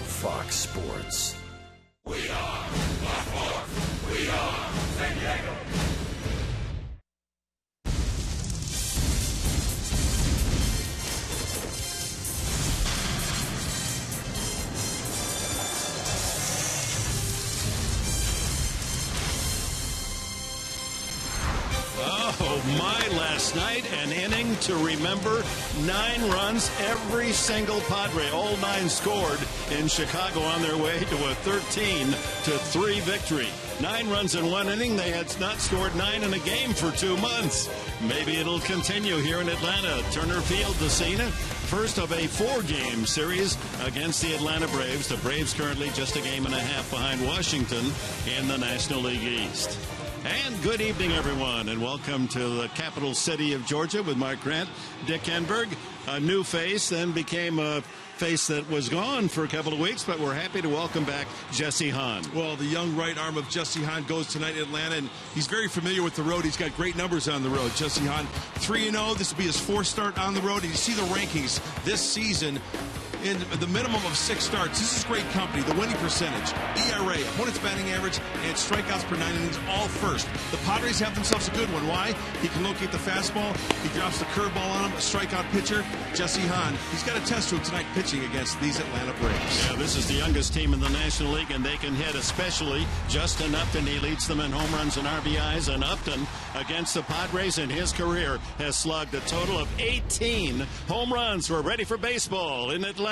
Fox Sports. We are Fox Sports. We are San Diego. Oh, my, last night, an inning to remember. 9 runs, every single Padre, all 9 scored in Chicago on their way to a 13-3 victory. 9 runs in 1 inning. They had not scored 9 in a game for 2 months. Maybe it'll continue here in Atlanta. Turner Field, the scene. First of a 4-game series against the Atlanta Braves. The Braves currently just a game and a half behind Washington in the National League East. And good evening, everyone, and welcome to the capital city of Georgia with Mark Grant. Dick Enberg, a new face, then became a face that was gone for a couple of weeks, but we're happy to welcome back Jesse Hahn. Well, the young right arm of Jesse Hahn goes tonight in Atlanta, and he's very familiar with the road. He's got great numbers on the road. Jesse Hahn, 3-0. This will be his 4th start on the road. And you see the rankings this season. In the minimum of 6 starts. This is great company. The winning percentage, ERA, opponent's batting average, and strikeouts per 9 innings, all first. The Padres have themselves a good one. Why? He can locate the fastball. He drops the curveball on him. A strikeout pitcher, Jesse Hahn. He's got a test to him tonight pitching against these Atlanta Braves. Yeah, this is the youngest team in the National League, and they can hit, especially Justin Upton. He leads them in home runs and RBIs, and Upton against the Padres in his career has slugged a total of 18 home runs. We're ready for baseball in Atlanta.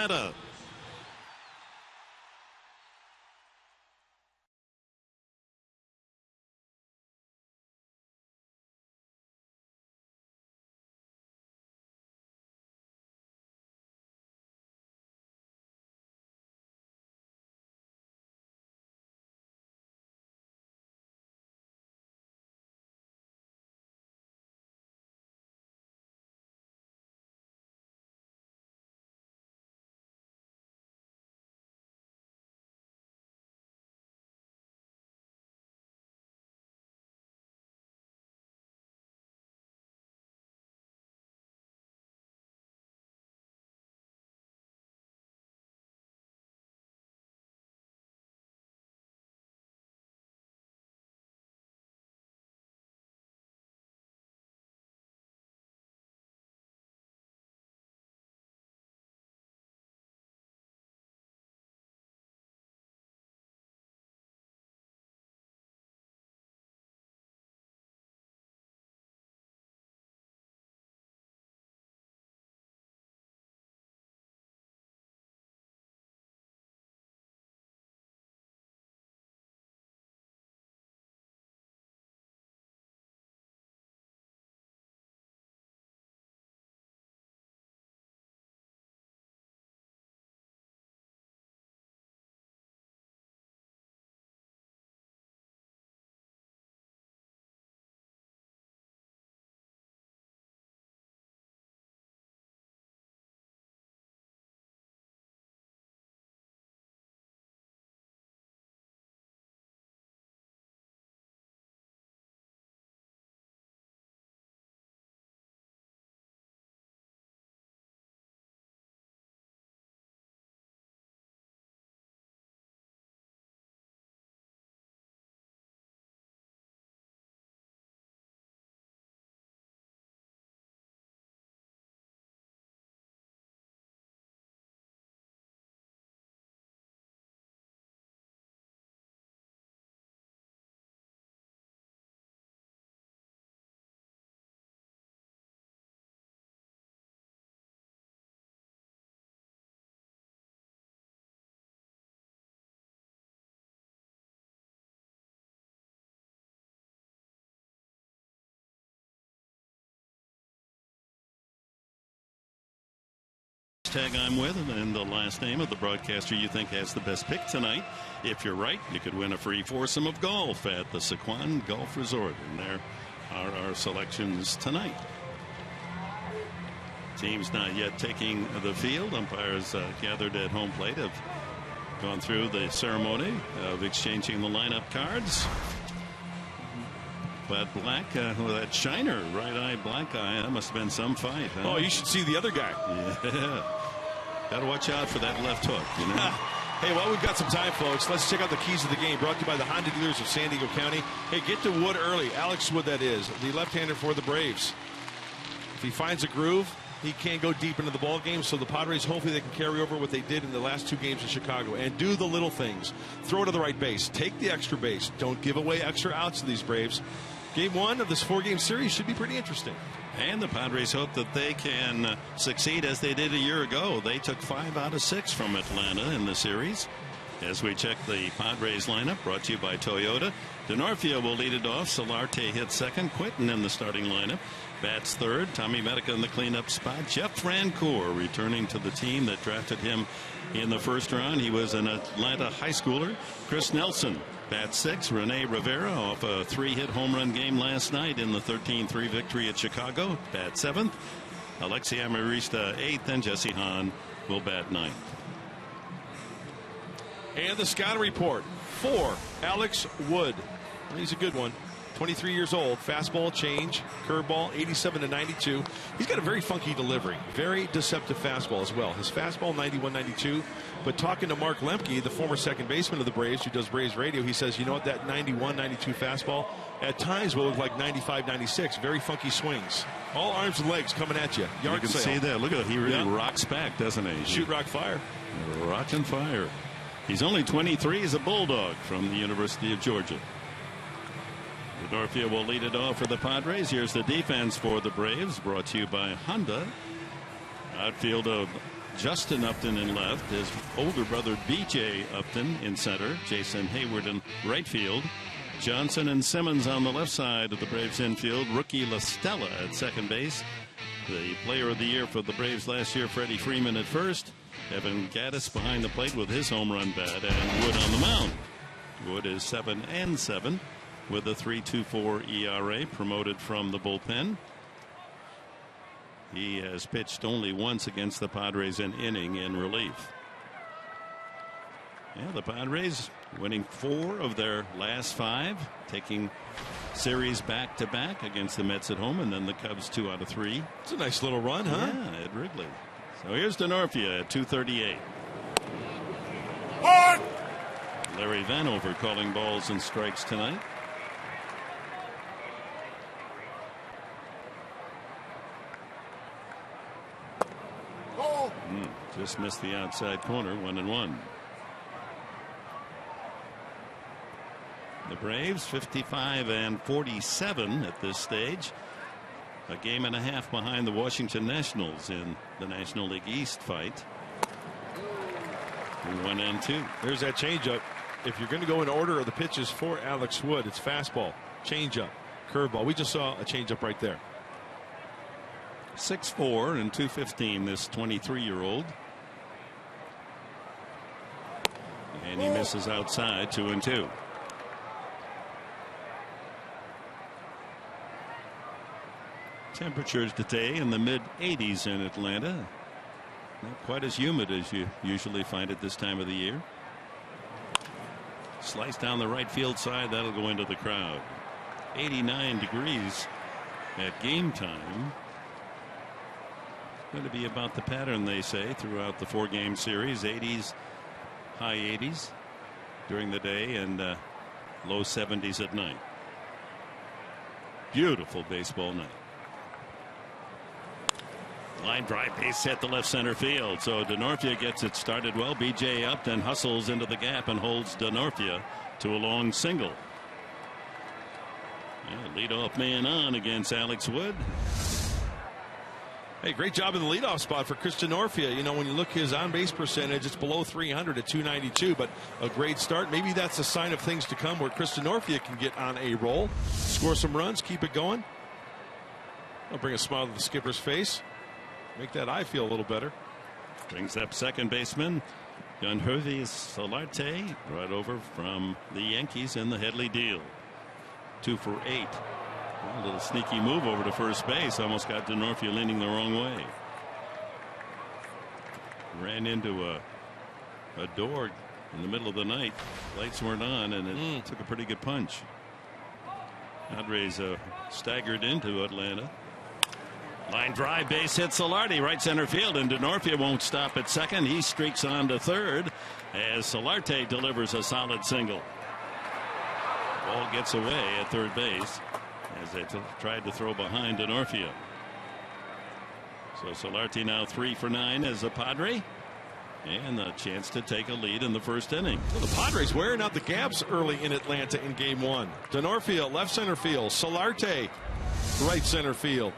Hashtag I'm with, and the last name of the broadcaster you think has the best pick tonight. If you're right, you could win a free foursome of golf at the Sequan Golf Resort. And there are our selections tonight. Teams not yet taking the field. Umpires gathered at home plate have gone through the ceremony of exchanging the lineup cards. But Black, with that shiner, right eye, black eye, that must have been some fight. Huh? Oh, you should see the other guy. Yeah. Got to watch out for that left hook, you know. Hey, well, we've got some time, folks. Let's check out the keys of the game. Brought to you by the Honda dealers of San Diego County. Hey, get to Wood early. Alex Wood, that is, the left-hander for the Braves. If he finds a groove, he can't go deep into the ball game. So the Padres, hopefully they can carry over what they did in the last 2 games in Chicago and do the little things. Throw to the right base. Take the extra base. Don't give away extra outs to these Braves. Game 1 of this 4-game series should be pretty interesting. And the Padres hope that they can succeed as they did a year ago. They took 5 out of 6 from Atlanta in the series. As we check the Padres lineup, brought to you by Toyota. Denorfia will lead it off. Solarte hits second. Quinton in the starting lineup. Bats third. Tommy Medica in the cleanup spot. Jeff Francoeur returning to the team that drafted him in the first round. He was an Atlanta high schooler. Chris Nelson bats 6. Rene Rivera off a 3-hit home run game last night in the 13-3 victory at Chicago. Bat 7th. Alexi Amarista 8th, and Jesse Hahn will bat 9th. And the scouting report for Alex Wood. He's a good one. 23 years old. Fastball, change, curveball, 87-92. He's got a very funky delivery. Very deceptive fastball as well. His fastball, 91-92. But talking to Mark Lemke, the former second baseman of the Braves, who does Braves radio, he says, you know what, that 91-92 fastball at times will look like 95-96. Very funky swings. All arms and legs coming at you. You can see that. Look at that. He really rocks back, doesn't he? Shoot, rock, fire. Rock and fire. He's only 23. He's a Bulldog from the University of Georgia. Denorfia will lead it off for the Padres. Here's the defense for the Braves, brought to you by Honda. Outfield of Justin Upton in left, his older brother B.J. Upton in center, Jason Hayward in right field, Johnson and Simmons on the left side of the Braves infield, rookie La Stella at second base, the player of the year for the Braves last year, Freddie Freeman at first, Evan Gattis behind the plate with his home run bat, and Wood on the mound. Wood is 7-7 with a 3.24 ERA, promoted from the bullpen. He has pitched only once against the Padres an inning in relief. Yeah, the Padres winning 4 of their last 5, taking series back-to-back against the Mets at home, and then the Cubs 2 out of 3. It's a nice little run, huh? Yeah, at Wrigley. So here's Denorfia at 238. Hard. Larry Vanover calling balls and strikes tonight. Just missed the outside corner, 1-1. The Braves 55-47 at this stage. A game and a half behind the Washington Nationals in the National League East fight. 1-2. There's that changeup. If you're going to go in order of the pitches for Alex Wood, it's fastball, changeup, curveball. We just saw a changeup right there. 6'4" and 215, this 23-year-old. And he misses outside, 2-2. Temperatures today in the mid-80s in Atlanta. Not quite as humid as you usually find at this time of the year. Slice down the right field side, that'll go into the crowd. 89 degrees at game time. Going to be about the pattern, they say, throughout the 4-game series. 80s, high 80s during the day, and low 70s at night. Beautiful baseball night. Line drive, base hit to left center field. So Denorfia gets it started well. B.J. Upton hustles into the gap and holds Denorfia to a long single. Yeah, leadoff man on against Alex Wood. Hey, great job in the leadoff spot for Chris Denorfia. You know, when you look his on-base percentage, it's below 300 at 292, but a great start. Maybe that's a sign of things to come where Chris Denorfia can get on a roll, score some runs, keep it going. I'll bring a smile to the skipper's face. Make that eye feel a little better. Brings up second baseman Yangervis Solarte, right over from the Yankees in the Headley deal. 2 for 8. A little sneaky move over to first base. Almost got Denorfia leaning the wrong way. Ran into a door in the middle of the night. Lights weren't on, and it took a pretty good punch. Padres staggered into Atlanta. Line drive, base hit Solardi, right center field, and Denorfia won't stop at second. He streaks on to third as Solarte delivers a solid single. Ball gets away at third base as they tried to throw behind Denorfia. So Solarte now 3 for 9 as a Padre, and a chance to take a lead in the first inning. Well, the Padres wearing out the gaps early in Atlanta in game one. Denorfia left center field, Solarte right center field.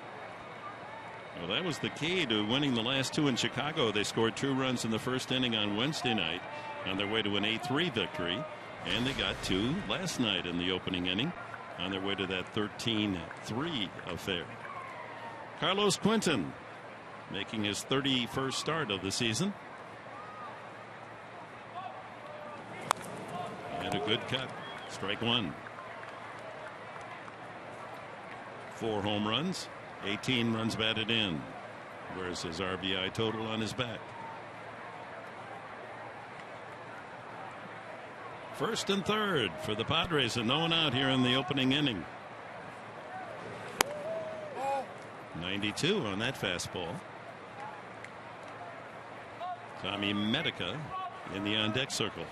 Well, that was the key to winning the last two in Chicago. They scored 2 runs in the first inning on Wednesday night on their way to an 8-3 victory, and they got 2 last night in the opening inning on their way to that 13-3 affair. Carlos Quentin making his 31st start of the season. And a good cut. Strike one. 4 home runs. 18 runs batted in. Where's his RBI total on his back? First and third for the Padres, and no one out here in the opening inning. 92 on that fastball. Tommy Medica in the on deck circle.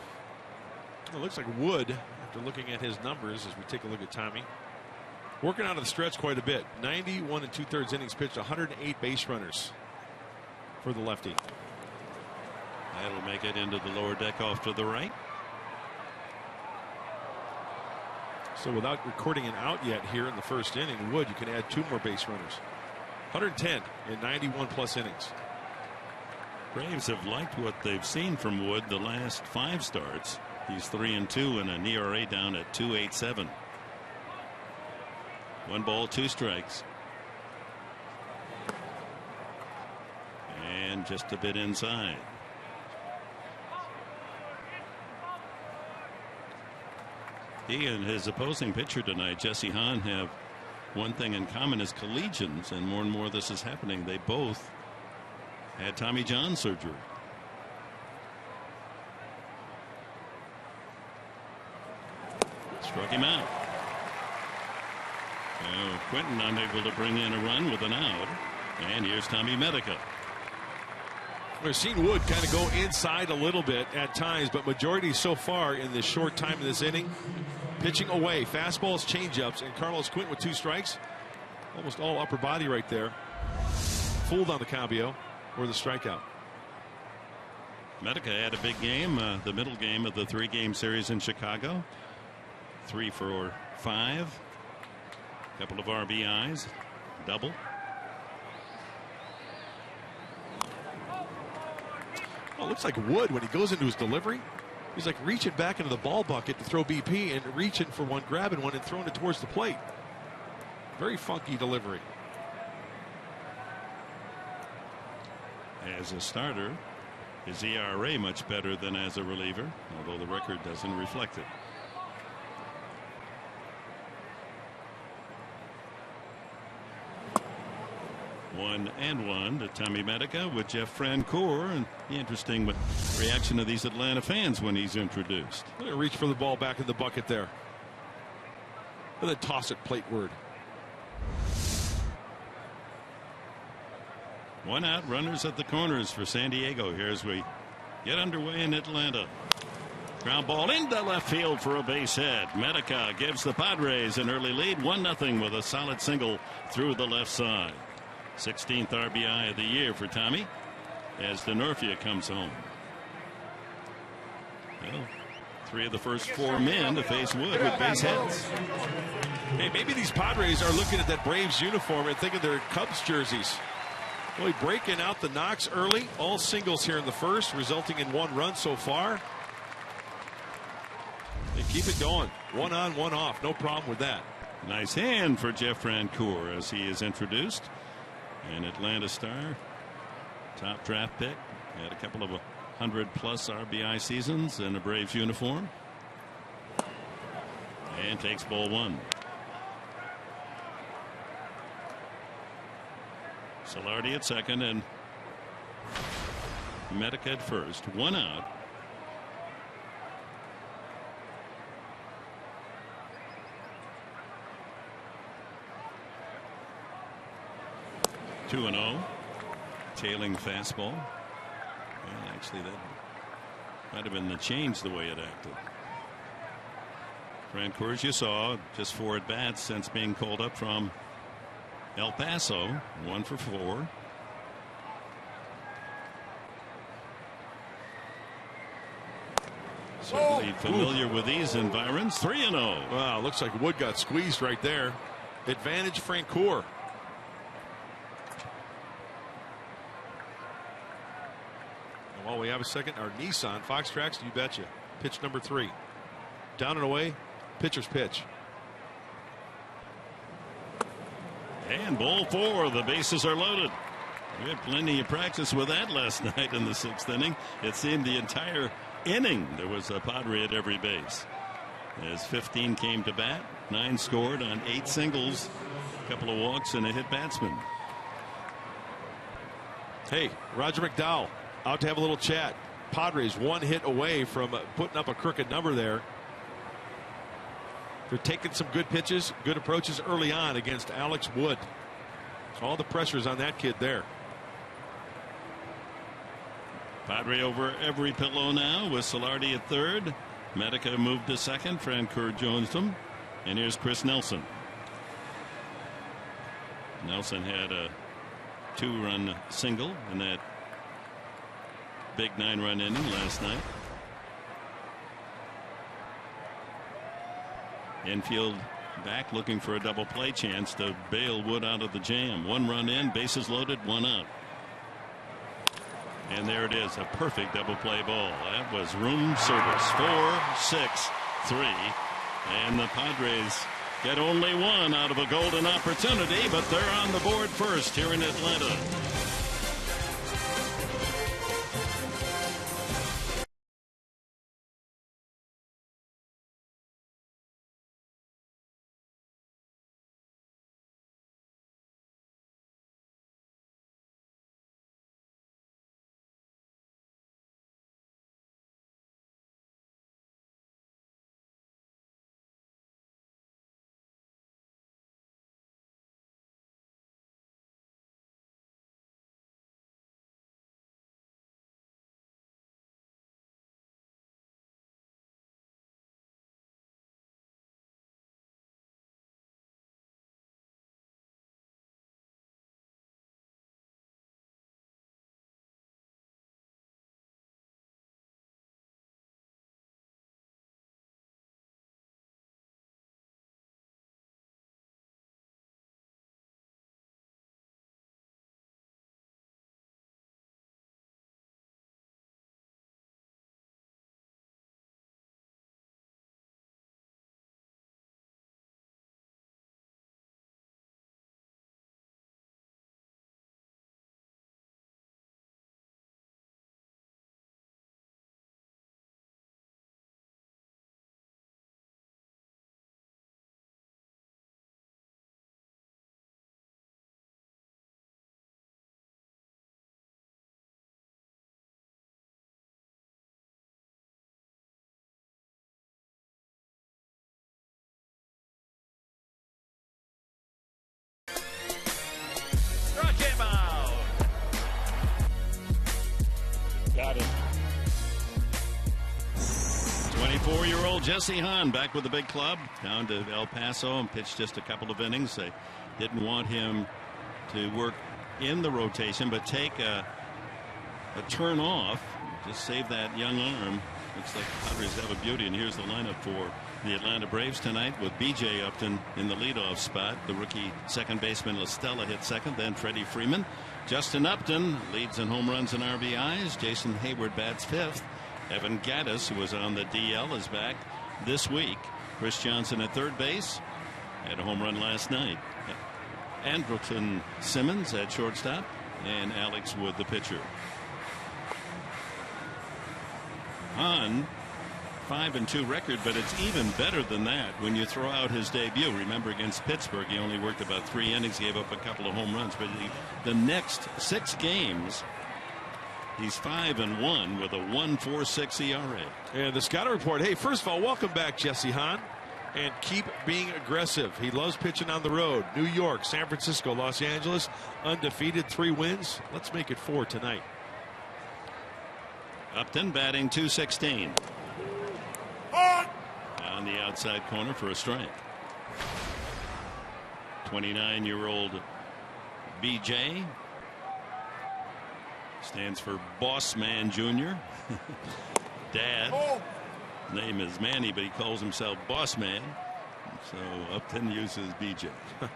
It looks like Wood, after looking at his numbers as we take a look at Tommy, working out of the stretch quite a bit. 91 2/3 innings pitched, 108 base runners for the lefty. That'll make it into the lower deck off to the right. So without recording an out yet here in the first inning, Wood, you can add 2 more base runners. 110 in 91 plus innings. Braves have liked what they've seen from Wood the last 5 starts. He's 3-2 and an ERA down at 2.87. 1 ball, 2 strikes. And just a bit inside. He and his opposing pitcher tonight, Jesse Hahn, have one thing in common as collegians, and more this is happening. They both had Tommy John surgery. Struck him out. Now Quentin unable to bring in a run with an out. And here's Tommy Medica. We've seen Wood kind of go inside a little bit at times, but majority so far in this short time in this inning, pitching away, fastballs, changeups, and Carlos Quentin with 2 strikes. Almost all upper body right there. Fooled on the cambio or the strikeout. Medica had a big game, the middle game of the 3-game series in Chicago. 3 for 5. Couple of RBIs. Double. Well, it looks like Wood, when he goes into his delivery, he's like reaching back into the ball bucket to throw BP and reaching for one, grabbing one, and throwing it towards the plate. Very funky delivery. As a starter, his ERA much better than as a reliever, although the record doesn't reflect it. One and one to Tommy Medica with Jeff Francoeur, and the interesting reaction of these Atlanta fans when he's introduced. I'm gonna reach for the ball back in the bucket there, and then toss it plateward. 1 out, runners at the corners for San Diego here as we get underway in Atlanta. Ground ball into left field for a base hit. Medica gives the Padres an early lead, 1-0 with a solid single through the left side. 16th RBI of the year for Tommy as Denorfia comes home. Well, 3 of the first 4 men to face Wood with base hits. Hey, maybe these Padres are looking at that Braves uniform and thinking they're Cubs jerseys. Really breaking out the knocks early. All singles here in the first, resulting in 1 run so far. They keep it going. 1 on, 1 off. No problem with that. Nice hand for Jeff Francoeur as he is introduced. An Atlanta star, top draft pick, had a couple of 100+ RBI seasons in a Braves uniform, and takes ball 1. Solardi at second and Medica at first. 1 out. 2-0. Tailing fastball. Well, actually, that might have been the change the way it acted. Francoeur, as you saw, just 4 at bats since being called up from El Paso. 1 for 4. Certainly familiar with these environs. 3-0. Wow, looks like Wood got squeezed right there. Advantage Francoeur. And while we have a second, our Nissan Fox Tracks, you betcha. Pitch number 3. Down and away. Pitcher's pitch. And ball 4. The bases are loaded. We had plenty of practice with that last night in the 6th inning. It seemed the entire inning there was a Padre at every base. As 15 came to bat, 9 scored on 8 singles, a couple of walks, and a hit batsman. Hey, Roger McDowell out to have a little chat. Padres 1 hit away from putting up a crooked number there. They're taking some good pitches, good approaches early on against Alex Wood. All the pressure's on that kid there. Padre over every pillow now with Solardi at 3rd. Medica moved to 2nd. Francoeur joins them. And here's Chris Nelson. Nelson had a 2-run single in that big 9-run inning last night. Infield back looking for a double play chance to bail Wood out of the jam. 1 run in, bases loaded, 1 out. And there it is, a perfect double play ball. That was room service. 4-6-3. And the Padres get only 1 out of a golden opportunity, but they're on the board first here in Atlanta. Got it. 24-year-old Jesse Hahn back with the big club down to El Paso and pitched just a couple of innings. They didn't want him to work in the rotation, but take a turn off, just save that young arm. Looks like the Padres have a beauty, and here's the lineup for the Atlanta Braves tonight with B.J. Upton in the leadoff spot. The rookie second baseman LaStella hit second, then Freddie Freeman. Justin Upton leads in home runs and RBIs. Jason Hayward bats 5th. Evan Gattis, who was on the DL, is back this week. Chris Johnson at third base. Had a home run last night. Andrelton Simmons at shortstop. And Alex Wood, the pitcher. Hahn, 5-2 record, but it's even better than that when you throw out his debut. Remember, against Pittsburgh, he only worked about 3 innings, gave up a couple of home runs, but the next 6 games, he's 5-1 with a 1.46 ERA. And the scouting report. Hey, first of all, welcome back, Jesse Hahn. and keep being aggressive. He loves pitching on the road. New York, San Francisco, Los Angeles, undefeated, 3 wins. Let's make it 4 tonight. Upton batting .216. On the outside corner for a strike. 29-year-old BJ stands for Boss Man Jr. Dad name is Manny, but he calls himself Boss Man, so Upton uses BJ. Dad,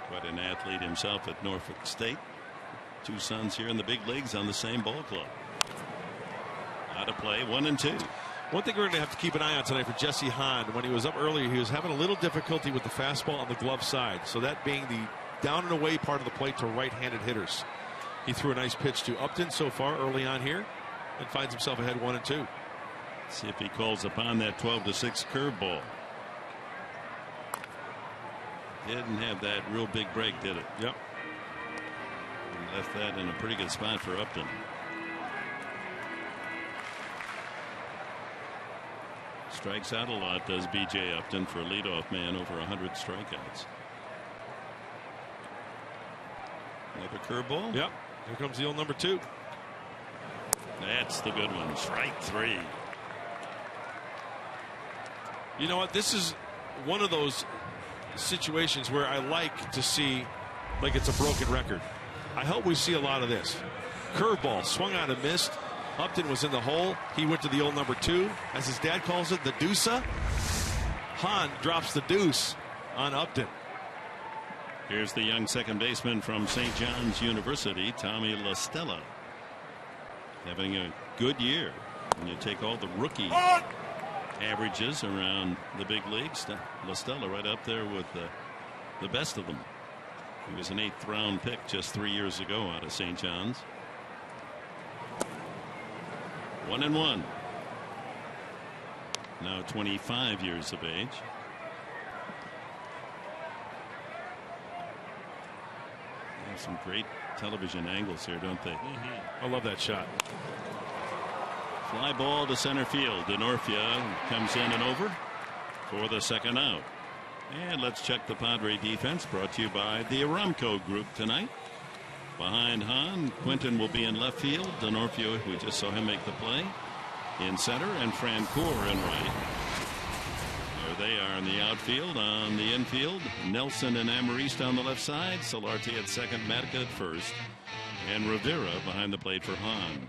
quite an athlete himself at Norfolk State. 2 sons here in the big leagues on the same ball club. Out of play, 1-2. One thing we're going to have to keep an eye on tonight for Jesse Hahn. When he was up earlier, he was having a little difficulty with the fastball on the glove side. So that being the down and away part of the plate to right-handed hitters. He threw a nice pitch to Upton so far early on here and finds himself ahead 1-2. See if he calls upon that 12-6 curveball. Didn't have that real big break, did it? Yep. He left that in a pretty good spot for Upton. Strikes out a lot, does B.J. Upton, for a leadoff man, over 100 strikeouts. Another curveball. Yep. Here comes the old number 2. That's the good one. Strike 3. You know what? This is one of those situations where I like to see like it's a broken record. I hope we see a lot of this. Curveball swung out and missed. Upton was in the hole. He went to the old number 2, as his dad calls it, the deucer. Hahn drops the deuce on Upton. Here's the young second baseman from St. John's University, Tommy La Stella, having a good year. When you take all the rookie averages around the big leagues, La Stella right up there with the best of them. He was an 8th round pick just 3 years ago out of St. John's. 1-1. Now 25 years of age. They have some great television angles here, don't they? I love that shot. Fly ball to center field. Denorfia comes in and over for the second out. And let's check the Padre defense, brought to you by the Aramco Group tonight. Behind Hahn, Quinton will be in left field. Denorfia, we just saw him make the play, in center, and Francoeur in right. There they are in the outfield. On the infield, Nelson and Amariste on the left side. Solarte at second, Matica at first, and Rivera behind the plate for Hahn.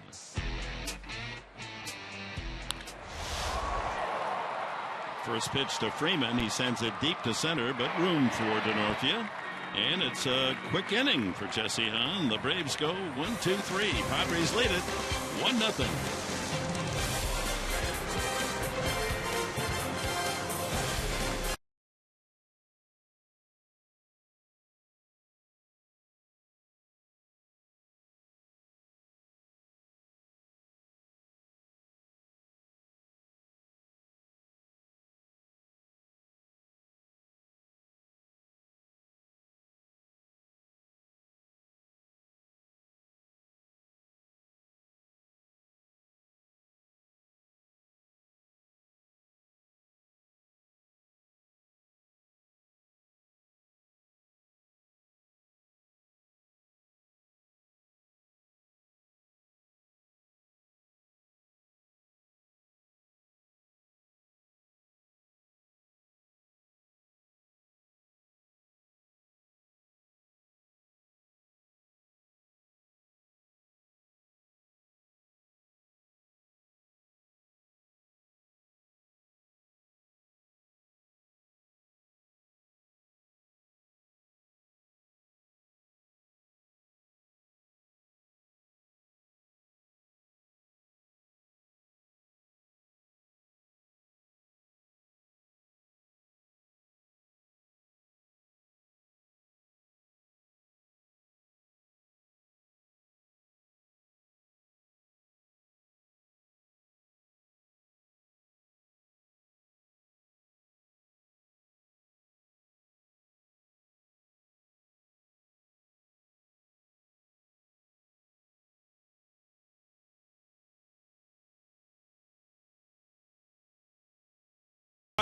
First pitch to Freeman. He sends it deep to center, but room for Denorfia. And it's a quick inning for Jesse Hahn. The Braves go 1-2-3. Padres lead it 1-0.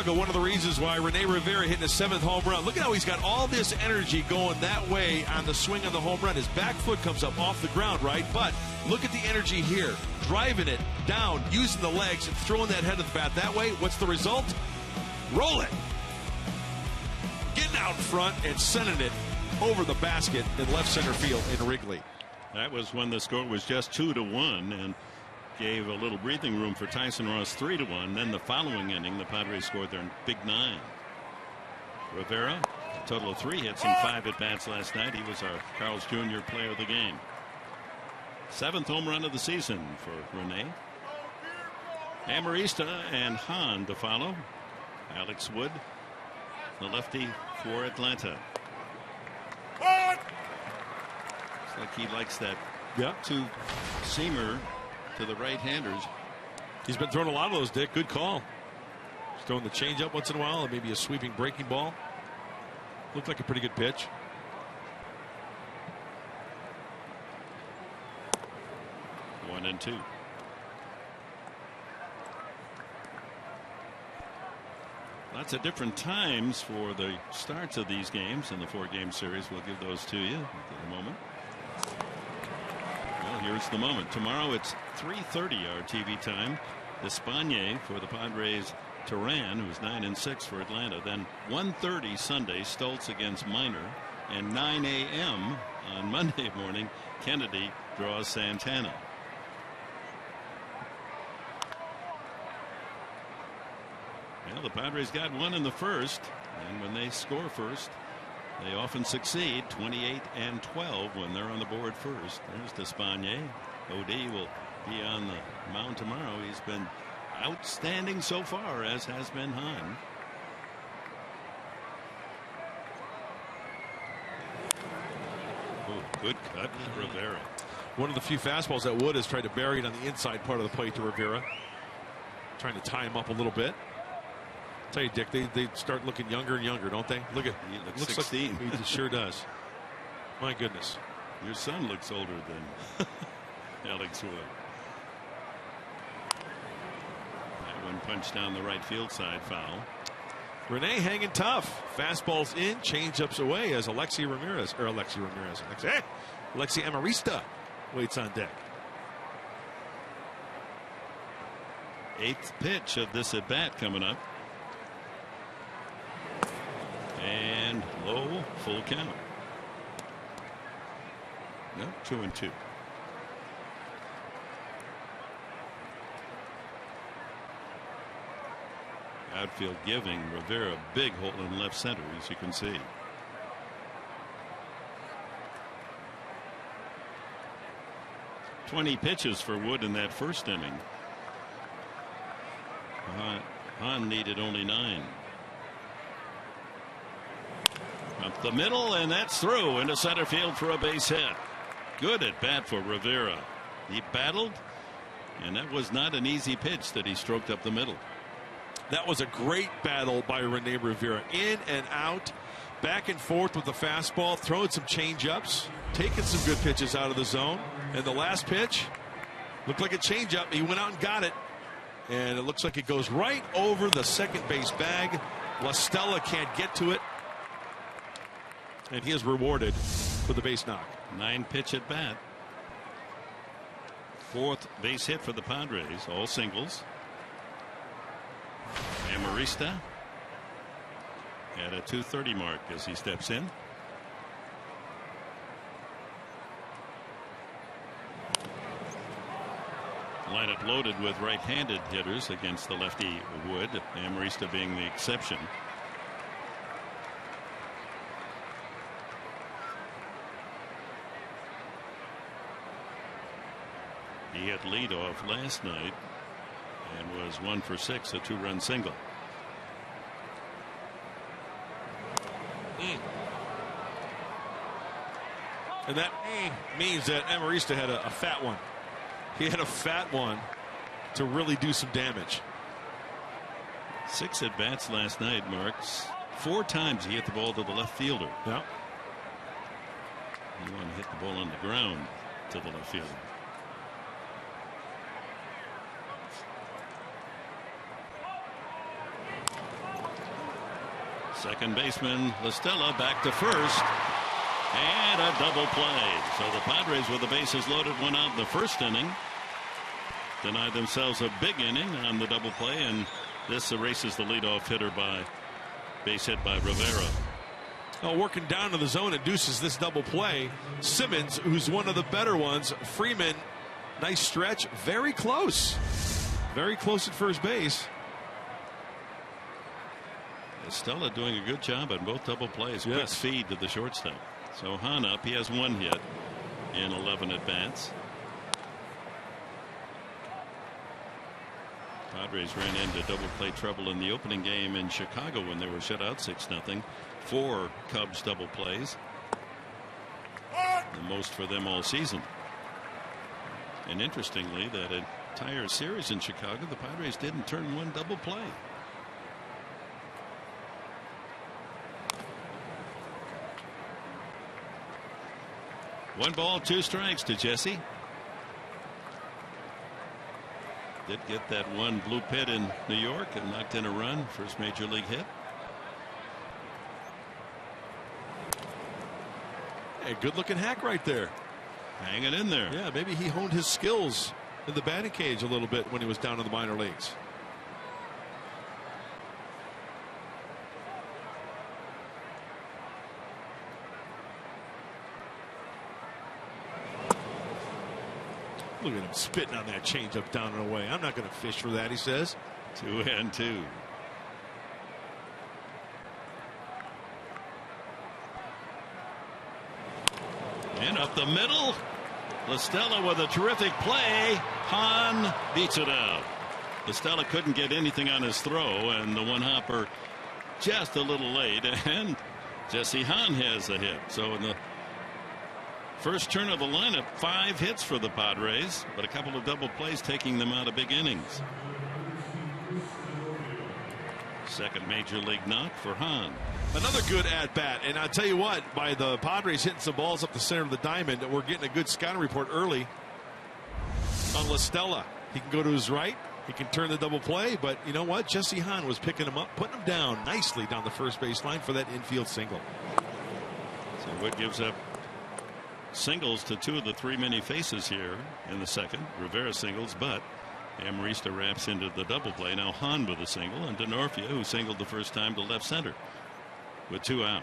One of the reasons why Rene Rivera hitting his 7th home run. Look at how he's got all this energy going that way on the swing on the home run. His back foot comes up off the ground, right? But look at the energy here. Driving it down, using the legs, and throwing that head of the bat that way. What's the result? Roll it. Getting out in front and sending it over the basket in left center field in Wrigley. That was when the score was just 2-1 and gave a little breathing room for Tyson Ross 3-1. Then the following inning, the Padres scored their big 9. Rivera, a total of 3 hits and 5 at-bats last night. He was our Carl's Jr. player of the game. 7th home run of the season for Rene. Amarista and Hahn to follow. Alex Wood, the lefty for Atlanta. It's like he likes that two-seamer to the right-handers. He's been throwing a lot of those, Dick. Good call. He's throwing the changeup once in a while, and maybe a sweeping breaking ball. Looked like a pretty good pitch. One and two. Lots of different times for the starts of these games in the 4-game series. We'll give those to you in a moment. Well, here's the moment. Tomorrow it's 3:30 our TV time. Espana for the Padres. Turan, who's 9-6 for Atlanta. Then 1:30 Sunday, Stoltz against Minor. And 9 a.m. on Monday morning, Kennedy draws Santana. Well, the Padres got one in the first, and when they score first, they often succeed. 28-12 when they're on the board first. There's Espana. OD will be on the mound tomorrow. He's been outstanding so far, as has been Hahn. Oh, good cut, Rivera. One of the few fastballs that Wood has tried to bury it on the inside part of the plate to Rivera. Trying to tie him up a little bit. Tell you, Dick, they start looking younger and younger, don't they? Look at he looks 16. Like he sure does. My goodness. Your son looks older than Alex Wood. That one punched down the right field side, foul. Rene hanging tough. Fastballs in, changeups away as Alexi Amarista waits on deck. 8th pitch of this at bat coming up. And low, full count. No, 2-2. Outfield giving Rivera a big hole in left center, as you can see. "20 pitches for Wood in that first inning. Hahn needed only 9. Up the middle, and that's through into center field for a base hit. Good at bat for Rivera. He battled, and that was not an easy pitch that he stroked up the middle. That was a great battle by Rene Rivera. In and out, back and forth with the fastball, throwing some changeups, taking some good pitches out of the zone. And the last pitch looked like a changeup. He went out and got it. And it looks like it goes right over the second base bag. La Stella can't get to it. And he is rewarded for the base knock. 9-pitch at bat. 4th base hit for the Padres, all singles. Amarista at a 2:30 mark as he steps in. Lineup loaded with right-handed hitters against the lefty Wood, Amarista being the exception. He hit leadoff last night and was 1 for 6, a 2-run single. And that means that Amarista had a fat one. He had a fat one to really do some damage. 6 at bats last night, Marks. 4 times he hit the ball to the left fielder. Yeah. You want to hit the ball on the ground to the left fielder. Second baseman LaStella back to first. And a double play. So the Padres, with the bases loaded, went out in the first inning. Denied themselves a big inning on the double play, and this erases the leadoff hitter by base hit by Rivera. Oh, working down to the zone induces this double play. Simmons, who's one of the better ones. Freeman, nice stretch, very close at first base. Estella doing a good job on both double plays. Quick feed to the shortstop. So Hahn up. He has one hit in 11 at bats. Padres ran into double play trouble in the opening game in Chicago when they were shut out 6-0. 4 Cubs double plays. The most for them all season. And interestingly, that entire series in Chicago, the Padres didn't turn one double play. One ball, 2 strikes to Jesse. Did get that one blue pit in New York and knocked in a run. First major league hit. Hey, good looking hack right there. Hanging in there. Yeah, maybe he honed his skills in the batting cage a little bit when he was down in the minor leagues. Look at him spitting on that changeup down and away. I'm not going to fish for that, he says. 2-2. And up the middle. LaStella with a terrific play. Hahn beats it out. LaStella couldn't get anything on his throw, and the one hopper just a little late, and Jesse Hahn has a hit. So in the first turn of the lineup, 5 hits for the Padres, but a couple of double plays taking them out of big innings. Second major league knock for Hahn. Another good at bat, and I'll tell you what, by the Padres hitting some balls up the center of the diamond, we're getting a good scouting report early on LaStella. He can go to his right, he can turn the double play, but you know what? Jesse Hahn was picking him up, putting him down nicely down the first base line for that infield single. So Wood gives up singles to 2 of the 3 many faces here in the second. Rivera singles, but Amarista wraps into the double play. Now Hahn with a single, and Denorfia, who singled the first time, to left center with 2 out.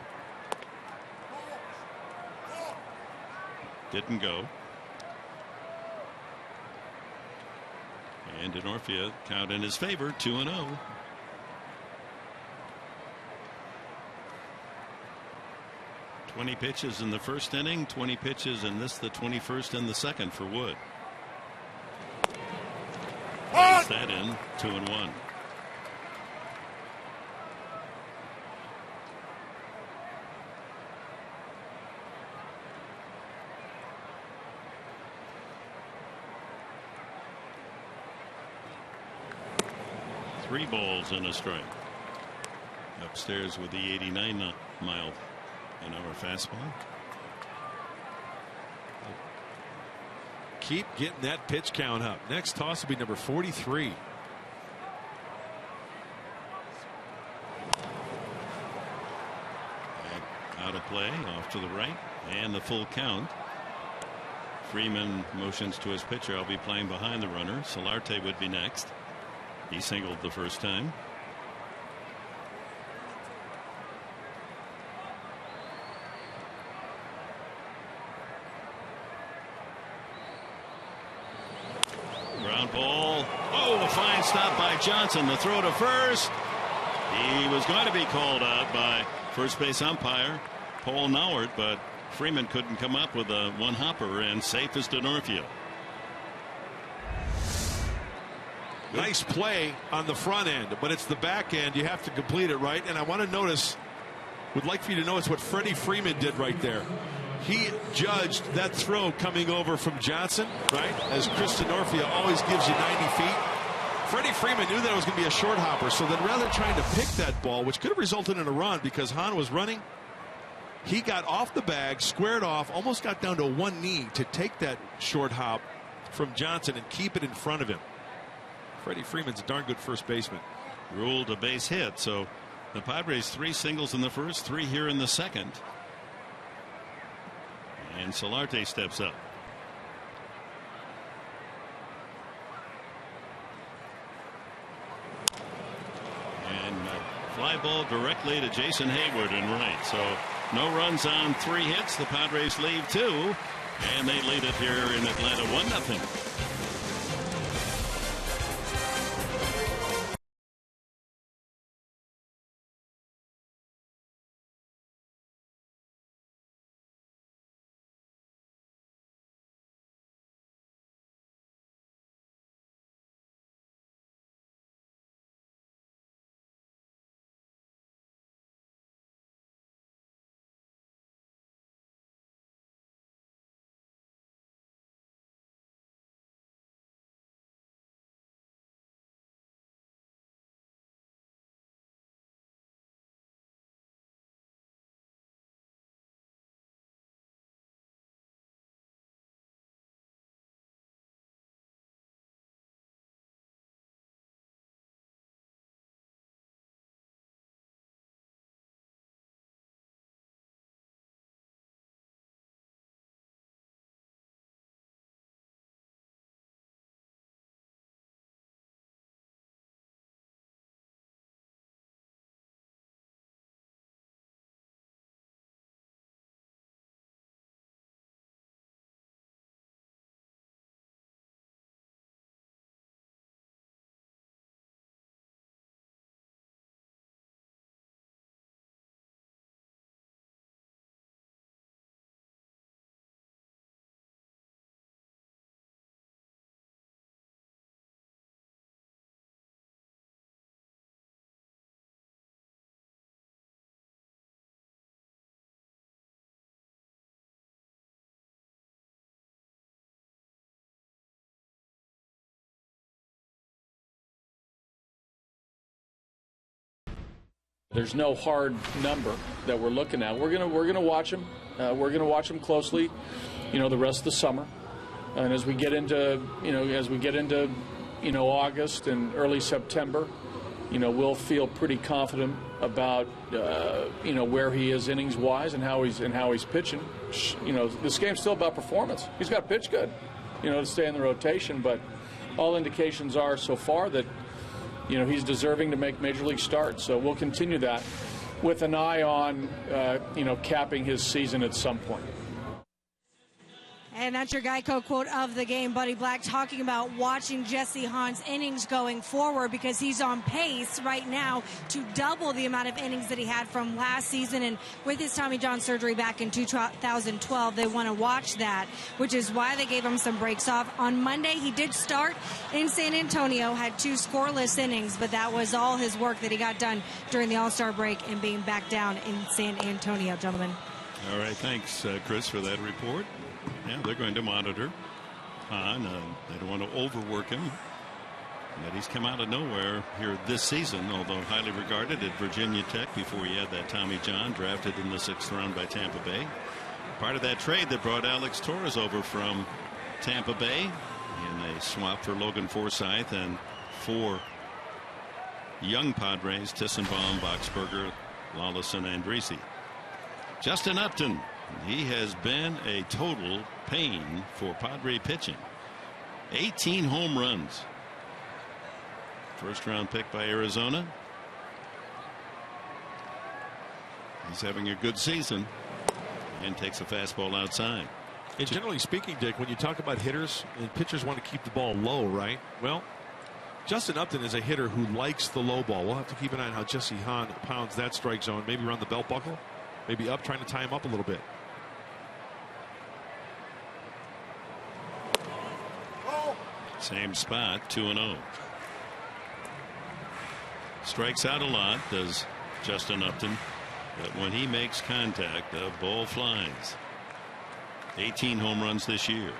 Didn't go. And Denorfia count in his favor, 2-0. Twenty pitches in the first inning, 20 pitches in this, the 21st in the second for Wood. Plays that in, 2-1. Three balls and a strike. Upstairs with the 89 mile an hour fastball. Keep getting that pitch count up. Next toss will be number 43. Out of play, off to the right, and the full count. Freeman motions to his pitcher. I'll be playing behind the runner. Solarte would be next. He singled the first time. Ground ball. Oh, a fine stop by Johnson. The throw to first. He was going to be called out by first base umpire Paul Nauert, but Freeman couldn't come up with a one hopper, and safe as Denorfia. Nice play on the front end, but it's the back end. You have to complete it right. And I want to notice, would like for you to notice what Freddie Freeman did right there. He judged that throw coming over from Johnson, right? As Chris Denorfia always gives you 90 feet. Freddie Freeman knew that it was going to be a short hopper, so then rather than trying to pick that ball, which could have resulted in a run because Hahn was running, he got off the bag, squared off, almost got down to one knee to take that short hop from Johnson and keep it in front of him. Freddie Freeman's a darn good first baseman. Ruled a base hit, so The Padres 3 singles in the first, 3 here in the second. And Solarte steps up. And fly ball directly to Jason Hayward and right. So no runs on 3 hits. The Padres leave 2. And they lead it here in Atlanta 1-0. There's no hard number that we're looking at. We're gonna watch them. We're gonna watch them closely, the rest of the summer, and as we get into August and early September, we'll feel pretty confident about where he is innings wise and how he's pitching. This game's still about performance. He's got to pitch good, to stay in the rotation. But all indications are so far that he's deserving to make major league starts. So we'll continue that with an eye on capping his season at some point. And that's your Geico quote of the game, Buddy Black, talking about watching Jesse Hahn's innings going forward, because he's on pace right now to double the amount of innings that he had from last season. And with his Tommy John surgery back in 2012, they want to watch that, which is why they gave him some breaks off. On Monday, he did start in San Antonio, had 2 scoreless innings, but that was all his work that he got done during the All-Star break and being back down in San Antonio, gentlemen. All right, thanks, Chris, for that report. Yeah, they're going to monitor Hahn. They don't want to overwork him. But he's come out of nowhere here this season, although highly regarded at Virginia Tech before he had that Tommy John, drafted in the 6th round by Tampa Bay. Part of that trade that brought Alex Torres over from Tampa Bay, and they swapped for Logan Forsythe and 4 young Padres, Tissenbaum, Boxberger, Lawless, and Andresi. Justin Upton, he has been a total pain for Padre pitching. 18 home runs. First round pick by Arizona. He's having a good season and takes a fastball outside. And generally speaking, Dick, when you talk about hitters, and pitchers want to keep the ball low, right? Well, Justin Upton is a hitter who likes the low ball. We'll have to keep an eye on how Jesse Hahn pounds that strike zone, maybe around the belt buckle, maybe up, trying to tie him up a little bit. Same spot, 2-0. Strikes out a lot, does Justin Upton, but when he makes contact, the ball flies. 18 home runs this year,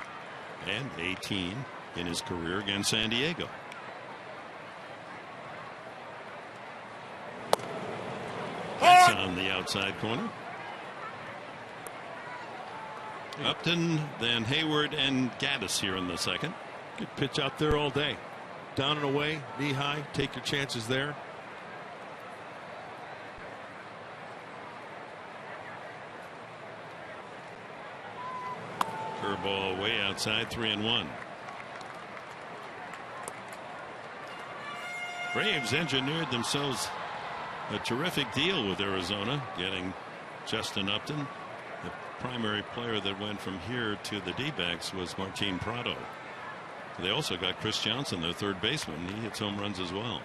and 18 in his career against San Diego. That's on the outside corner. Upton, then Hayward and Gaddis here in the second. Good pitch out there all day. Down and away, knee high, take your chances there. Curveball way outside, 3-1. Braves engineered themselves a terrific deal with Arizona, getting Justin Upton. The primary player that went from here to the D-backs was Martin Prado. They also got Chris Johnson, their third baseman. He hits home runs as well.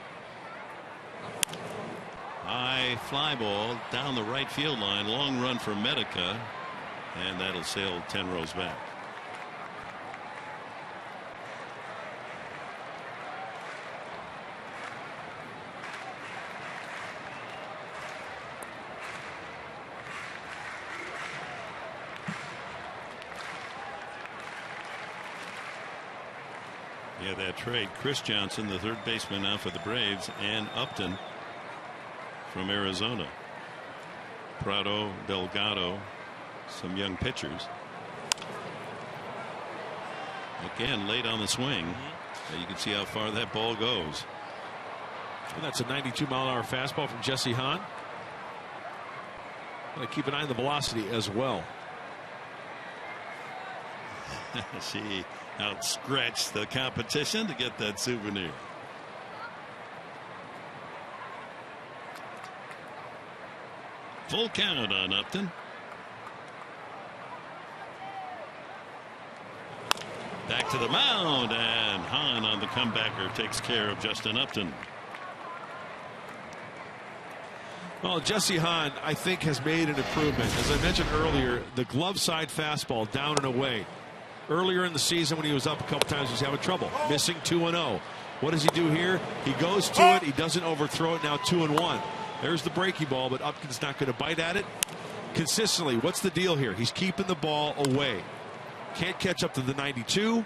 High fly ball down the right field line. Long run for Medica, and that'll sail 10 rows back. Yeah, that trade. Chris Johnson, the third baseman now for the Braves, and Upton from Arizona. Prado, Delgado, some young pitchers. Again, late on the swing. You can see how far that ball goes. And that's a 92-mile-an-hour fastball from Jesse Hahn. Gotta keep an eye on the velocity as well. She outstretched the competition to get that souvenir. Full count on Upton. Back to the mound, and Hahn on the comebacker takes care of Justin Upton. Well, Jesse Hahn, I think, has made an improvement. As I mentioned earlier, the glove side fastball down and away. Earlier in the season, when he was up a couple times, he was having trouble, missing 2-0. What does he do here? He goes to it. He doesn't overthrow it. Now 2-1. There's the breaky ball, but Upton's not going to bite at it consistently. What's the deal here? He's keeping the ball away. Can't catch up to the 92.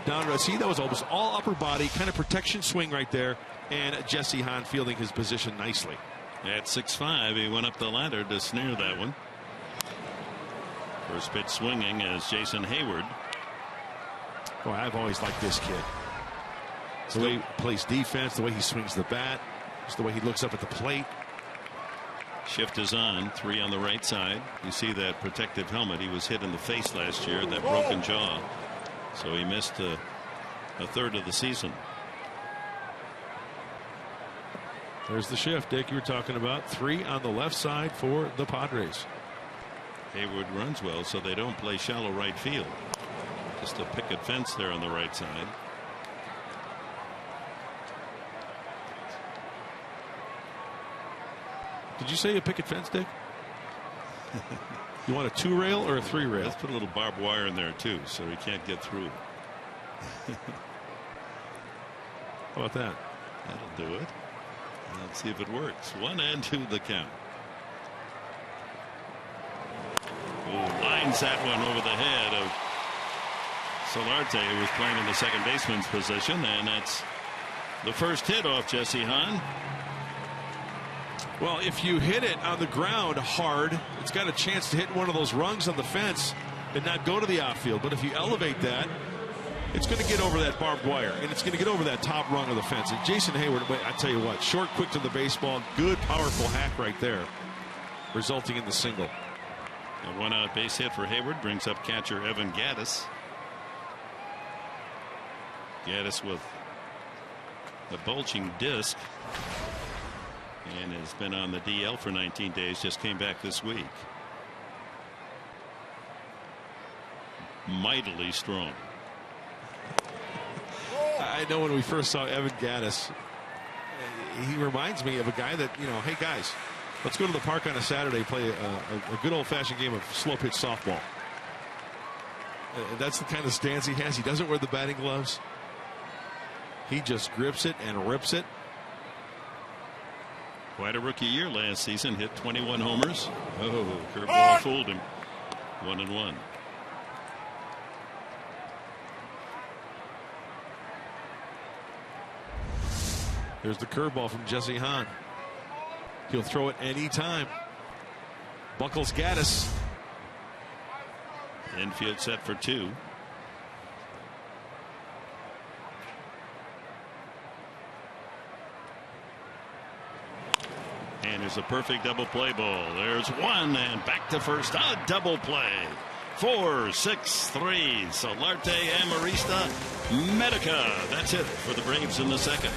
Down to see, that was almost all upper body, kind of protection swing right there, and Jesse Hahn fielding his position nicely. At 6'5", he went up the ladder to snare that one. First pitch swinging as Jason Hayward. Boy, I've always liked this kid. The way he plays defense, the way he swings the bat, just the way he looks up at the plate. Shift is on. 3 on the right side. You see that protective helmet. He was hit in the face last year, that broken jaw. So he missed a third of the season. There's the shift, Dick, you were talking about. 3 on the left side for the Padres. Hayward runs well, so they don't play shallow right field. Just a picket fence there on the right side. Did you say a picket fence, Dick? You want a 2-rail or a 3-rail? Let's put a little barbed wire in there too, so he can't get through. How about that? That'll do it. Let's see if it works. 1-2 the count. Oh, lines that one over the head of Solarte, who was playing in the second baseman's position, and that's the first hit off Jesse Hahn. Well, if you hit it on the ground hard, it's got a chance to hit one of those rungs on the fence and not go to the outfield. But if you elevate that, it's going to get over that barbed wire, and it's going to get over that top rung of the fence. And Jason Hayward, I tell you what, short, quick to the baseball, good, powerful hack right there, resulting in the single. A 1-out base hit for Hayward brings up catcher Evan Gattis. Gattis with a bulging disc and has been on the DL for 19 days. Just came back this week. Mightily strong. I know when we first saw Evan Gattis, he reminds me of a guy that, you know, hey guys, let's go to the park on a Saturday, play a good old-fashioned game of slow-pitch softball. That's the kind of stance he has. He doesn't wear the batting gloves. He just grips it and rips it. Quite a rookie year last season. Hit 21 homers. Oh, curveball fooled him. 1-1. Here's the curveball from Jesse Hahn. He'll throw it any time. Buckles Gattis. Infield set for 2. And there's a perfect double play ball. There's one, and back to first. A double play. 4-6-3. Solarte, Amarista, Medica. That's it for the Braves in the second.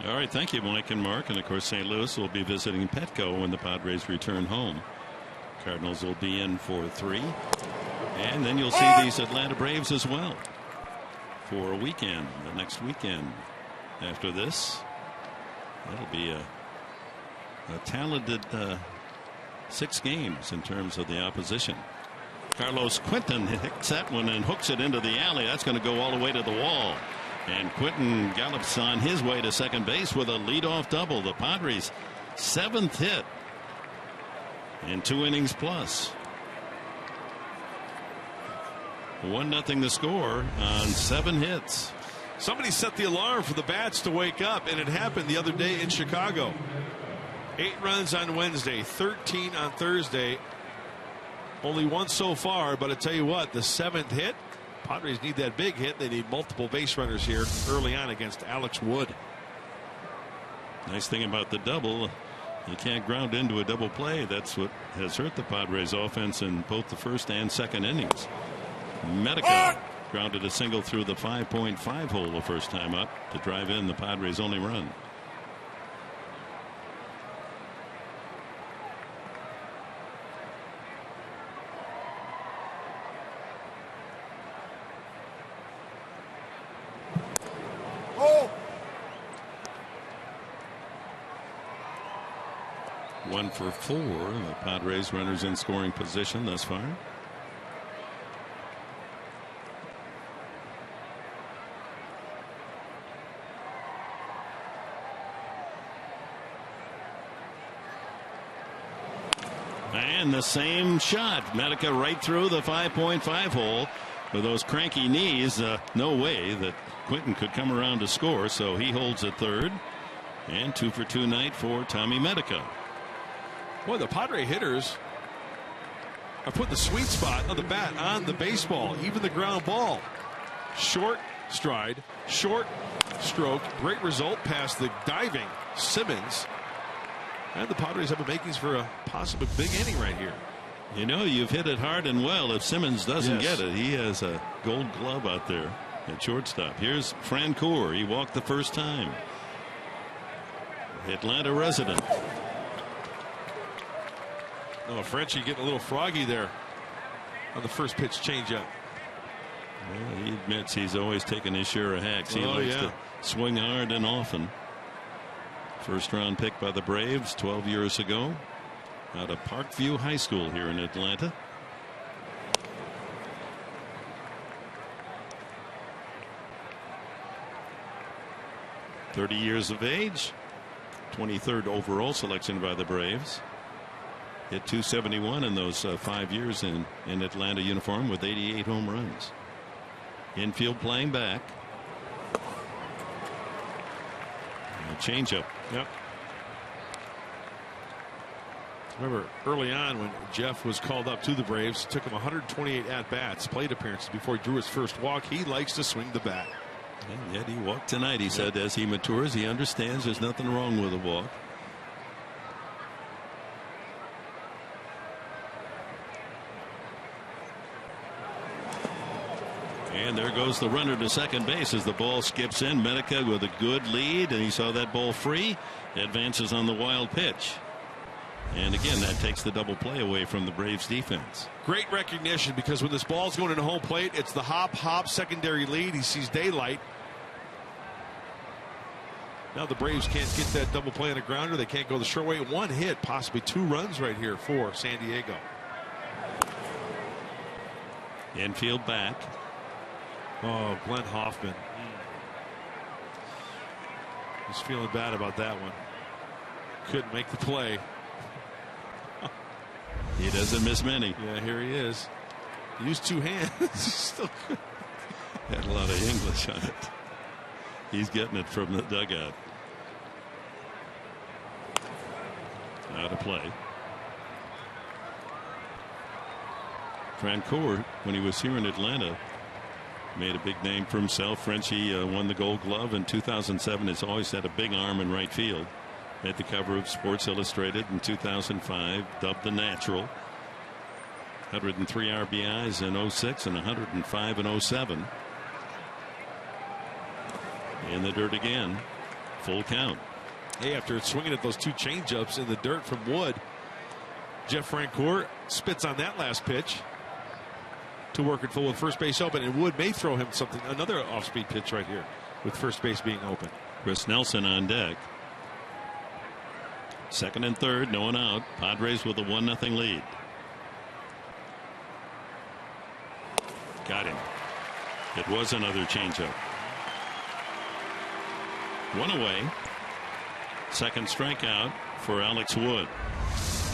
All right, thank you, Mike and Mark. And of course, St. Louis will be visiting Petco when the Padres return home. Cardinals will be in for 3. And then you'll see these Atlanta Braves as well for a weekend, the next weekend. After this, that'll be a talented 6 games in terms of the opposition. Carlos Quentin hits that one and hooks it into the alley. That's going to go all the way to the wall. And Quentin gallops on his way to second base with a leadoff double. The Padres' 7th hit in 2 innings plus. 1-0 the score on 7 hits. Somebody set the alarm for the bats to wake up, and it happened the other day in Chicago. 8 runs on Wednesday, 13 on Thursday. Only 1 so far, but I tell you what, the 7th hit. Padres need that big hit. They need multiple base runners here early on against Alex Wood. Nice thing about the double, you can't ground into a double play. That's what has hurt the Padres offense in both the first and second innings. Medica grounded a single through the 5.5 hole the first time up to drive in the Padres' only run. One for 4. The Padres runners in scoring position thus far. And the same shot. Medica right through the 5.5 hole with those cranky knees. No way that Quentin could come around to score, so he holds at third. And 2 for 2 night for Tommy Medica. Boy, the Padre hitters are putting the sweet spot of the bat on the baseball, even the ground ball. Short stride, short stroke, great result past the diving Simmons. And the Padres have the makings for a possible big inning right here. You know, you've hit it hard and well. If Simmons doesn't Yes. get it, he has a gold glove out there at shortstop. Here's Francoeur. He walked the first time. Atlanta resident. Oh, Frenchie getting a little froggy there on the first pitch changeup. Well, he admits he's always taken his share of hacks. He likes to swing hard and often. First round pick by the Braves 12 years ago out of Parkview High School here in Atlanta. .30 years of age, 23rd overall selection by the Braves. Hit .271 in those 5 years in Atlanta uniform with 88 home runs. Infield playing back. And a changeup. Yep. Remember early on when Jeff was called up to the Braves, it took him 128 at-bats, plate appearances before he drew his first walk. He likes to swing the bat. And yet he walked tonight. He said as he matures, he understands there's nothing wrong with a walk. And there goes the runner to second base as the ball skips in. Medica with a good lead, and he saw that ball free. Advances on the wild pitch. And again, that takes the double play away from the Braves defense. Great recognition, because when this ball's going into home plate, it's the hop secondary lead. He sees daylight. Now the Braves can't get that double play on a grounder. They can't go the short way. One hit, possibly 2 runs right here for San Diego. Infield back. Oh, Glenn Hoffman. He's feeling bad about that one. Couldn't make the play. He doesn't miss many. Yeah, here he is. He used 2 hands. Still had a lot of English on it. He's getting it from the dugout. Out of play. Francoeur, when he was here in Atlanta, made a big name for himself. Frenchie won the Gold Glove in 2007. Has always had a big arm in right field. Made the cover of Sports Illustrated in 2005, dubbed the Natural. 103 RBIs in 06 and 105 in 07. In the dirt again. Full count. Hey, after swinging at those 2 changeups in the dirt from Wood, Jeff Francoeur spits on that last pitch to work it full with first base open, and Wood may throw him something, another off-speed pitch right here with first base being open. Chris Nelson on deck. Second and third, no one out. Padres with a 1-0 lead. Got him. It was another changeup. 1 away. Second strikeout for Alex Wood.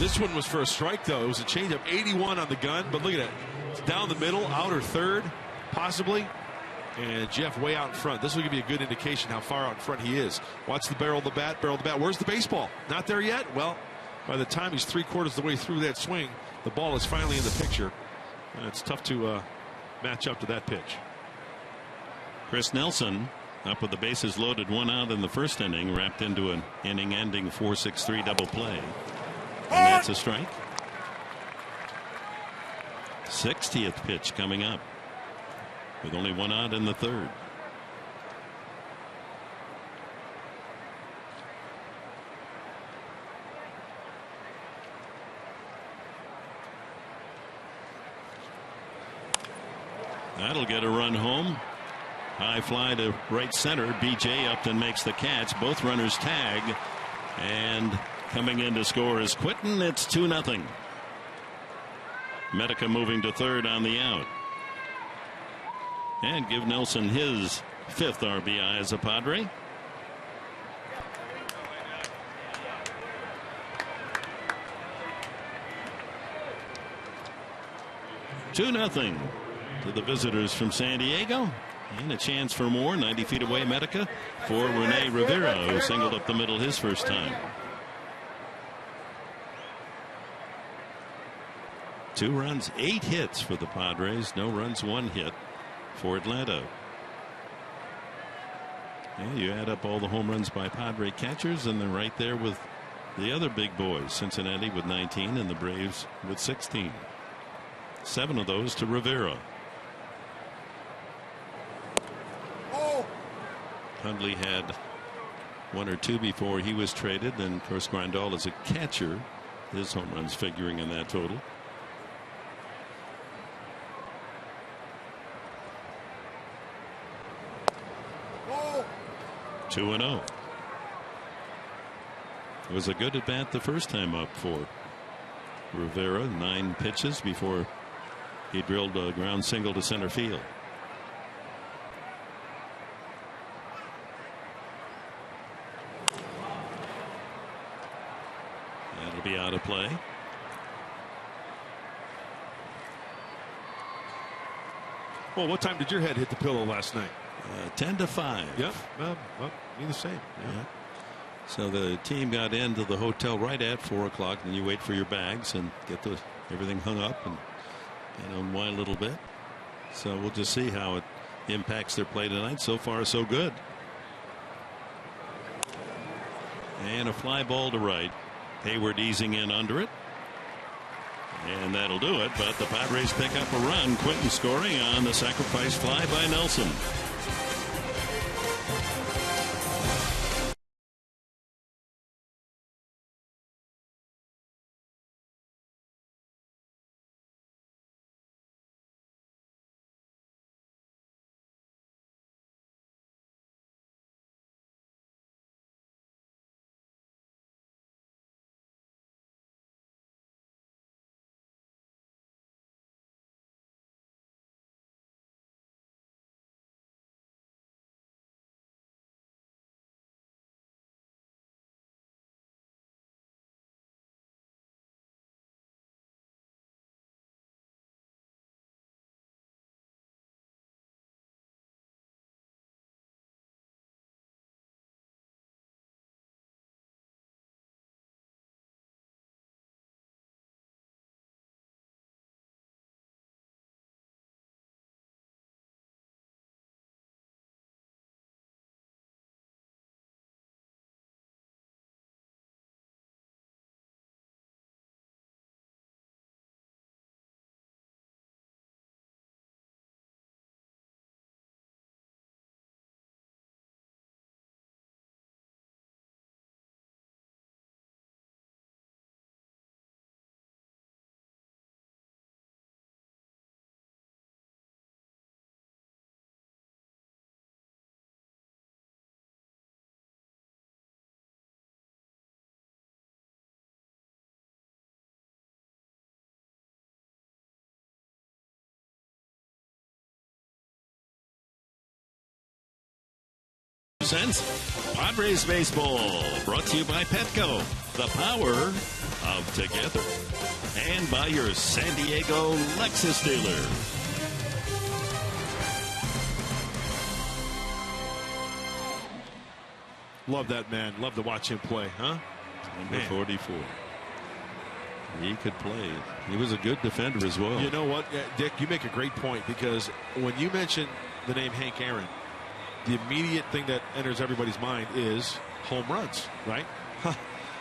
This one was for a strike, though. It was a changeup. 81 on the gun, but look at it. It's down the middle, outer third, possibly. And Jeff way out in front. This will give you a good indication how far out in front he is. Watch the barrel of the bat, Where's the baseball? Not there yet? Well, by the time he's 3/4 of the way through that swing, the ball is finally in the picture. And it's tough to match up to that pitch. Chris Nelson up with the bases loaded, 1 out in the first inning, wrapped into an inning-ending 4-6-3 double play. And that's a strike. 60th pitch coming up, with only 1 out in the third. That'll get a run home. High fly to right center. BJ Upton makes the catch. Both runners tag. And coming in to score is Quinton. It's 2-0. Medica moving to third on the out. And give Nelson his 5th RBI as a Padre. Two nothing to the visitors from San Diego. And a chance for more. 90 feet away, Medica for Rene Rivera, who singled up the middle his first time. 2 runs, 8 hits for the Padres. No runs, 1 hit for Atlanta. Yeah, you add up all the home runs by Padre catchers, and they're right there with the other big boys, Cincinnati with 19 and the Braves with 16. 7 of those to Rivera. Hundley had 1 or 2 before he was traded. And of course, Grandal is a catcher. His home runs figuring in that total. Oh. 2-0. It was a good at bat the first time up for Rivera. 9 pitches before he drilled a ground single to center field. That'll be out of play. Well, what time did your head hit the pillow last night? 10 to 5. Yep. Well, be the same. Yeah. So the team got into the hotel right at 4 o'clock. Then you wait for your bags and get everything hung up and unwind a little bit. So we'll just see how it impacts their play tonight. So far, so good. And a fly ball to right. Hayward easing in under it. And that'll do it. But the Padres pick up a run. Quinton scoring on the sacrifice fly by Nelson. Padres baseball brought to you by Petco, the power of together, and by your San Diego Lexus dealer. Love that man. Love to watch him play, huh? Number 44. He could play. He was a good defender as well. You know what, Dick? You make a great point, because when you mention the name Hank Aaron, the immediate thing that enters everybody's mind is home runs, right?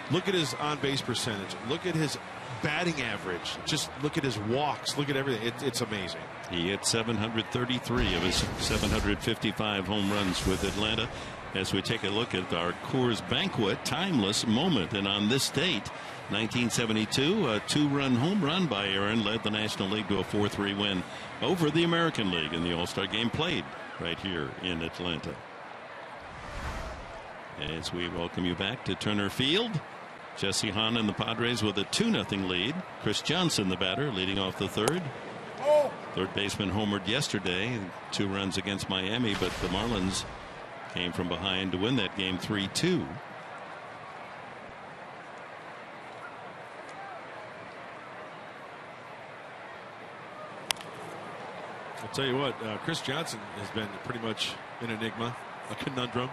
Look at his on-base percentage. Look at his batting average. Just look at his walks. Look at everything. It's amazing. He hit 733 of his 755 home runs with Atlanta. As we take a look at our Coors Banquet timeless moment, and on this date, 1972, a 2-run home run by Aaron led the National League to a 4-3 win over the American League in the All-Star game played right here in Atlanta. As we welcome you back to Turner Field, Jesse Hahn and the Padres with a 2-0 lead. Chris Johnson, the batter, leading off the third. Third baseman homered yesterday, 2 runs against Miami, but the Marlins came from behind to win that game 3-2. I'll tell you what, Chris Johnson has been pretty much an enigma, a conundrum.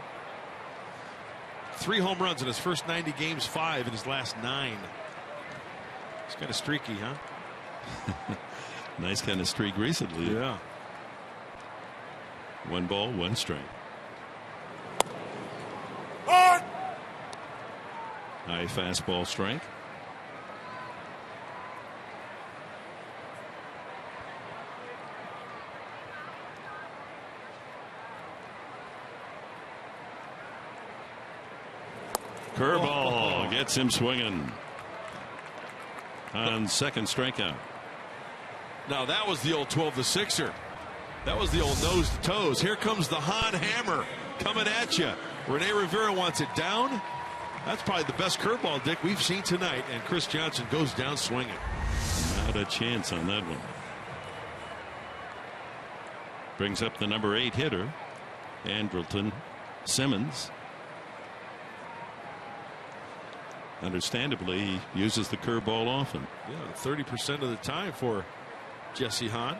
3 home runs in his first 90 games, 5 in his last 9. It's kind of streaky, huh? Nice kind of streak recently. Yeah. 1 ball, 1 strike. High fastball strike. Curveball gets him swinging on second strikeout. Now that was the old 12-6er. That was the old nose to toes. Here comes the Hahn hammer coming at you. Rene Rivera wants it down. That's probably the best curveball, Dick, we've seen tonight. And Chris Johnson goes down swinging. Not a chance on that one. Brings up the number 8 hitter, Andrelton Simmons. Understandably, he uses the curveball often. Yeah, 30% of the time for Jesse Hahn.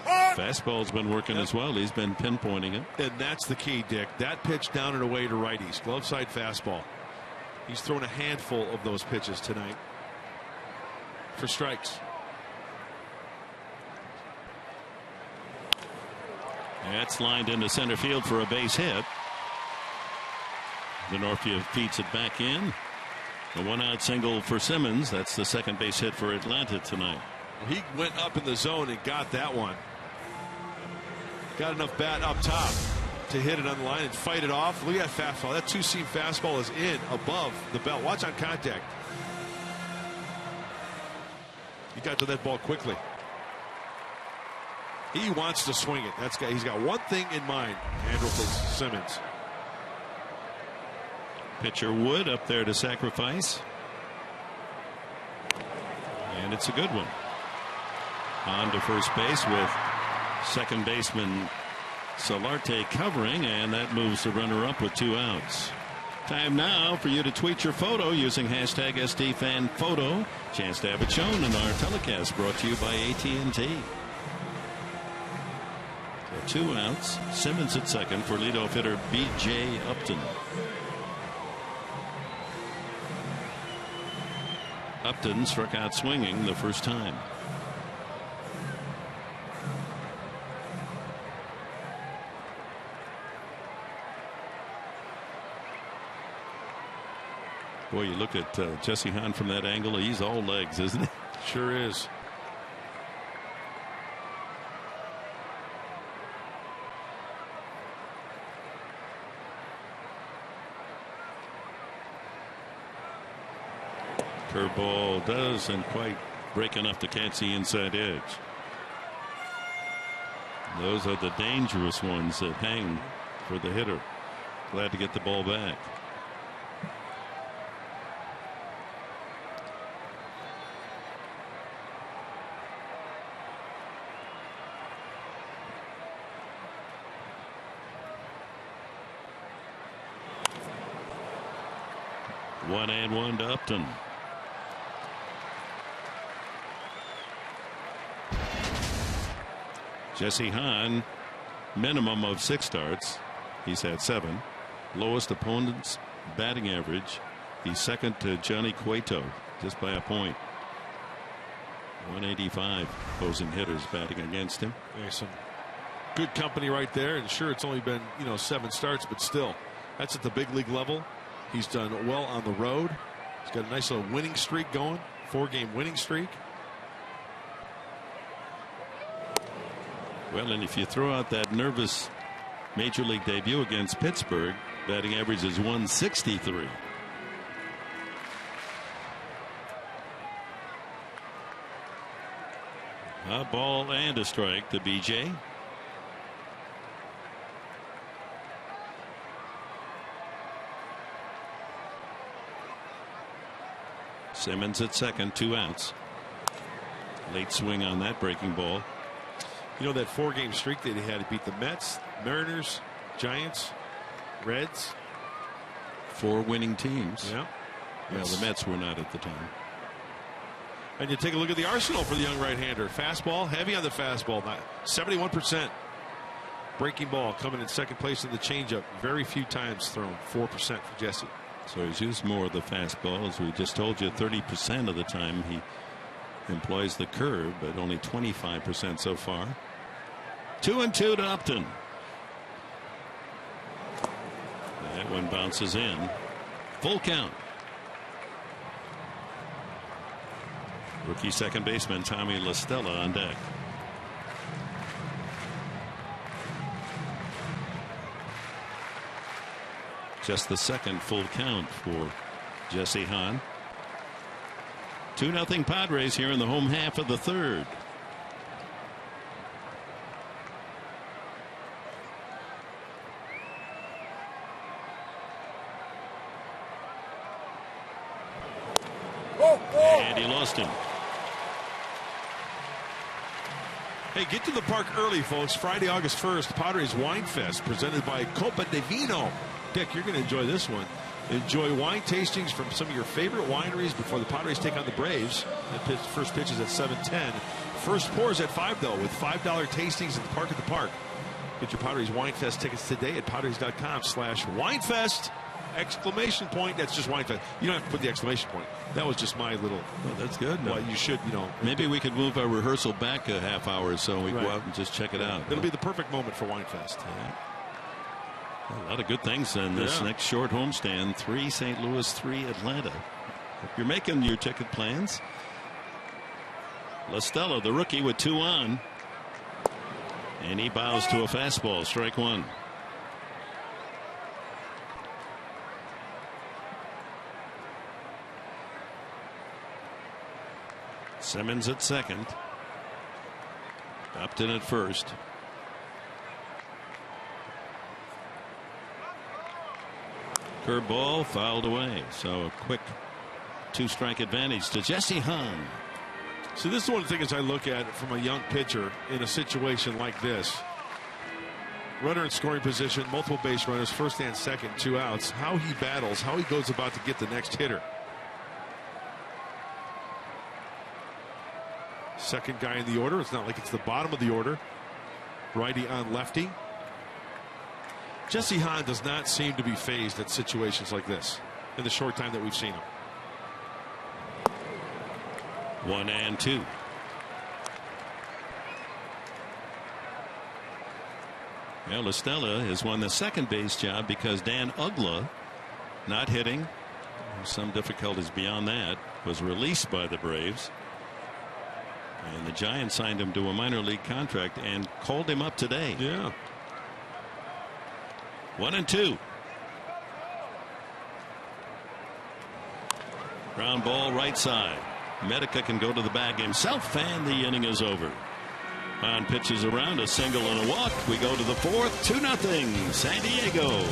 Fastball's been working as well. He's been pinpointing it. And that's the key, Dick. That pitch down and away to righties. Glove side fastball. He's thrown a handful of those pitches tonight for strikes. That's lined into center field for a base hit. Denorfia feeds it back in. A 1-out single for Simmons. That's the second base hit for Atlanta tonight. He went up in the zone and got that one. Got enough bat up top to hit it on the line and fight it off. Look at that fastball. That two-seam fastball is in above the belt. Watch on contact. He got to that ball quickly. He wants to swing it. He's got one thing in mind, Andrelton Simmons. Pitcher Wood up there to sacrifice. And it's a good one. On to first base with second baseman Solarte covering, and that moves the runner up with 2 outs. Time now for you to tweet your photo using hashtag SDFanPhoto. Chance to have it shown in our telecast, brought to you by AT&T. So 2 outs. Simmons at second for leadoff hitter B.J. Upton. Upton struck out swinging the first time. Boy, you look at Jesse Hahn from that angle. He's all legs, isn't he? Sure is. Curveball doesn't quite break enough to catch the inside edge. Those are the dangerous ones that hang for the hitter. Glad to get the ball back. One and one to Upton. Jesse Hahn, minimum of 6 starts. He's had 7. Lowest opponent's batting average. He's second to Johnny Cueto just by a point. 185 opposing hitters batting against him. There's some good company right there, and sure, it's only been 7 starts, but still, that's at the big league level. He's done well on the road. He's got a nice little winning streak going, 4-game winning streak. Well, and if you throw out that nervous major league debut against Pittsburgh, batting average is 163. A ball and a strike to BJ. Simmons at second, 2 outs. Late swing on that breaking ball. That 4-game streak that he had to beat the Mets, Mariners, Giants, Reds. 4 winning teams. Yeah. Well, the Mets were not at the time. And you take a look at the arsenal for the young right-hander. Fastball, heavy on the fastball, 71%. Breaking ball coming in second place in the changeup. Very few times thrown, 4% for Jesse. So he's used more of the fastball. As we just told you, 30% of the time he employs the curve, but only 25% so far. 2-2 to Upton. That one bounces in. Full count. Rookie second baseman Tommy La Stella on deck. Just the second full count for Jesse Hahn. 2-0 Padres here in the home half of the third. And he lost him. Hey, get to the park early, folks. Friday, August 1st, Padres Wine Fest, presented by Copa de Vino. Dick, you're going to enjoy this one. Enjoy wine tastings from some of your favorite wineries before the Padres take on the Braves. The first pitch is at 7:10. First pour is at 5, though, with $5 tastings at the Park at the Park. Get your Padres Wine Fest tickets today at Padres.com/winefest! Exclamation point. That's just Wine Fest. You don't have to put the exclamation point. That was just my little. Oh, that's good. Well, you should, Maybe we could move our rehearsal back a half hour so we go out and just check it out. It'll be the perfect moment for Wine Fest. Yeah. A lot of good things in this next short homestand. 3 St. Louis, 3 Atlanta. If you're making your ticket plans. La Stella, the rookie, with 2 on. And he bows to a fastball. Strike 1. Simmons at second. Upton at first. Curveball fouled away. So a quick 2-strike advantage to Jesse Hahn. So this is one of the things I look at from a young pitcher in a situation like this. Runner in scoring position, multiple base runners, first and second, 2 outs. How he battles, how he goes about to get the next hitter. Second guy in the order. It's not like it's the bottom of the order. Righty on lefty. Jesse Hahn does not seem to be phased at situations like this in the short time that we've seen him. 1-2. Well, La Stella has won the second base job because Dan Uggla, not hitting, some difficulties beyond that, was released by the Braves. And the Giants signed him to a minor league contract and called him up today. Yeah. 1-2. Ground ball right side. Medica can go to the bag himself, and the inning is over. Hahn pitches around, a single and a walk. We go to the 4th, 2-0 San Diego.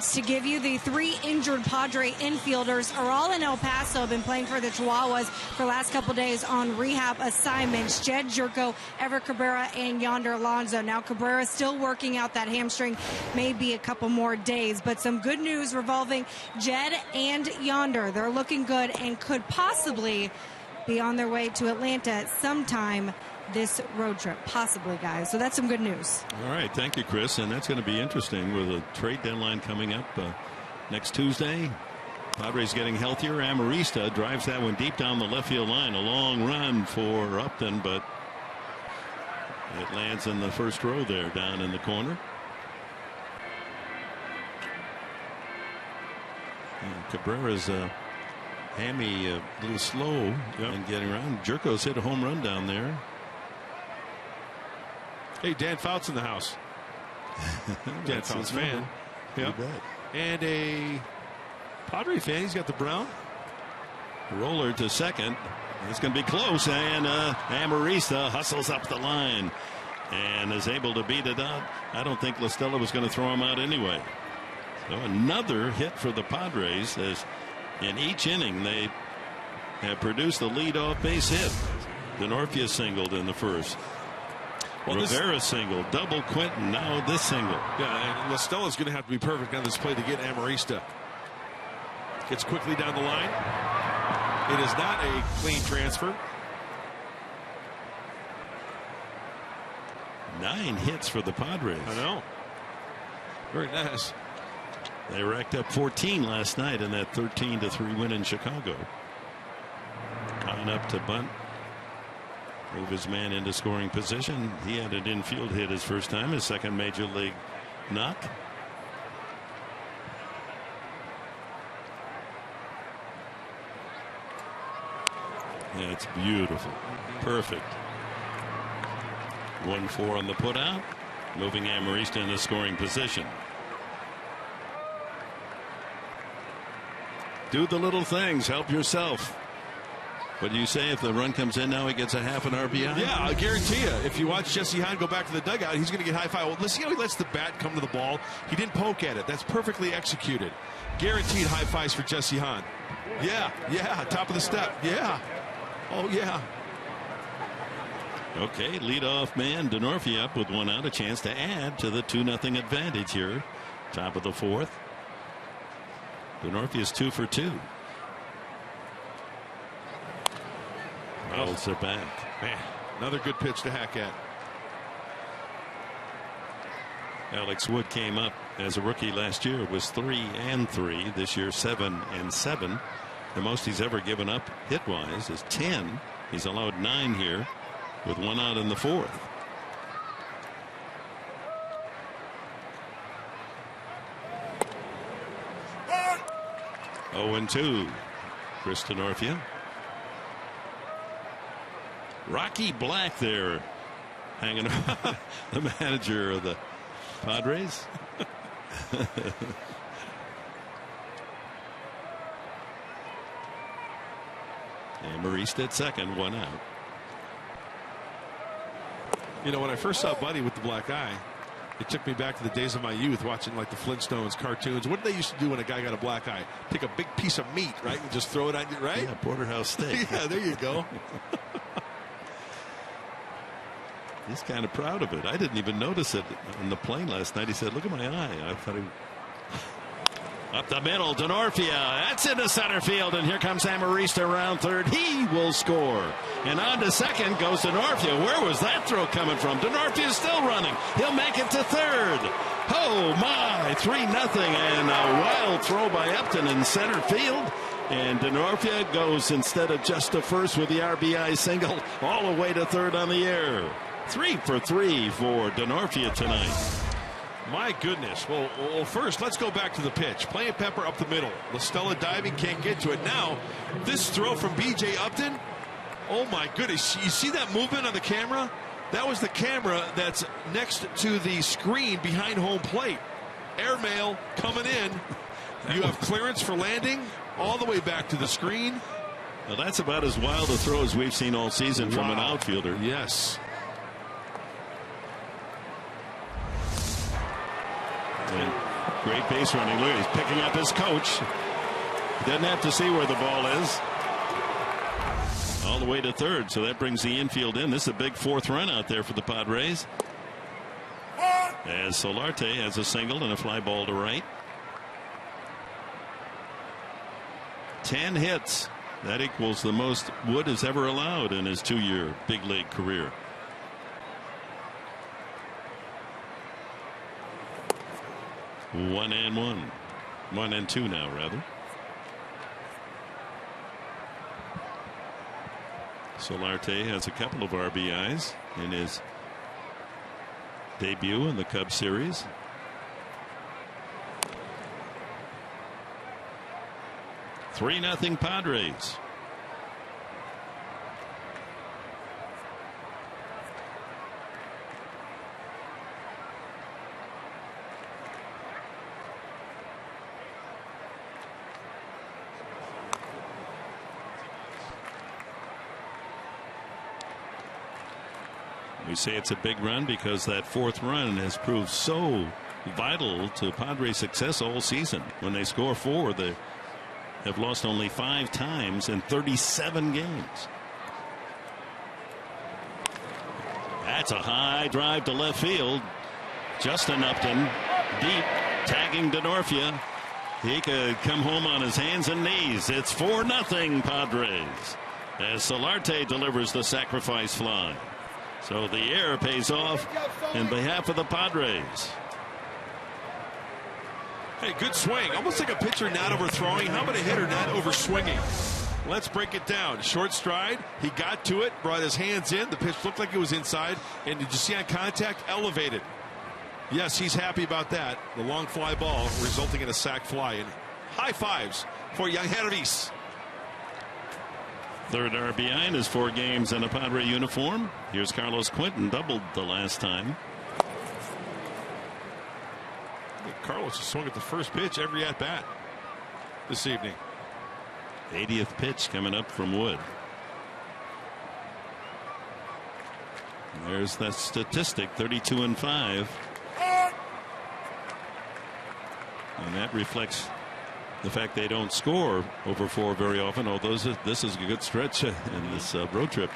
updates to give you. The 3 injured Padre infielders are all in El Paso, been playing for the Chihuahuas for the last couple days on rehab assignments. Jed Jerko, Ever Cabrera, and Yonder Alonso. Now Cabrera still working out that hamstring, maybe a couple more days, but some good news revolving Jed and Yonder. They're looking good and could possibly be on their way to Atlanta sometime this road trip, possibly, guys. So that's some good news. All right, thank you, Chris. And that's going to be interesting with a trade deadline coming up next Tuesday. Padres getting healthier. Amarista drives that one deep down the left field line. A long run for Upton, but it lands in the first row there down in the corner. And Cabrera's hammy a little slow in getting around. Jerko's hit a home run down there. Hey, Dan Fout's in the house. Dan Fout's fan. Yep. And a Padre fan. He's got the brown. Roller to second. It's going to be close, and Amarista hustles up the line and is able to beat it out. I don't think La Stella was going to throw him out anyway. So another hit for the Padres, as in each inning they have produced a leadoff base hit. Denorfia singled in the first. Well, Rivera single, double Quinton, now this single. Yeah, and La Stella's going to have to be perfect on this play to get Amarista. Gets quickly down the line. It is not a clean transfer. 9 hits for the Padres. I know. Very nice. They racked up 14 last night in that 13-3 win in Chicago. Coming up to bunt. Move his man into scoring position. He had an infield hit his first time, his second major league knock. Yeah, it's beautiful. Perfect. 1-4 on the putout. Moving Amarista into scoring position. Do the little things. Help yourself. What do you say if the run comes in now, he gets a half an RBI? Yeah, I guarantee you. If you watch Jesse Hahn go back to the dugout, he's going to get high five. Well, let's see how he lets the bat come to the ball. He didn't poke at it. That's perfectly executed. Guaranteed high fives for Jesse Hahn. Yeah, top of the step. Yeah. Oh, yeah. Okay, leadoff man Denorfia up with 1 out, a chance to add to the 2-0 advantage here. Top of the 4th. Denorfia's 2 for 2. Fouls are back. Man, another good pitch to hack at. Alex Wood came up as a rookie last year, was 3-3. This year 7-7. The most he's ever given up hit wise is 10. He's allowed 9 here with 1 out in the 4th. Oh, 0-2. Chris Denorfia. Rocky Black there hanging around, the manager of the Padres. And Amarista at second, 1 out. You know, when I first saw Buddy with the black eye, it took me back to the days of my youth watching like the Flintstones cartoons. What did they used to do when a guy got a black eye? Take a big piece of meat, right, and just throw it on you, right? Yeah, porterhouse steak. Yeah, there you go. He's kind of proud of it. I didn't even notice it on the plane last night. He said, look at my eye. I thought he... Up the middle, Denorfia. That's into center field, and here comes Amarista around third. He will score. And on to second goes Denorfia. Where was that throw coming from? Denorfia's still running. He'll make it to third. Oh, my. 3-0, and a wild throw by Upton in center field. And Denorfia goes instead of just to first with the RBI single all the way to third on the air. 3 for 3 for Denorfia tonight. My goodness. Well, first, let's go back to the pitch. Playing Pepper up the middle. La Stella diving, can't get to it. Now, this throw from B.J. Upton. Oh, my goodness. You see that movement on the camera? That was the camera that's next to the screen behind home plate. Airmail coming in. You have clearance for landing all the way back to the screen. Well, that's about as wild a throw as we've seen all season from an outfielder. Yes. And Great base running. Look, he's picking up his coach. Doesn't have to see where the ball is. All the way to third, so that brings the infield in. This is a big fourth run out there for the Padres. As Solarte has a single and a fly ball to right. 10 hits. That equals the most Wood has ever allowed in his 2-year big league career. One and two now, rather. Solarte has a couple of RBIs in his debut in the Cubs series. Three 3-0 Padres. We say it's a big run because that fourth run has proved so vital to Padres' success all season. When they score 4, they have lost only 5 times in 37 games. That's a high drive to left field. Justin Upton deep, tagging Denorfia. He could come home on his hands and knees. It's 4-0 Padres as Solarte delivers the sacrifice fly. So the air pays off in behalf of the Padres. Hey, good swing. Almost like a pitcher not overthrowing. How about a hitter not overswinging? Let's break it down. Short stride. He got to it, brought his hands in. The pitch looked like it was inside. And did you see on contact? Elevated. Yes, he's happy about that. The long fly ball resulting in a sac fly. And high fives for young Hervis. Third RBI in his 4 games in a Padre uniform. Here's Carlos Quentin, doubled the last time. Carlos has swung at the first pitch every at bat this evening. 80th pitch coming up from Wood. There's that statistic, 32-5. And that reflects the fact they don't score over 4 very often, although this is a good stretch in this road trip.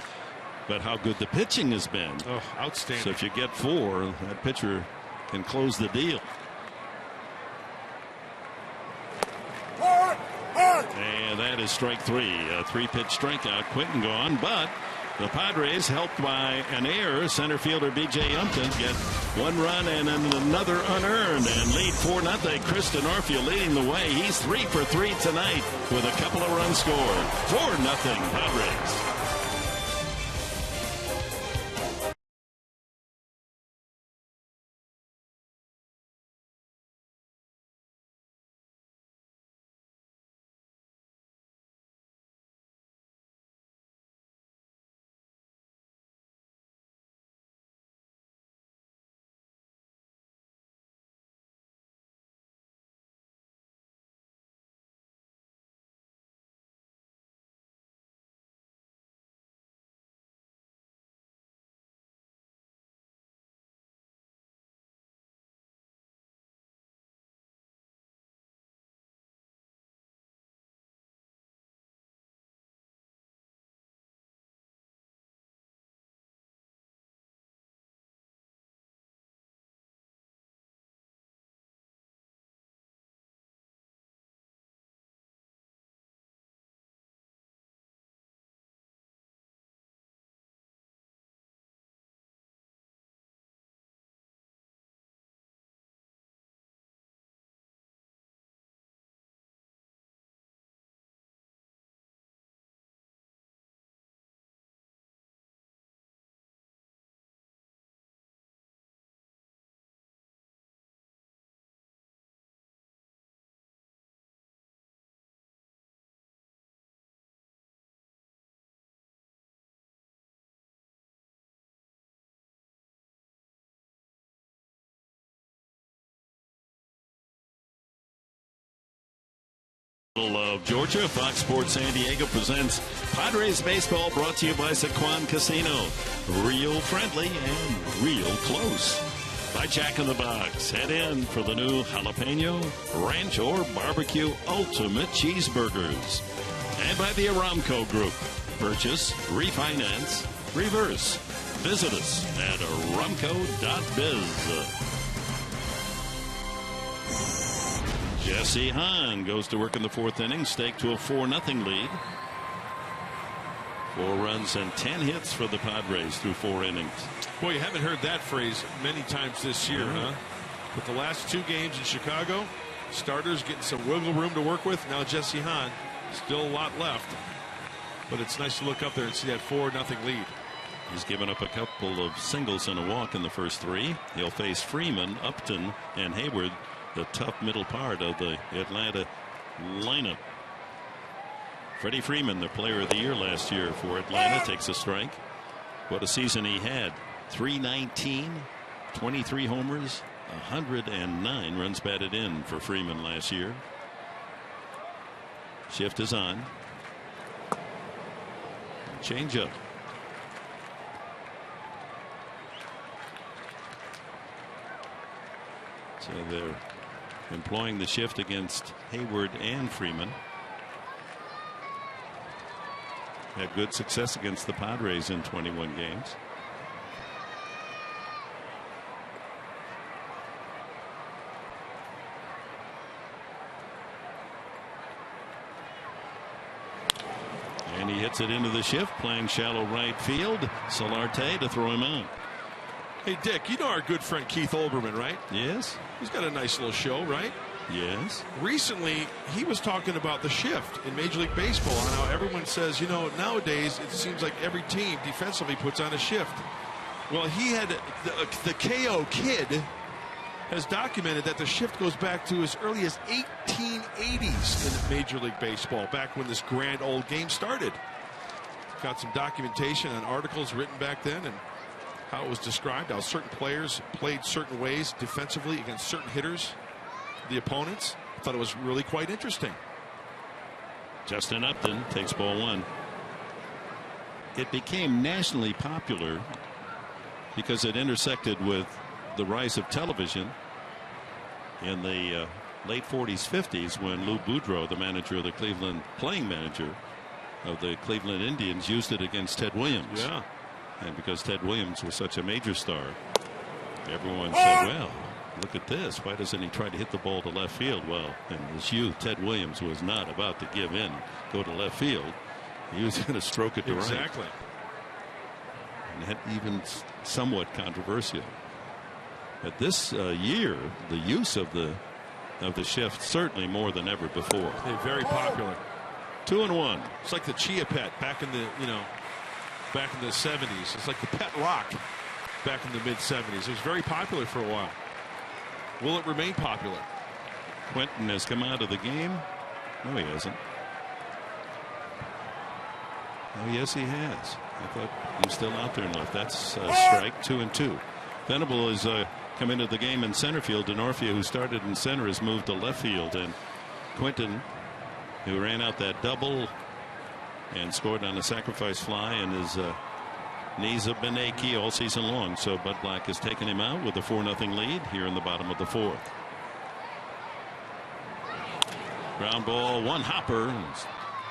But how good the pitching has been. Oh, outstanding. So if you get 4, that pitcher can close the deal. And that is strike 3. A 3-pitch strikeout. Quentin gone, but the Padres, helped by an error, center fielder B.J. Upton, get 1 run and then another unearned and lead 4-0. Chris Denorfia leading the way. He's 3 for 3 tonight with a couple of runs scored. 4-0 Padres. Of Georgia, Fox Sports San Diego presents Padres baseball, brought to you by Sequan Casino. Real friendly and real close. by Jack in the Box. Head in for the new jalapeno, ranch, or barbecue ultimate cheeseburgers. And by the Aramco Group. Purchase, refinance, reverse. Visit us at aramco.biz. Jesse Hahn goes to work in the fourth inning, staked to a 4-0 lead. 4 runs and 10 hits for the Padres through 4 innings. Boy, you haven't heard that phrase many times this year, huh? But the last 2 games in Chicago, starters getting some wiggle room to work with. Now Jesse Hahn, still a lot left. But it's nice to look up there and see that 4-0 lead. He's given up a couple of singles and a walk in the first 3. He'll face Freeman, Upton, and Hayward, the tough middle part of the Atlanta lineup. Freddie Freeman, the player of the year last year for Atlanta, takes a strike. What a season he had. 319, 23 homers, 109 runs batted in for Freeman last year. Shift is on. Change up. So they're employing the shift against Hayward and Freeman. Had good success against the Padres in 21 games. And he hits it into the shift, playing shallow right field. Solarte to throw him out. Hey, Dick, you know our good friend Keith Olbermann, right? Yes. He's got a nice little show, right? Yes. Recently, he was talking about the shift in Major League Baseball and how everyone says, you know, nowadays it seems like every team defensively puts on a shift. Well, he had the KO kid has documented that the shift goes back to as early as 1880s in Major League Baseball, back when this grand old game started. Got some documentation on articles written back then and how it was described, how certain players played certain ways defensively against certain hitters, the opponents. I thought it was really quite interesting. Justin Upton takes ball 1. It became nationally popular because it intersected with the rise of television in the late 40s, 50s, when Lou Boudreau, the manager of the Cleveland, playing manager of the Cleveland Indians, used it against Ted Williams. Yeah. And because Ted Williams was such a major star, everyone said, well, look at this. Why doesn't he try to hit the ball to left field? Well, in his youth, Ted Williams was not about to give in, go to left field. He was going to stroke it to right. Exactly. And that even somewhat controversial. But this year, the use of the shift certainly more than ever before. They're very popular. 2-1. It's like the Chia Pet back in the back in the 70s. It's like the Pet Rock back in the mid 70s. It was very popular for a while. Will it remain popular? Quentin has come out of the game. No, he hasn't. Oh, yes, he has. I thought he was still out there enough. That's strike 2-2. Venable has come into the game in center field. Denorfia, who started in center, has moved to left field. And Quentin, who ran out that double and scored on a sacrifice fly, and his knees have been achy all season long. So Bud Black has taken him out with a 4-0 lead here in the bottom of the 4th. Ground ball, 1 hopper.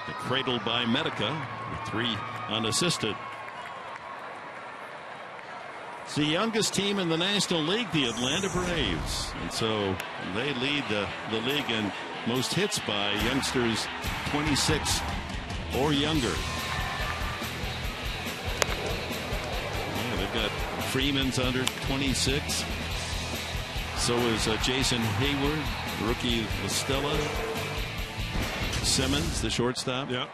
Cradled by Medica with 3 unassisted. It's the youngest team in the National League, the Atlanta Braves. And so they lead the league in most hits by youngsters 26 or younger. Yeah, they've got Freeman's under 26. So is Jason Hayward, rookie Listella. Simmons, the shortstop. Yeah.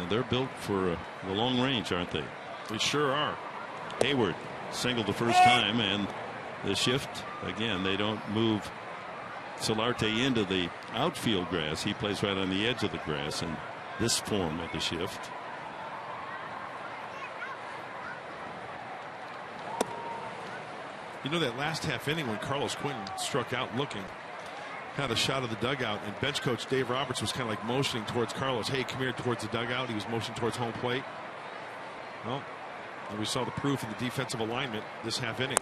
They're built for the long range, aren't they? They sure are. Hayward singled the first time, and the shift again. They don't move Solarte into the outfield grass. He plays right on the edge of the grass in this form of the shift. You know, that last half inning when Carlos Quentin struck out looking, had a shot of the dugout, and bench coach Dave Roberts was kind of like motioning towards Carlos. Hey, come here, towards the dugout. He was motioning towards home plate. Well, and we saw the proof in the defensive alignment this half inning.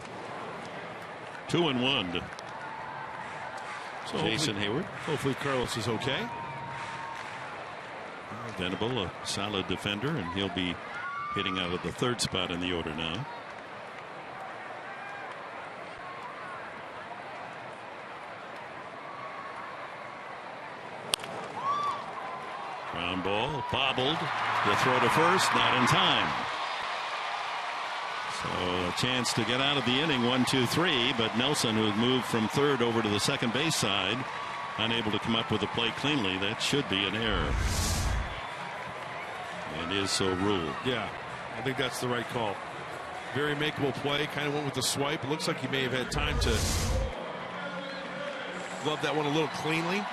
2-1. So Jason Hayward. Hopefully Carlos is okay. Venable, a solid defender, and he'll be hitting out of the third spot in the order now. Ground ball, bobbled. The throw to first, not in time. So a chance to get out of the inning, 1-2-3, but Nelson, who had moved from third over to the second base side, unable to come up with the play cleanly. That should be an error. And is so ruled. Yeah, I think that's the right call. Very makeable play. Kind of went with the swipe. It looks like he may have had time to glove that one a little cleanly,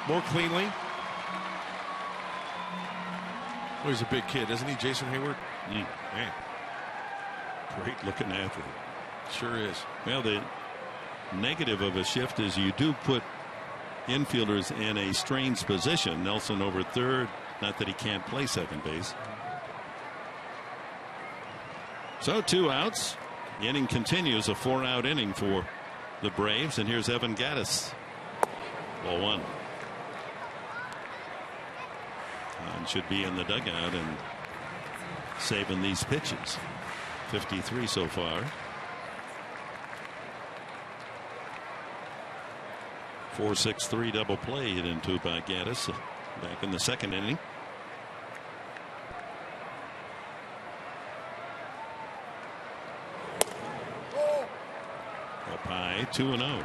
more cleanly. Oh, he's a big kid, isn't he, Jason Hayward? Man, great looking athlete. Sure is. Well, the negative of a shift is you do put infielders in a strange position. Nelson over third. Not that he can't play second base. So 2 outs. The inning continues, a 4-out inning for the Braves. And here's Evan Gattis. Ball 1. And should be in the dugout and saving these pitches. 53 so far. 4-6-3 double play hit into by Gattis back in the second inning. Up high, 2-0.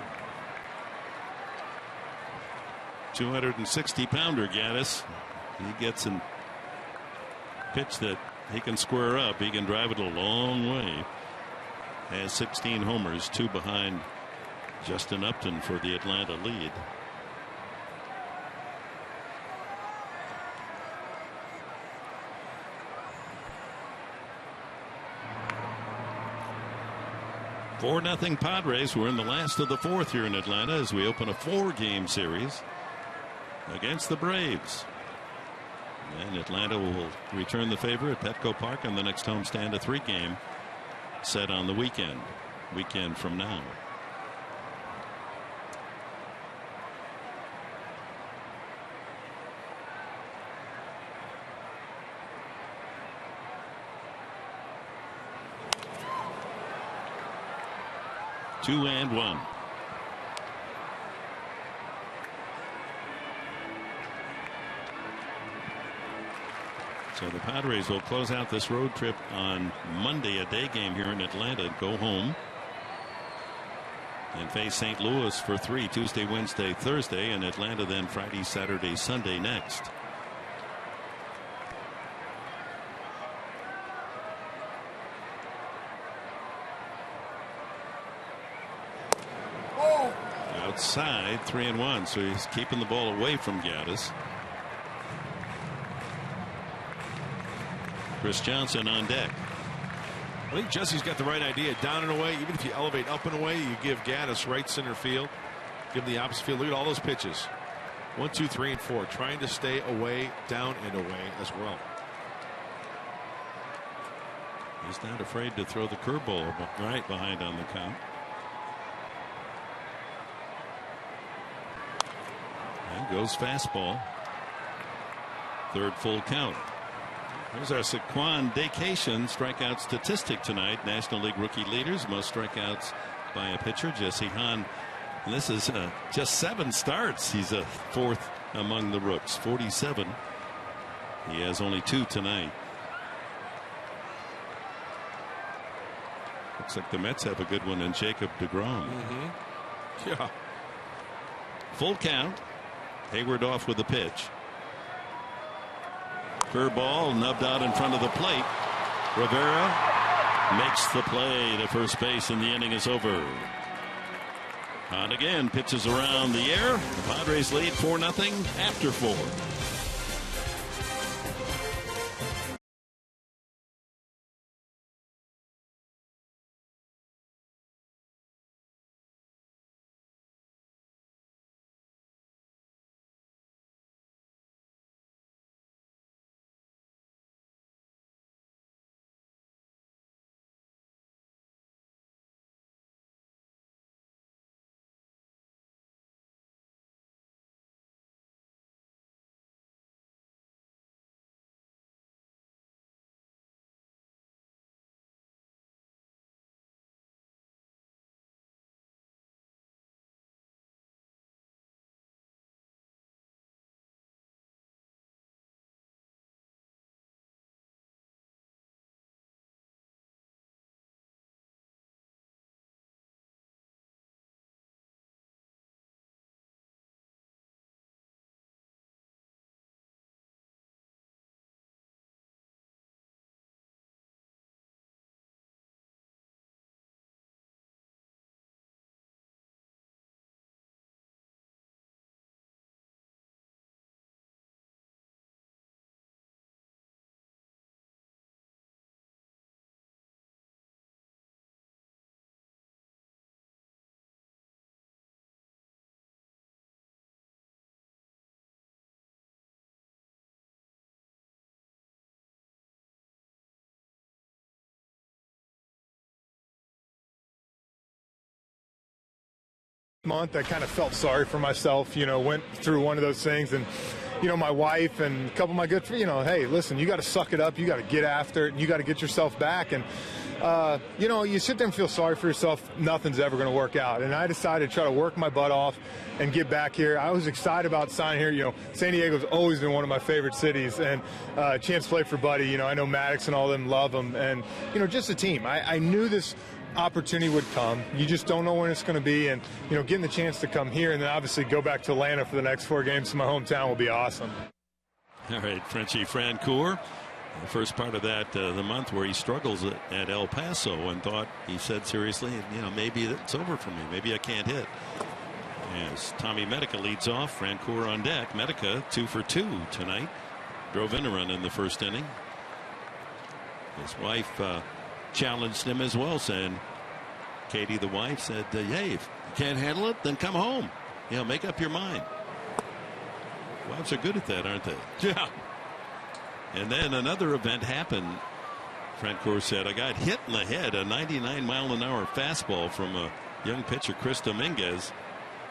260-pounder Gattis. He gets a pitch that he can square up. He can drive it a long way. Has 16 homers, 2 behind Justin Upton for the Atlanta lead. Four nothing Padres. We're in the last of the fourth here in Atlanta as we open a 4-game series against the Braves. And Atlanta will return the favor at Petco Park on the next homestand, a 3-game set on the weekend from now. Two and one. So the Padres will close out this road trip on Monday, a day game here in Atlanta, go home and face St. Louis for 3 Tuesday, Wednesday, Thursday, and Atlanta then Friday, Saturday, Sunday next. Outside, 3-1, so he's keeping the ball away from Gattis. Chris Johnson on deck. I think Jesse's got the right idea. Down and away, even if you elevate up and away, you give Gattis right center field. Give him the opposite field. Look at all those pitches. 1, 2, 3, and 4. Trying to stay away, down and away as well. He's not afraid to throw the curveball right behind on the count. And goes fastball. Third full count. There's our Saquon Vacation strikeout statistic tonight. National League rookie leaders, most strikeouts by a pitcher, Jesse Hahn. And this is just 7 starts. He's a 4th among the rooks, 47. He has only 2 tonight. Looks like the Mets have a good one in Jacob deGrom. Yeah. Full count. Hayward off with the pitch. Curveball nubbed out in front of the plate. Rivera makes the play to first base, and the inning is over. On again, pitches around the air. The Padres lead 4-0 after 4. month I kind of felt sorry for myself, went through one of those things, and my wife and a couple of my good friends, hey, listen, you got to suck it up, you got to get after it, and you got to get yourself back. And you sit there and feel sorry for yourself, nothing's ever going to work out. And I decided to try to work my butt off and get back here. I was excited about signing here. San Diego's always been one of my favorite cities, and a chance to play for Buddy. I know Maddox and all of them love him, and just a team. I knew this opportunity would come. You just don't know when it's going to be, and getting the chance to come here and then obviously go back to Atlanta for the next 4 games to my hometown will be awesome. All right, Frenchie Francoeur, the first part of that the month where he struggles at El Paso, and he said seriously, maybe it's over for me, maybe I can't hit. As Tommy Medica leads off, Francoeur on deck. Medica 2 for 2 tonight, drove in a run in the first inning. His wife challenged him as well, saying, Katie, the wife, said, hey, if you can't handle it, then come home. Make up your mind. Wives are good at that, aren't they? Yeah. And then another event happened. Francoeur said, I got hit in the head, a 99-mile-an-hour fastball from a young pitcher, Chris Dominguez,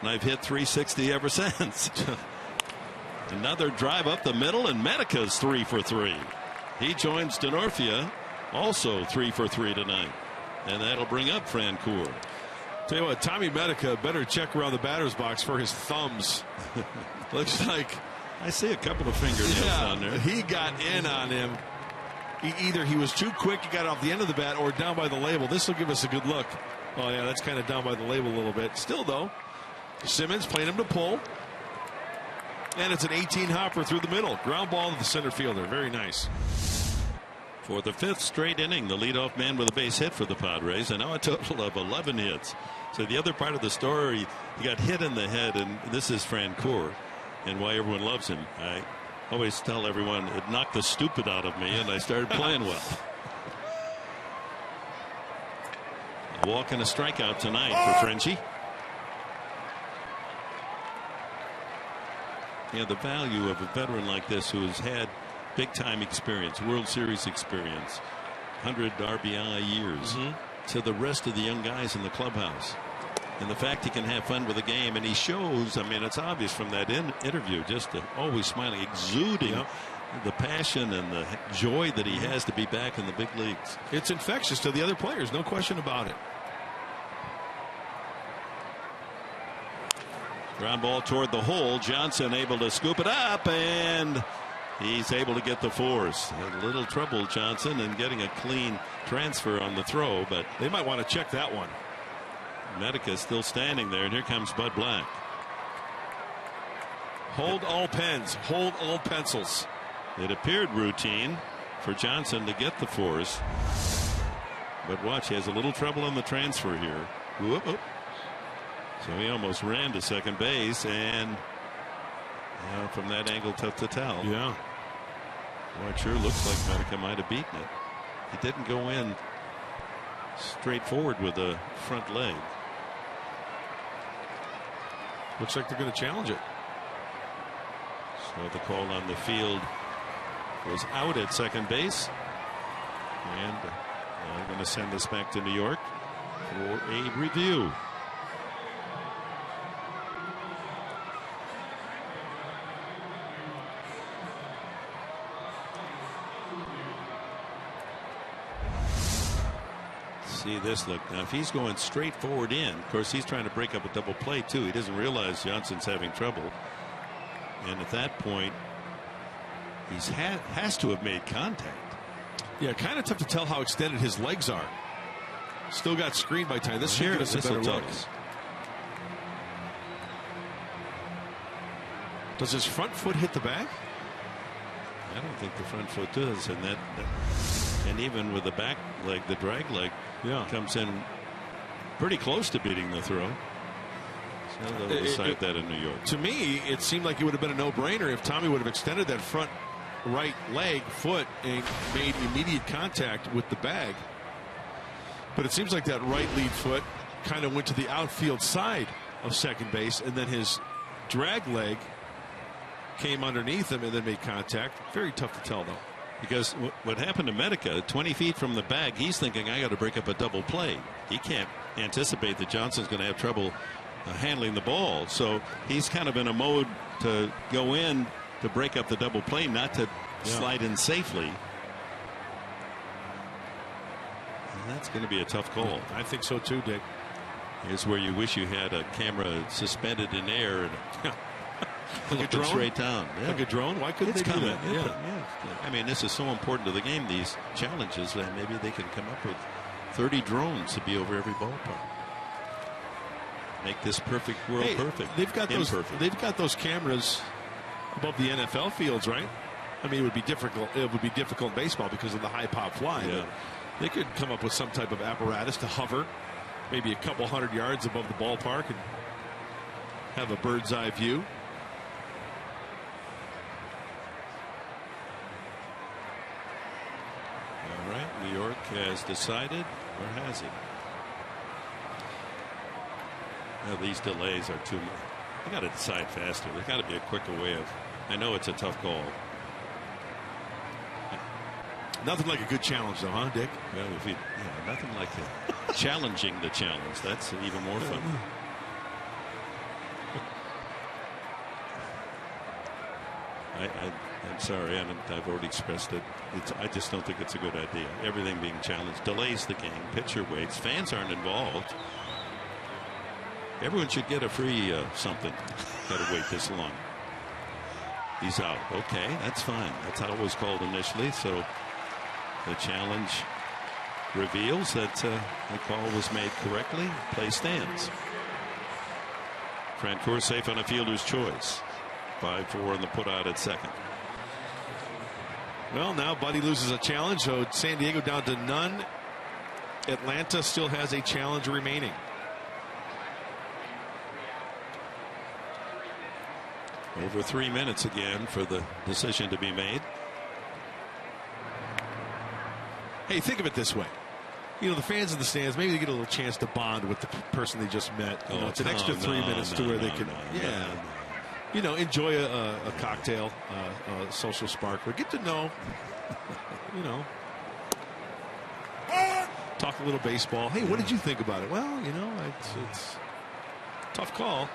and I've hit 360 ever since. Another drive up the middle, and Medica's 3 for 3. He joins Denorfia, also 3 for 3 tonight, and that'll bring up Francoeur. Tell you what, Tommy Medica better check around the batter's box for his thumbs. Looks like I see a couple of fingernails on there. He got in on him. Either he was too quick, he got off the end of the bat, or down by the label. This will give us a good look. Oh yeah, that's kind of down by the label a little bit. Still though, Simmons playing him to pull, and it's an 18 hopper through the middle. Ground ball to the center fielder. Very nice. For the 5th straight inning, the leadoff man with a base hit for the Padres, and now a total of 11 hits. So the other part of the story, he got hit in the head, and this is Francoeur, and why everyone loves him. I always tell everyone it knocked the stupid out of me, and I started playing well. A walk and a strikeout tonight for Frenchie. Yeah, the value of a veteran like this who has had big time experience, World Series experience, 100 RBI years, to the rest of the young guys in the clubhouse. And the fact he can have fun with the game, and he shows, I mean, it's obvious from that interview, just always smiling, exuding the passion and the joy that he has to be back in the big leagues. It's infectious to the other players, no question about it. Ground ball toward the hole. Johnson able to scoop it up, and he's able to get the force. A little trouble, Johnson, in getting a clean transfer on the throw, but they might want to check that one. Medica still standing there, and here comes Bud Black. Hold all pens, hold all pencils. It appeared routine for Johnson to get the force, but watch, he has a little trouble on the transfer here. Whoop, whoop. So he almost ran to second base, and from that angle, tough to tell. Yeah. Well, it sure looks like Medica might have beaten it. He didn't go in straightforward with the front leg. Looks like they're going to challenge it. So the call on the field was out at second base, and they're going to send this back to New York for a review. See this look. Now if he's going straight forward in, of course he's trying to break up a double play too. He doesn't realize Johnson's having trouble, and at that point he's has to have made contact. Yeah, kind of tough to tell how extended his legs are. Still got screened by time. This should give us a better look. Does his front foot hit the bag? I don't think the front foot does, and and even with the back leg, the drag leg, comes in pretty close to beating the throw. So they'll decide that in New York. To me, it seemed like it would have been a no-brainer if Tommy would have extended that front right leg, foot, and made immediate contact with the bag. But it seems like that right lead foot kind of went to the outfield side of second base, and then his drag leg came underneath him and then made contact. Very tough to tell, though. Because what happened to Medica, 20 feet from the bag, he's thinking, I got to break up a double play. He can't anticipate that Johnson's going to have trouble handling the ball. So he's kind of in a mode to go in to break up the double play, not to slide in safely. And that's going to be a tough call. I think so too, Dick. Here's where you wish you had a camera suspended in air and like a drone straight down. Yeah. Like a drone. Why couldn't they do that? Yeah. I mean, this is so important to the game, these challenges, that maybe they can come up with 30 drones to be over every ballpark. Make this perfect world perfect. They've got those cameras above the NFL fields, right? I mean, it would be difficult. It would be difficult in baseball because of the high pop fly. Yeah. But they could come up with some type of apparatus to hover, maybe a couple 100 yards above the ballpark, and have a bird's eye view. All right, New York has decided, or has it? Well, these delays are too much. They got to decide faster. There's got to be a quicker way of. I know it's a tough call. Nothing like a good challenge, though, huh, Dick? Well, nothing like challenging the challenge. That's even more fun. I'm sorry, I've already expressed it. I just don't think it's a good idea. Everything being challenged delays the game. Pitcher waits. Fans aren't involved. Everyone should get a free something. Got to wait this long. He's out. Okay, that's fine. That's how it was called initially. So the challenge reveals that the call was made correctly. Play stands. Francoeur safe on a fielder's choice. 5-4 on the put out at second. Well, now Buddy loses a challenge, so San Diego down to none. Atlanta still has a challenge remaining. Over 3 minutes again for the decision to be made. Hey, think of it this way. You know, the fans in the stands, maybe they get a little chance to bond with the person they just met. You know, it's an extra 3 minutes to where they can, you know, enjoy a cocktail, a social spark, or get to know, you know, talk a little baseball. Hey, what did you think about it? Well, you know, it's a tough call.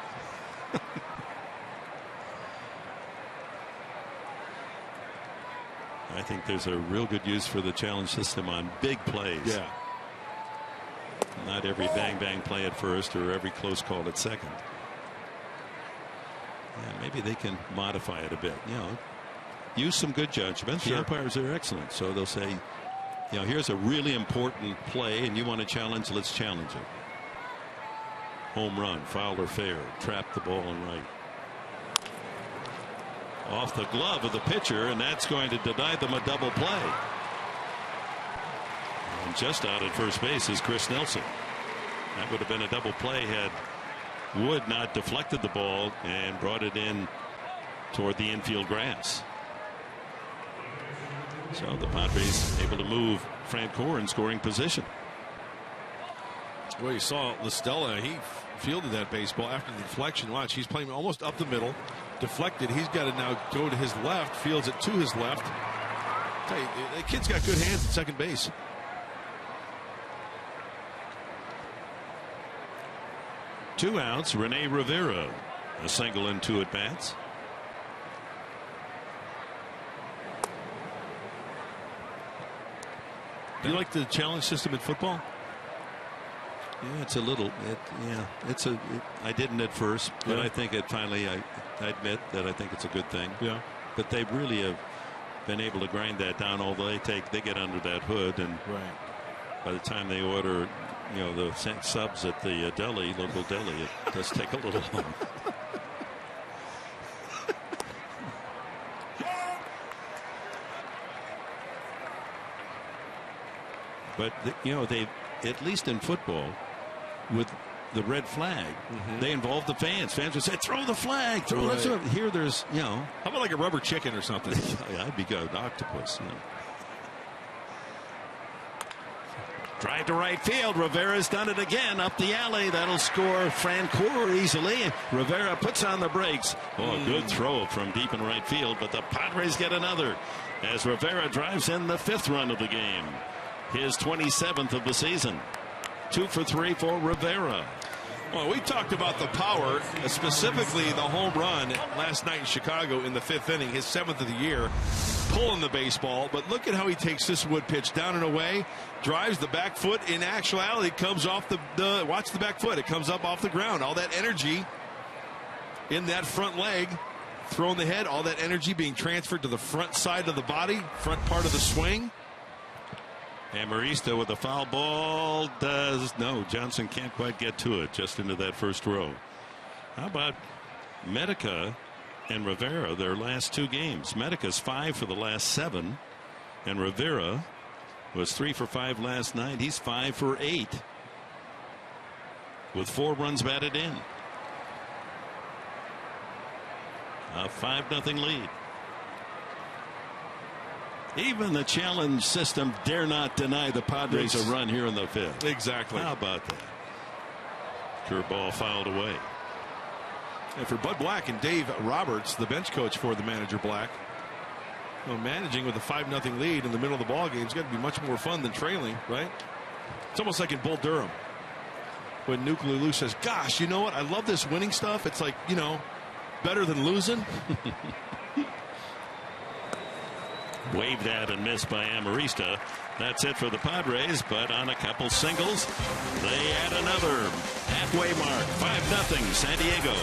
I think there's a real good use for the challenge system on big plays. Yeah. Not every bang bang play at first or every close call at second. Yeah, maybe they can modify it a bit. You know, use some good judgment. Sure. The umpires are excellent, so they'll say, you know, here's a really important play, and you want to challenge. Let's challenge it. Home run, foul or fair, trap the ball in right. Off the glove of the pitcher, and that's going to deny them a double play. And just out at first base is Chris Nelson. That would have been a double play had Wood not deflected the ball and brought it in toward the infield grass. So the Padres able to move Francoeur in scoring position. Well, you saw LaStella. He fielded that baseball after the deflection. Watch, he's playing almost up the middle. Deflected. He's got to now go to his left. Fields it to his left. I tell you, the kid's got good hands at second base. Two outs. Rene Rivera, a single and 2 at bats. Do you like the challenge system in football? Yeah, it's a little. I didn't at first, but I think it finally. I admit that I think it's a good thing. Yeah. But they really have been able to grind that down. Although they get under that hood, and by the time they order, you know, the subs at the local deli, it does take a little long. But you know, they, at least in football, with the red flag, they involve the fans. Fans would say, "Throw the flag, throw it." Here, there's, you know, how about like a rubber chicken or something? Yeah, I'd be good, octopus. You know. Drive to right field. Rivera's done it again up the alley. That'll score Francoeur easily. Rivera puts on the brakes. Oh, good throw from deep in right field, but the Padres get another as Rivera drives in the 5th run of the game. His 27th of the season. 2 for 3 for Rivera. Well, we talked about the power, specifically the home run last night in Chicago in the 5th inning, his 7th of the year, pulling the baseball. But look at how he takes this wood pitch down and away, drives the back foot. In actuality, comes off watch the back foot. It comes up off the ground. All that energy in that front leg, throwing the head, all that energy being transferred to the front side of the body, front part of the swing. Amarista with a foul ball no, Johnson can't quite get to it, just into that first row. How about Medica and Rivera, their last 2 games? Medica's 5 for the last 7, and Rivera was 3 for 5 last night. He's 5 for 8 with 4 runs batted in. A 5-0 lead. Even the challenge system dare not deny the Padres a run here in the 5th. Exactly. How about that? Curveball fouled away. And for Bud Black and Dave Roberts, the bench coach for the manager Black, managing with a 5-0 lead in the middle of the ball game is going to be much more fun than trailing, right? It's almost like in Bull Durham when Nuclear Lou says, gosh, you know what? I love this winning stuff. It's like, better than losing. Waved at and missed by Amarista. That's it for the Padres, but on a couple singles, they add another halfway mark. 5-0 San Diego.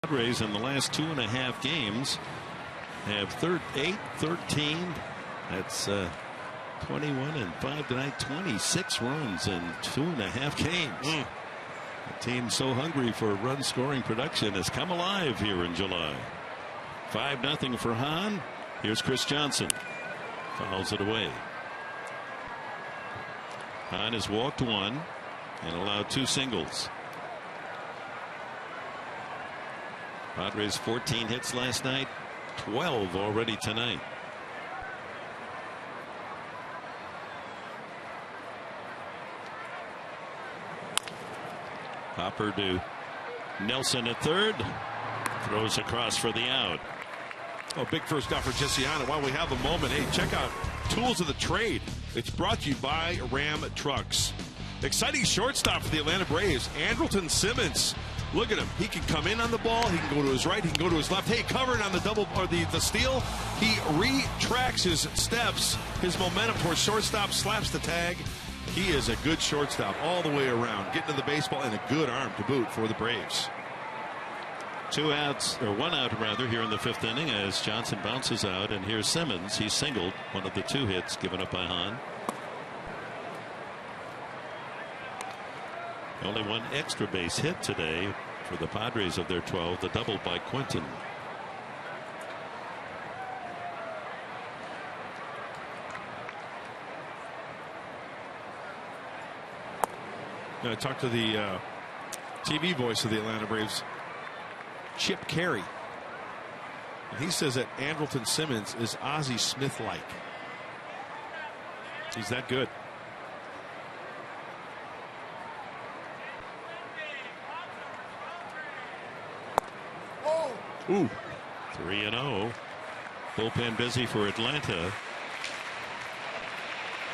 Padres in the last 2.5 games have 8-13. That's 21 and 5 tonight. 26 runs in 2.5 games. The team so hungry for run scoring production has come alive here in July. 5-0 for Hahn. Here's Chris Johnson. Fouls it away. Hahn has walked 1 and allowed 2 singles. Padres 14 hits last night, 12 already tonight. Hopper to Nelson at third. Throws across for the out. Oh, big first out for Jesse Hahn. And while we have a moment, hey, check out Tools of the Trade. It's brought to you by Ram Trucks. Exciting shortstop for the Atlanta Braves, Andrelton Simmons. Look at him. He can come in on the ball. He can go to his right. He can go to his left. Hey, covered on the double or the steal. He retracts his steps, his momentum towards shortstop, slaps the tag. He is a good shortstop all the way around, getting to the baseball, and a good arm to boot for the Braves. 2 outs, or 1 out rather, here in the 5th inning as Johnson bounces out, and here's Simmons. He singled one of the 2 hits given up by Hahn. Only 1 extra base hit today for the Padres of their 12, the double by Quinton. I talked to the TV voice of the Atlanta Braves, Chip Carey. And he says that Andrelton Simmons is Ozzie Smith-like. He's that good. Ooh. 3-0. Bullpen busy for Atlanta.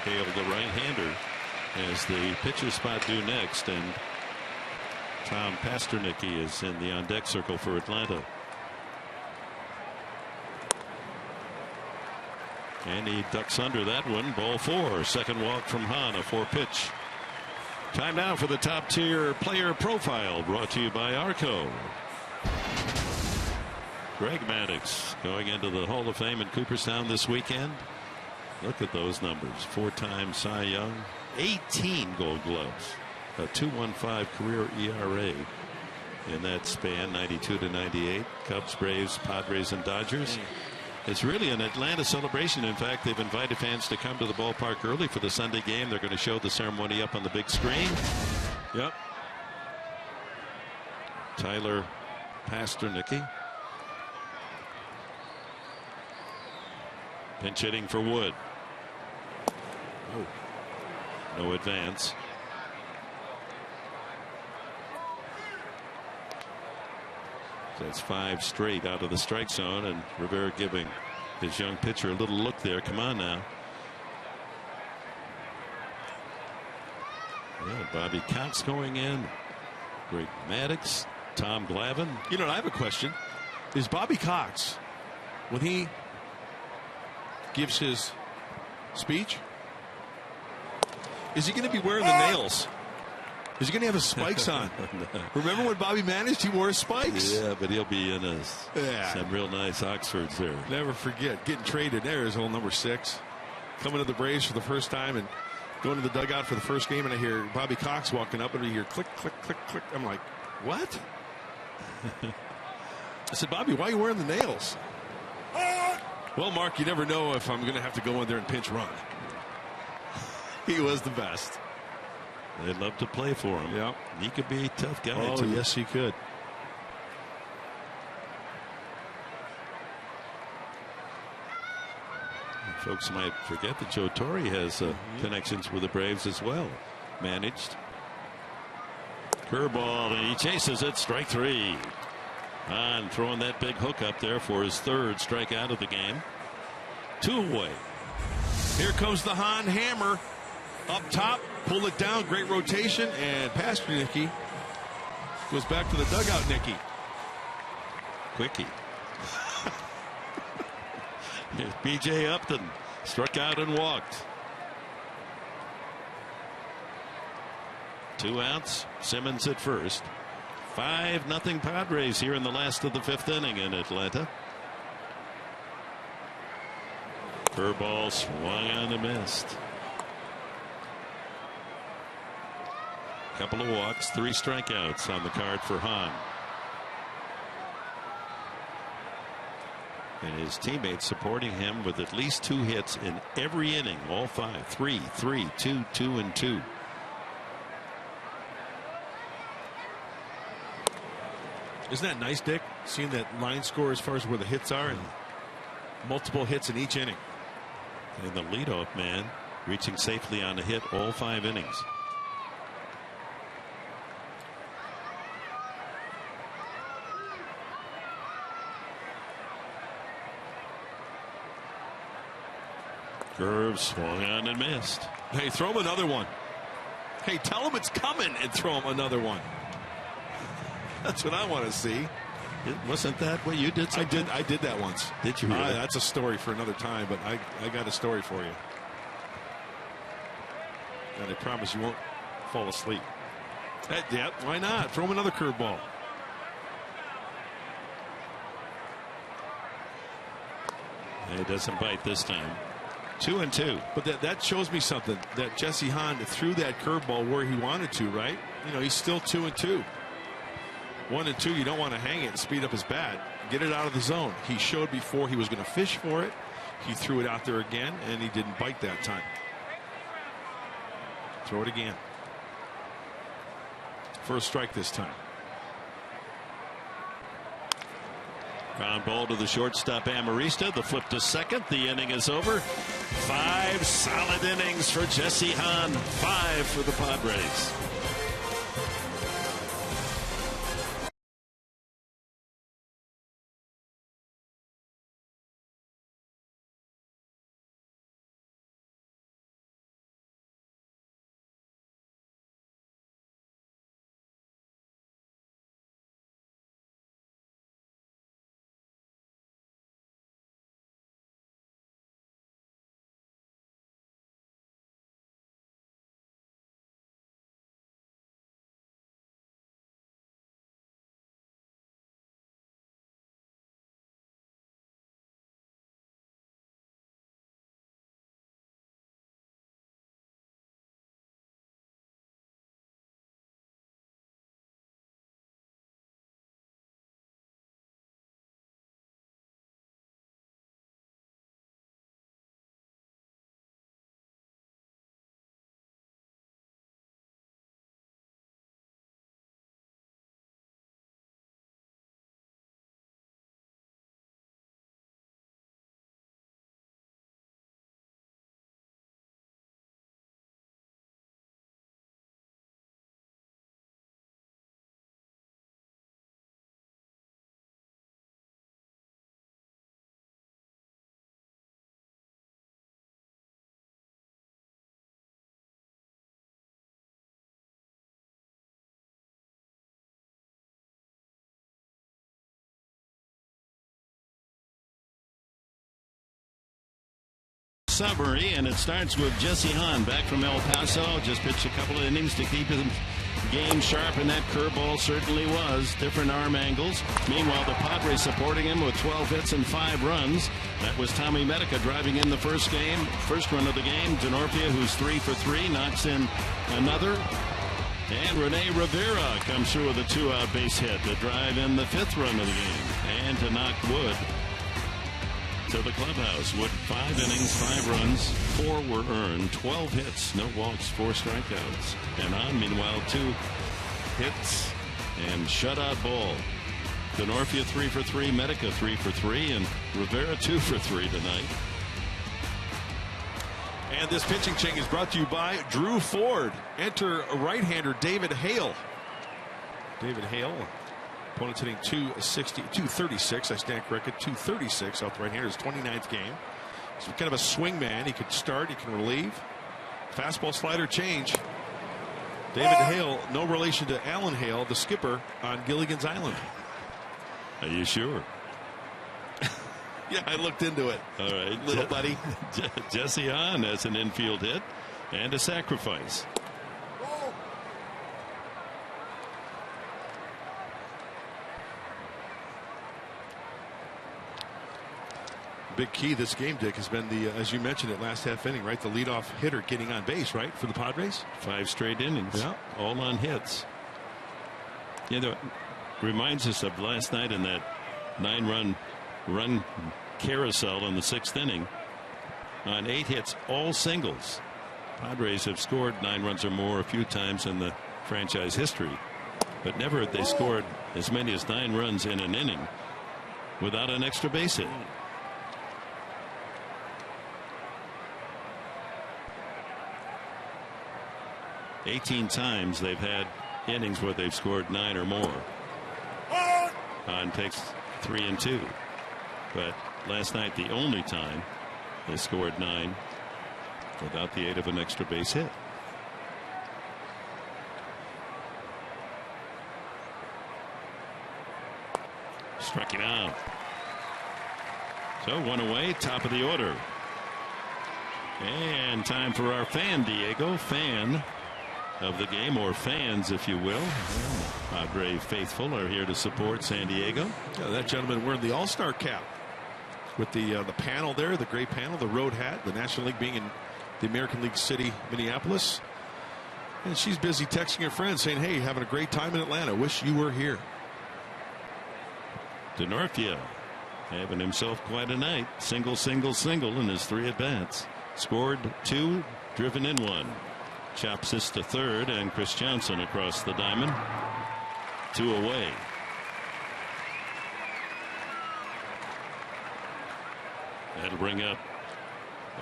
Hale, the right-hander, as the pitcher spot due next, and Tom Pasternicki is in the on-deck circle for Atlanta. And he ducks under that one. Ball 4. Second walk from Hahn, a 4-pitch. Time now for the top-tier player profile, brought to you by Arco. Greg Maddux going into the Hall of Fame in Cooperstown this weekend. Look at those numbers. 4-time Cy Young, 18 Gold Gloves, a 2.15 career ERA in that span, 92 to 98. Cubs, Braves, Padres, and Dodgers. It's really an Atlanta celebration. In fact, they've invited fans to come to the ballpark early for the Sunday game. They're going to show the ceremony up on the big screen. Yep. Tyler Pasternicki. Pinch hitting for Wood. Oh, no advance. So it's 5 straight out of the strike zone, and Rivera giving his young pitcher a little look there. Come on now. Yeah, Bobby Cox going in. Greg Maddux, Tom Glavine. You know, I have a question. Is Bobby Cox, when he gives his speech, is he going to be wearing the nails? Is he going to have his spikes on? No. Remember when Bobby managed, he wore his spikes? Yeah, but he'll be in some real nice Oxfords there. Never forget getting traded. There is old number 6 coming to the Braves for the first time and going to the dugout for the first game, and I hear Bobby Cox walking up, and I hear click, click, click, click. I'm like, what? I said, Bobby, why are you wearing the nails? Well, Mark, you never know if I'm going to have to go in there and pinch run. He was the best. They'd love to play for him. Yeah. He could be a tough guy, Oh, too. yes, he could. Folks might forget that Joe Torre has connections with the Braves as well. Managed. Curveball, and he chases it. Strike 3. Hahn throwing that big hook up there for his 3rd strikeout of the game. 2 away. Here comes the Hahn hammer. Up top, pull it down, great rotation, and Pasternicki goes back to the dugout, Nicky. Quickie. B.J. Upton struck out and walked. 2 outs. Simmons at first. 5-0 Padres here in the last of the 5th inning in Atlanta. Curveball swung on and missed. Couple of walks, 3 strikeouts on the card for Hahn. And his teammates supporting him with at least 2 hits in every inning, all 5. 3, 3, 2, 2, and 2. Isn't that nice, Dick? Seeing that line score as far as where the hits are, and multiple hits in each inning. And the leadoff man reaching safely on a hit all 5 innings. Curve swung on and missed. Hey, throw him another one. Hey, tell him it's coming and throw him another one. That's what I want to see. Wasn't that what you did? I did that once. Did you really? That's a story for another time, but I got a story for you. And I promise you won't fall asleep. Yeah, why not? Throw him another curveball. He doesn't bite this time. 2-2. But that shows me something, that Jesse Hahn threw that curveball where he wanted to, right? You know, he's still 2-2. 1-2, you don't want to hang it and speed up his bat. Get it out of the zone. He showed before he was going to fish for it. He threw it out there again, and he didn't bite that time. Throw it again. First strike this time. Ground ball to the shortstop, Amarista. The flip to second. The inning is over. 5 solid innings for Jesse Hahn. 5 for the Padres. Summary, and it starts with Jesse Hahn back from El Paso. Just pitched a couple of innings to keep his game sharp, and that curveball certainly was. Different arm angles. Meanwhile, the Padres supporting him with 12 hits and 5 runs. That was Tommy Medica driving in the first run of the game. Denorfia, who's 3 for 3, knocks in another. And Rene Rivera comes through with a 2-out base hit to drive in the 5th run of the game. And to knock Wood to the clubhouse. Wood 5 innings, 5 runs, 4 were earned, 12 hits, no walks, 4 strikeouts. And on, meanwhile, 2 hits and shutout ball. Denorfia 3 for 3, Medica 3 for 3, and Rivera 2 for 3 tonight. And this pitching change is brought to you by Drew Ford. Enter right-hander David Hale. David Hale. Opponent's hitting 236. I stand corrected. 236 off the right hander. His 29th game. He's kind of a swing man. He can start. He can relieve. Fastball, slider, change. David Hale, no relation to Alan Hale, the skipper on Gilligan's Island. Are you sure? Yeah, I looked into it. All right, little buddy. Jesse Hahn has an infield hit and a sacrifice. Big key this game, Dick, has been the, as you mentioned it, last half inning, right? The leadoff hitter getting on base, right, for the Padres? 5 straight innings, yeah, all on hits. You know, reminds us of last night in that 9-run carousel in the 6th inning. On 8 hits, all singles. Padres have scored 9 runs or more a few times in the franchise history, but never had they scored as many as 9 runs in an inning without an extra base hit. 18 times they've had innings where they've scored 9 or more. Hahn takes 3 and 2, but last night the only time they scored 9 without the aid of an extra base hit. Struck him out. So one away, top of the order. And time for our fan, Diego. Fan of the game, or fans, if you will. Padre faithful are here to support San Diego. Yeah, that gentleman wearing the All-Star cap with the panel there, the gray panel, the road hat, the National League being in the American League City, Minneapolis. And she's busy texting her friends saying, hey, having a great time in Atlanta. Wish you were here. DeNorfia having himself quite a night. Single, single, single in his 3 at-bats. Scored 2, driven in 1. Chops this to third, and Chris Johnson across the diamond. 2 away. That'll bring up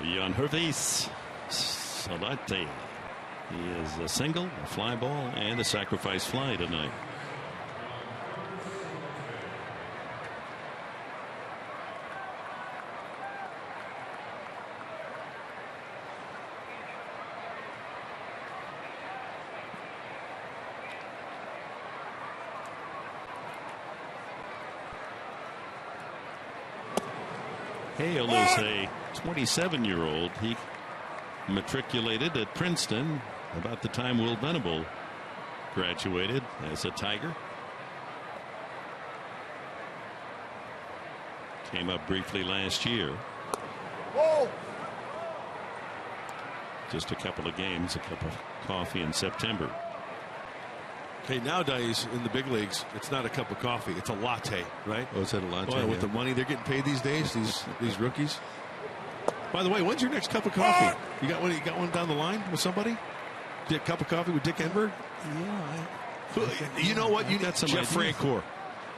Jan Hervis Salate. He is a single, a fly ball, and a sacrifice fly tonight. Hale is a 27-year-old. He matriculated at Princeton about the time Will Venable graduated as a Tiger. Came up briefly last year. Just a couple of games, a cup of coffee in September. Okay, nowadays in the big leagues, it's not a cup of coffee, it's a latte, right? Oh, is that a latte? Boy, with the money they're getting paid these days, these rookies. By the way, when's your next cup of coffee? You got one? You got one down the line with somebody? A cup of coffee with Dick Enberg? Yeah. You know what? You got some Jeff idea. Francoeur.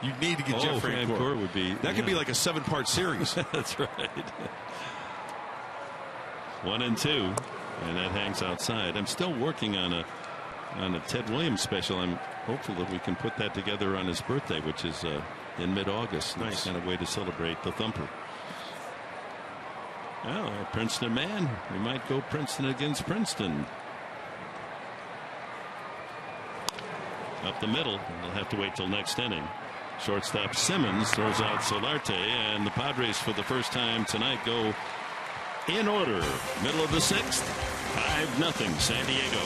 You need to get Jeff Francoeur. Would be that could be like a 7-part series. That's right. 1 and 2, and that hangs outside. I'm still working on a Ted Williams special. I'm hopeful that we can put that together on his birthday, which is in mid-August. Nice kind of way to celebrate the Thumper. Well, a Princeton man. We might go Princeton against Princeton. Up the middle. We'll have to wait till next inning. Shortstop Simmons throws out Solarte, and the Padres for the first time tonight go in order. Middle of the 6th. 5-0 San Diego.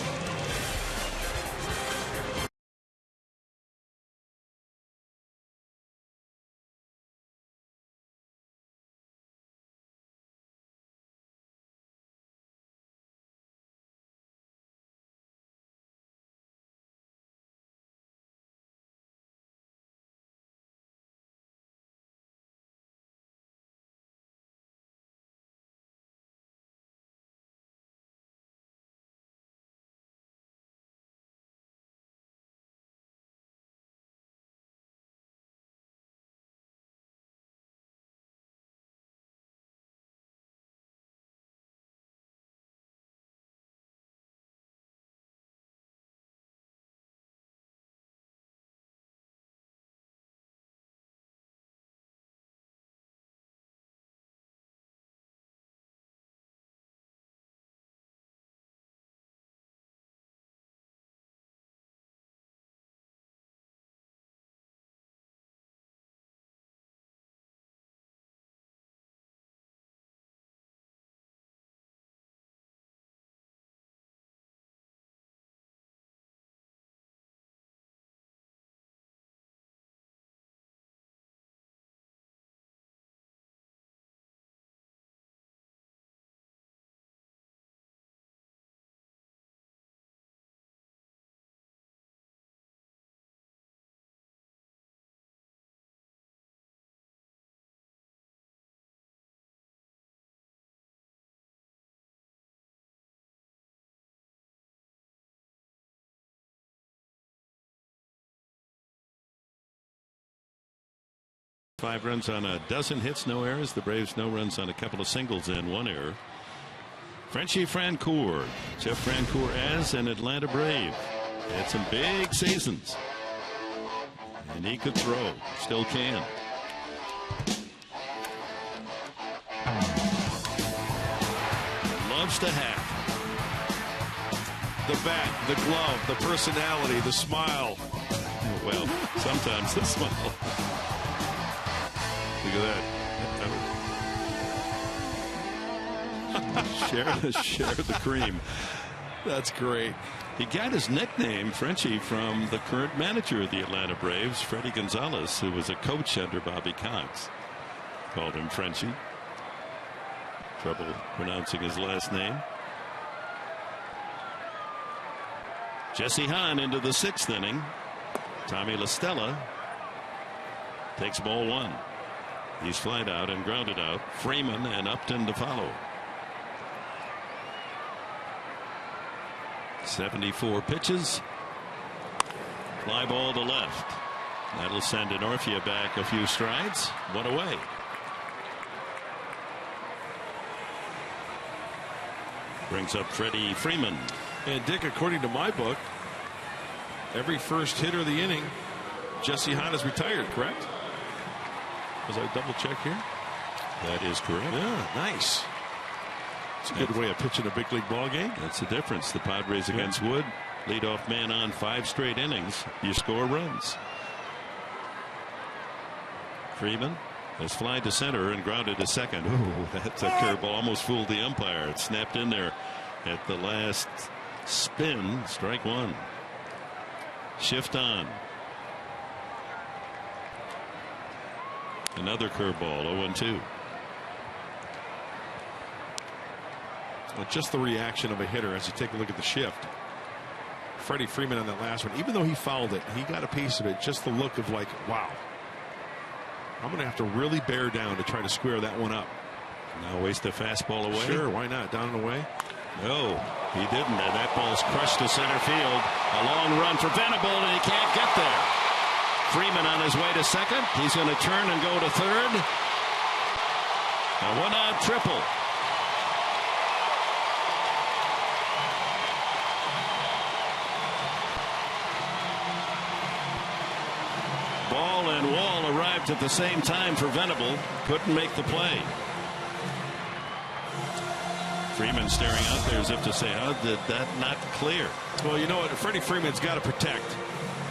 Five runs on a dozen hits, no errors. The Braves no runs on a couple of singles and 1 error. Frenchie Francoeur, Jeff Francoeur as an Atlanta Brave. Had some big seasons. And he could throw. Still can. Loves to hack. The bat, the glove, the personality, the smile. Well, sometimes the smile. Look at that. Share the cream. That's great. He got his nickname, Frenchie, from the current manager of the Atlanta Braves, Freddie Gonzalez, who was a coach under Bobby Cox. Called him Frenchie. Trouble pronouncing his last name. Jesse Hahn into the 6th inning. Tommy La Stella takes ball 1. He's flied out and grounded out. Freeman and Upton to follow. 74 pitches. Fly ball to left. That'll send Anorfia back a few strides. 1 away. Brings up Freddie Freeman. And Dick, according to my book, every first hitter of the inning, Jesse Hahn is retired, correct? As I double check here. That is correct. Yeah, nice. It's a good way of pitching a big league ball game. That's the difference. The Padres against Wood. Leadoff man on 5 straight innings. You score runs. Freeman has flied to center and grounded to second. Ooh, that's a curveball. Almost fooled the umpire. It snapped in there at the last spin. Strike 1. Shift on. Another curveball. 0-2. Well, just the reaction of a hitter as you take a look at the shift. Freddie Freeman on that last one, even though he fouled it, he got a piece of it. Just the look of like, wow, I'm going to have to really bear down to try to square that one up. Now waste a fastball away. Sure, why not? Down and away. No, he didn't. And that ball's crushed to center field. A long run for Venable, and he can't get there. Freeman on his way to second. He's going to turn and go to third. A 1-out triple. Ball and Wall arrived at the same time for Venable. Couldn't make the play. Freeman staring out there as if to say, how did that not clear? Well, you know what? Freddie Freeman's got to protect.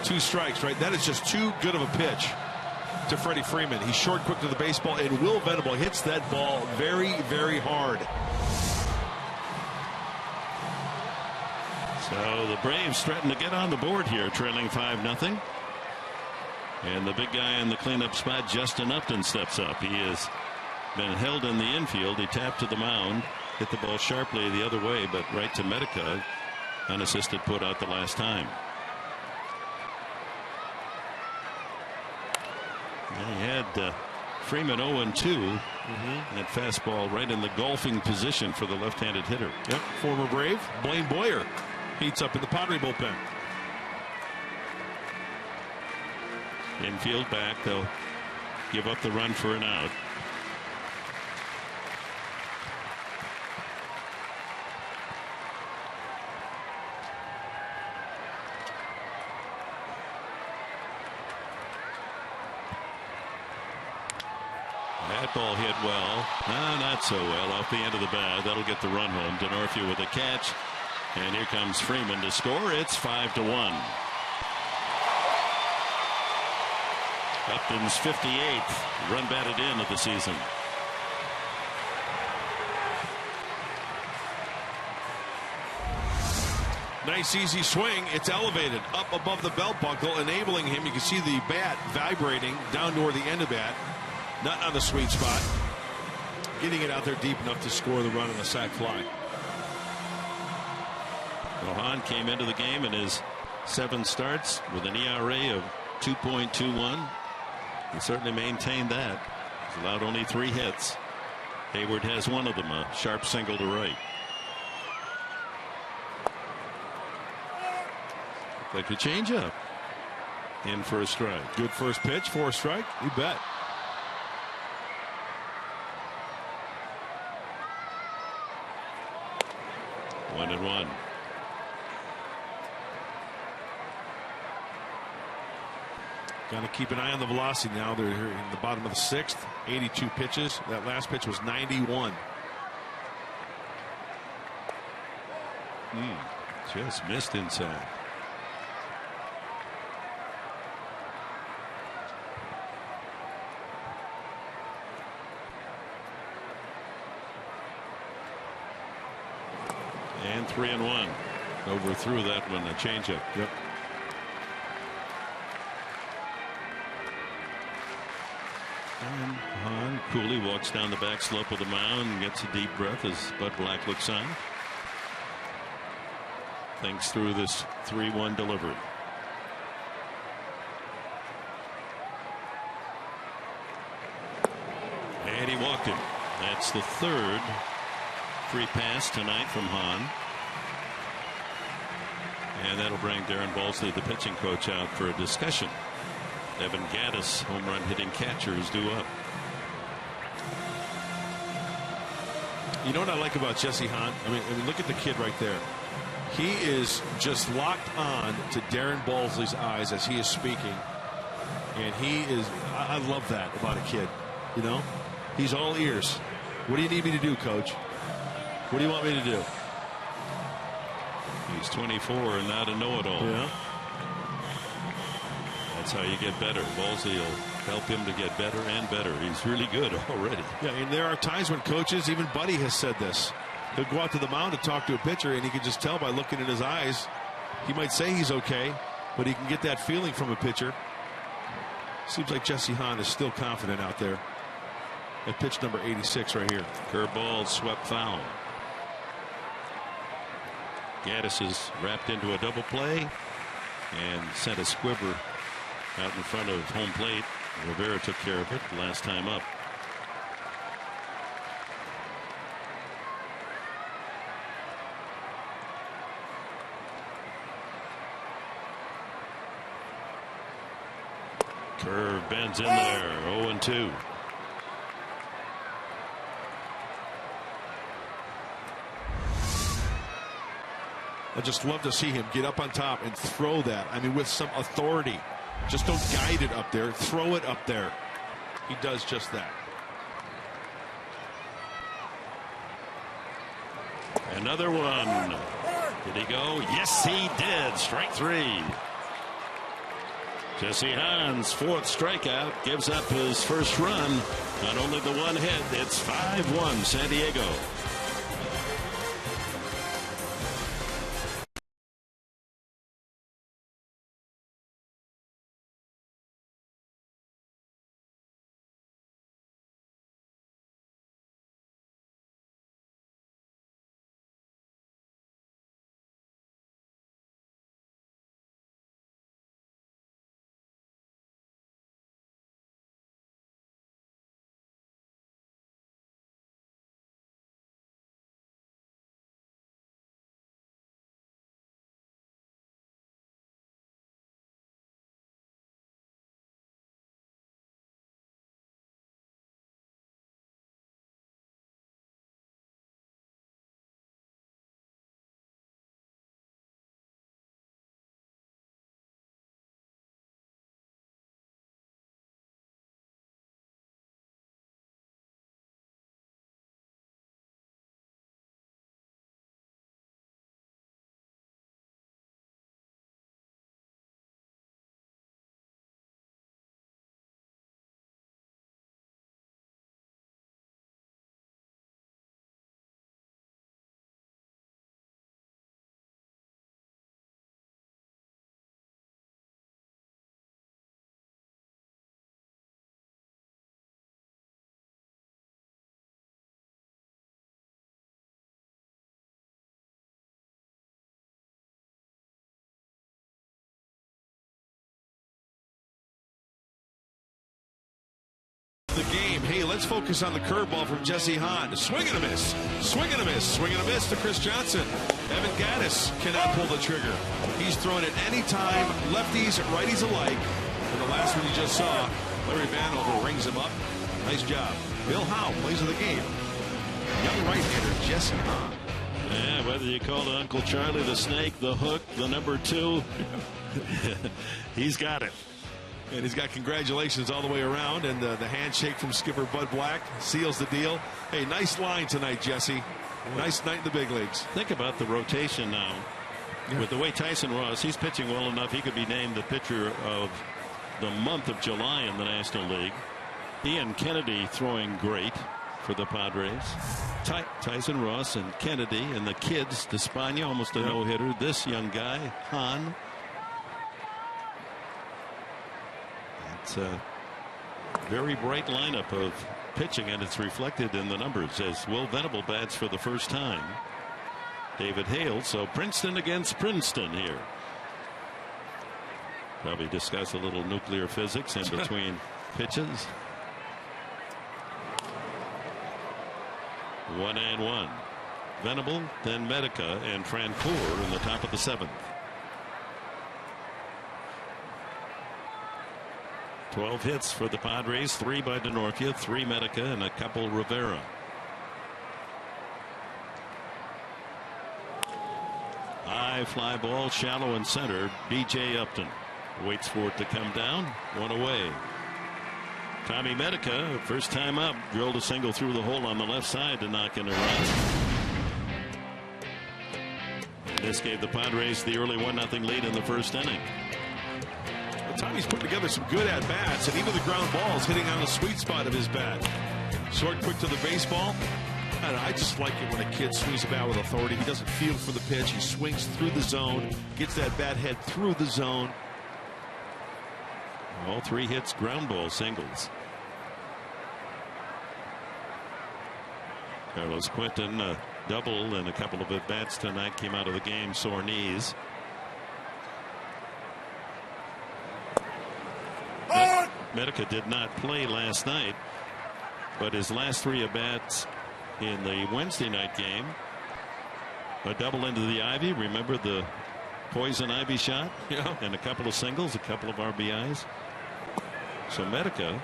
2 strikes, right? That is just too good of a pitch to Freddie Freeman. He's short, quick to the baseball, and Will Venable hits that ball very, very hard. So the Braves threaten to get on the board here, trailing 5-0. And the big guy in the cleanup spot, Justin Upton, steps up. He has been held in the infield. He tapped to the mound, hit the ball sharply the other way, but right to Medica. Unassisted put out the last time. And he had Freeman 0-2. That fastball right in the golfing position for the left-handed hitter. Yep, former Brave Blaine Boyer heats up in the Padre bullpen. Infield back. They'll give up the run for an out. That ball hit well. No, not so well. Off the end of the bat. That'll get the run home. Denorfia with a catch. And here comes Freeman to score. It's 5-1. Upton's 58th run batted in of the season. Nice easy swing. It's elevated up above the belt buckle, enabling him. You can see the bat vibrating down toward the end of the bat. Not on the sweet spot. Getting it out there deep enough to score the run on the sac fly. Hahn came into the game in his 7 starts with an ERA of 2.21. He certainly maintained that. He's allowed only 3 hits. Hayward has one of them, a sharp single to right. Like a changeup. In for a strike. Good first pitch for a strike. You bet. One and one. Got to keep an eye on the velocity now. They're here in the bottom of the 6th. 82 pitches. That last pitch was 91. Just missed inside. Hahn 3-1. Overthrew that one, a changeup. Yep. And Hahn coolly walks down the back slope of the mound and gets a deep breath as Bud Black looks on. Thinks through this 3-1 delivery. And he walked him. That's the third free pass tonight from Hahn. And that'll bring Darren Balsley, the pitching coach, out for a discussion. Evan Gattis, home run hitting catcher, is due up. You know what I like about Jesse Hahn? I mean, look at the kid right there. He is just locked on to Darren Balsley's eyes as he is speaking. And he is, I love that about a kid. You know, he's all ears. What do you need me to do, coach? What do you want me to do? He's 24 and not a know-it-all. Yeah. That's how you get better. Balsley will help him to get better and better. He's really good already. Yeah, and there are times when coaches, even Buddy has said this. He'll go out to the mound to talk to a pitcher, and he can just tell by looking in his eyes. He might say he's okay, but he can get that feeling from a pitcher. Seems like Jesse Hahn is still confident out there at pitch number 86 right here. Curveball swept foul. Gattis is wrapped into a double play and sent a squibber out in front of home plate. Rivera took care of it last time up. Curve bends in there. 0-2. I just love to see him get up on top and throw that. I mean, with some authority. Just don't guide it up there. Throw it up there. He does just that. Another one. Did he go? Yes, he did. Strike three. Jesse Hahn's fourth strikeout gives up his first run. Not only the one hit, it's 5-1 San Diego. The game. Hey, let's focus on the curveball from Jesse Hahn. Swing and a miss. Swing and a miss. Swing and a miss to Chris Johnson. Evan Gattis cannot pull the trigger. He's thrown it any time, lefties, righties alike. And the last one you just saw, Larry Vanover rings him up. Nice job. Bill Howe plays of the game. Young right-hander Jesse Hahn. Yeah, whether you call it Uncle Charlie, the snake, the hook, the number 2, he's got it. And he's got congratulations all the way around, and the handshake from skipper Bud Black seals the deal. Hey, nice line tonight, Jesse. Nice night in the big leagues. Think about the rotation now. Yeah. With the way Tyson Ross, he's pitching well enough, he could be named the pitcher of the month of July in the National League. Ian Kennedy throwing great. for the Padres. Tyson Ross and Kennedy and the kids. Despaigne, almost a no-hitter. This young guy, Hahn. It's a very bright lineup of pitching, and it's reflected in the numbers as Will Venable bats for the first time. David Hale. So Princeton against Princeton here. Probably discuss a little nuclear physics in between pitches. 1-1. Venable, then Medica and Francoeur in the top of the 7th. 12 hits for the Padres, 3 by DeNorfia, 3 Medica, and a couple Rivera. High fly ball, shallow and center. B.J. Upton waits for it to come down. 1 away. Tommy Medica, first time up, drilled a single through the hole on the left side to knock in a run. This gave the Padres the early 1-0 lead in the first inning. Well, Tommy's putting together some good at-bats, and even the ground balls hitting on the sweet spot of his bat. Short, quick to the baseball. I just like it when a kid swings a bat with authority. He doesn't feel for the pitch. He swings through the zone, gets that bat head through the zone. All 3 hits, ground ball singles. Carlos Quentin, a double and a couple of at-bats tonight, came out of the game, sore knees. Medica did not play last night, but his last 3 at-bats in the Wednesday night game, a double into the ivy. Remember the poison ivy shot? Yeah. And a couple of singles, a couple of RBIs. So Medica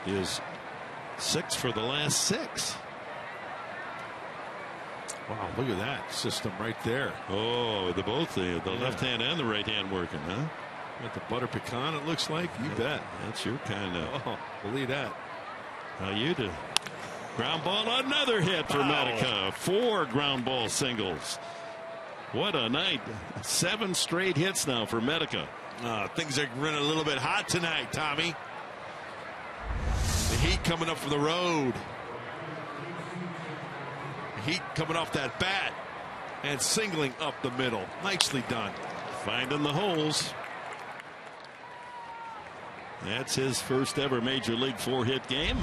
is 6 for the last 6. Wow, look at that system right there. Oh, both the left hand and the right hand working, huh? Got the butter pecan, it looks like. You bet. That's your kind of. Oh, believe that. How you do? Ground ball, another hit for Medica. 4 ground ball singles. What a night. 7 straight hits now for Medica. Things are running a little bit hot tonight, Tommy. The heat coming up from the road. The heat coming off that bat and singling up the middle. Nicely done. Finding the holes. That's his first ever major league 4-hit game.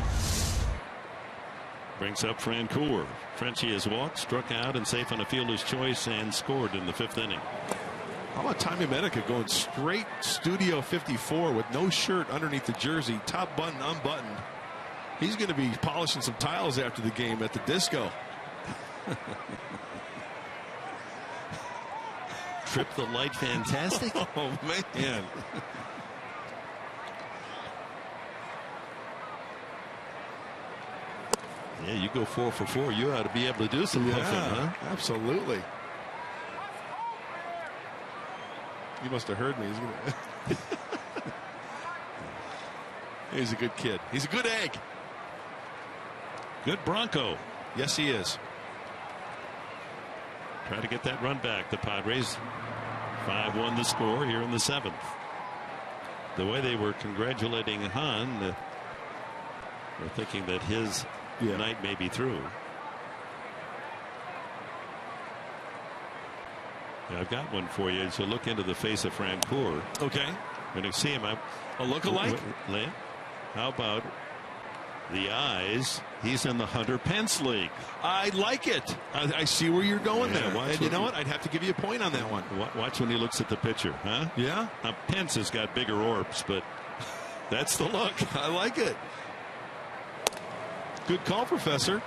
Brings up Francoeur. Frenchie has walked, struck out, and safe on a fielder's choice, and scored in the 5th inning. How about Tommy Medica going straight Studio 54 with no shirt underneath the jersey, top button unbuttoned. He's going to be polishing some tiles after the game at the disco. Trip the light fantastic. Oh, man. Yeah, you go 4 for 4. You ought to be able to do some puffing, huh? Absolutely. You must have heard me. He's a good kid. He's a good egg. Good Bronco. Yes, he is. Try to get that run back. The Padres 5-1 the score here in the 7th. The way they were congratulating Hahn, they're thinking that his night may be through. I've got one for you. So look into the face of Francoeur. Okay. When you see him, a look-alike. How about the eyes? He's in the Hunter Pence League. I like it. I see where you're going there. And you know what? I'd have to give you a point on that one. Watch when he looks at the picture, huh? Yeah. Now Pence has got bigger orbs, but that's the look. I like it. Good call, Professor.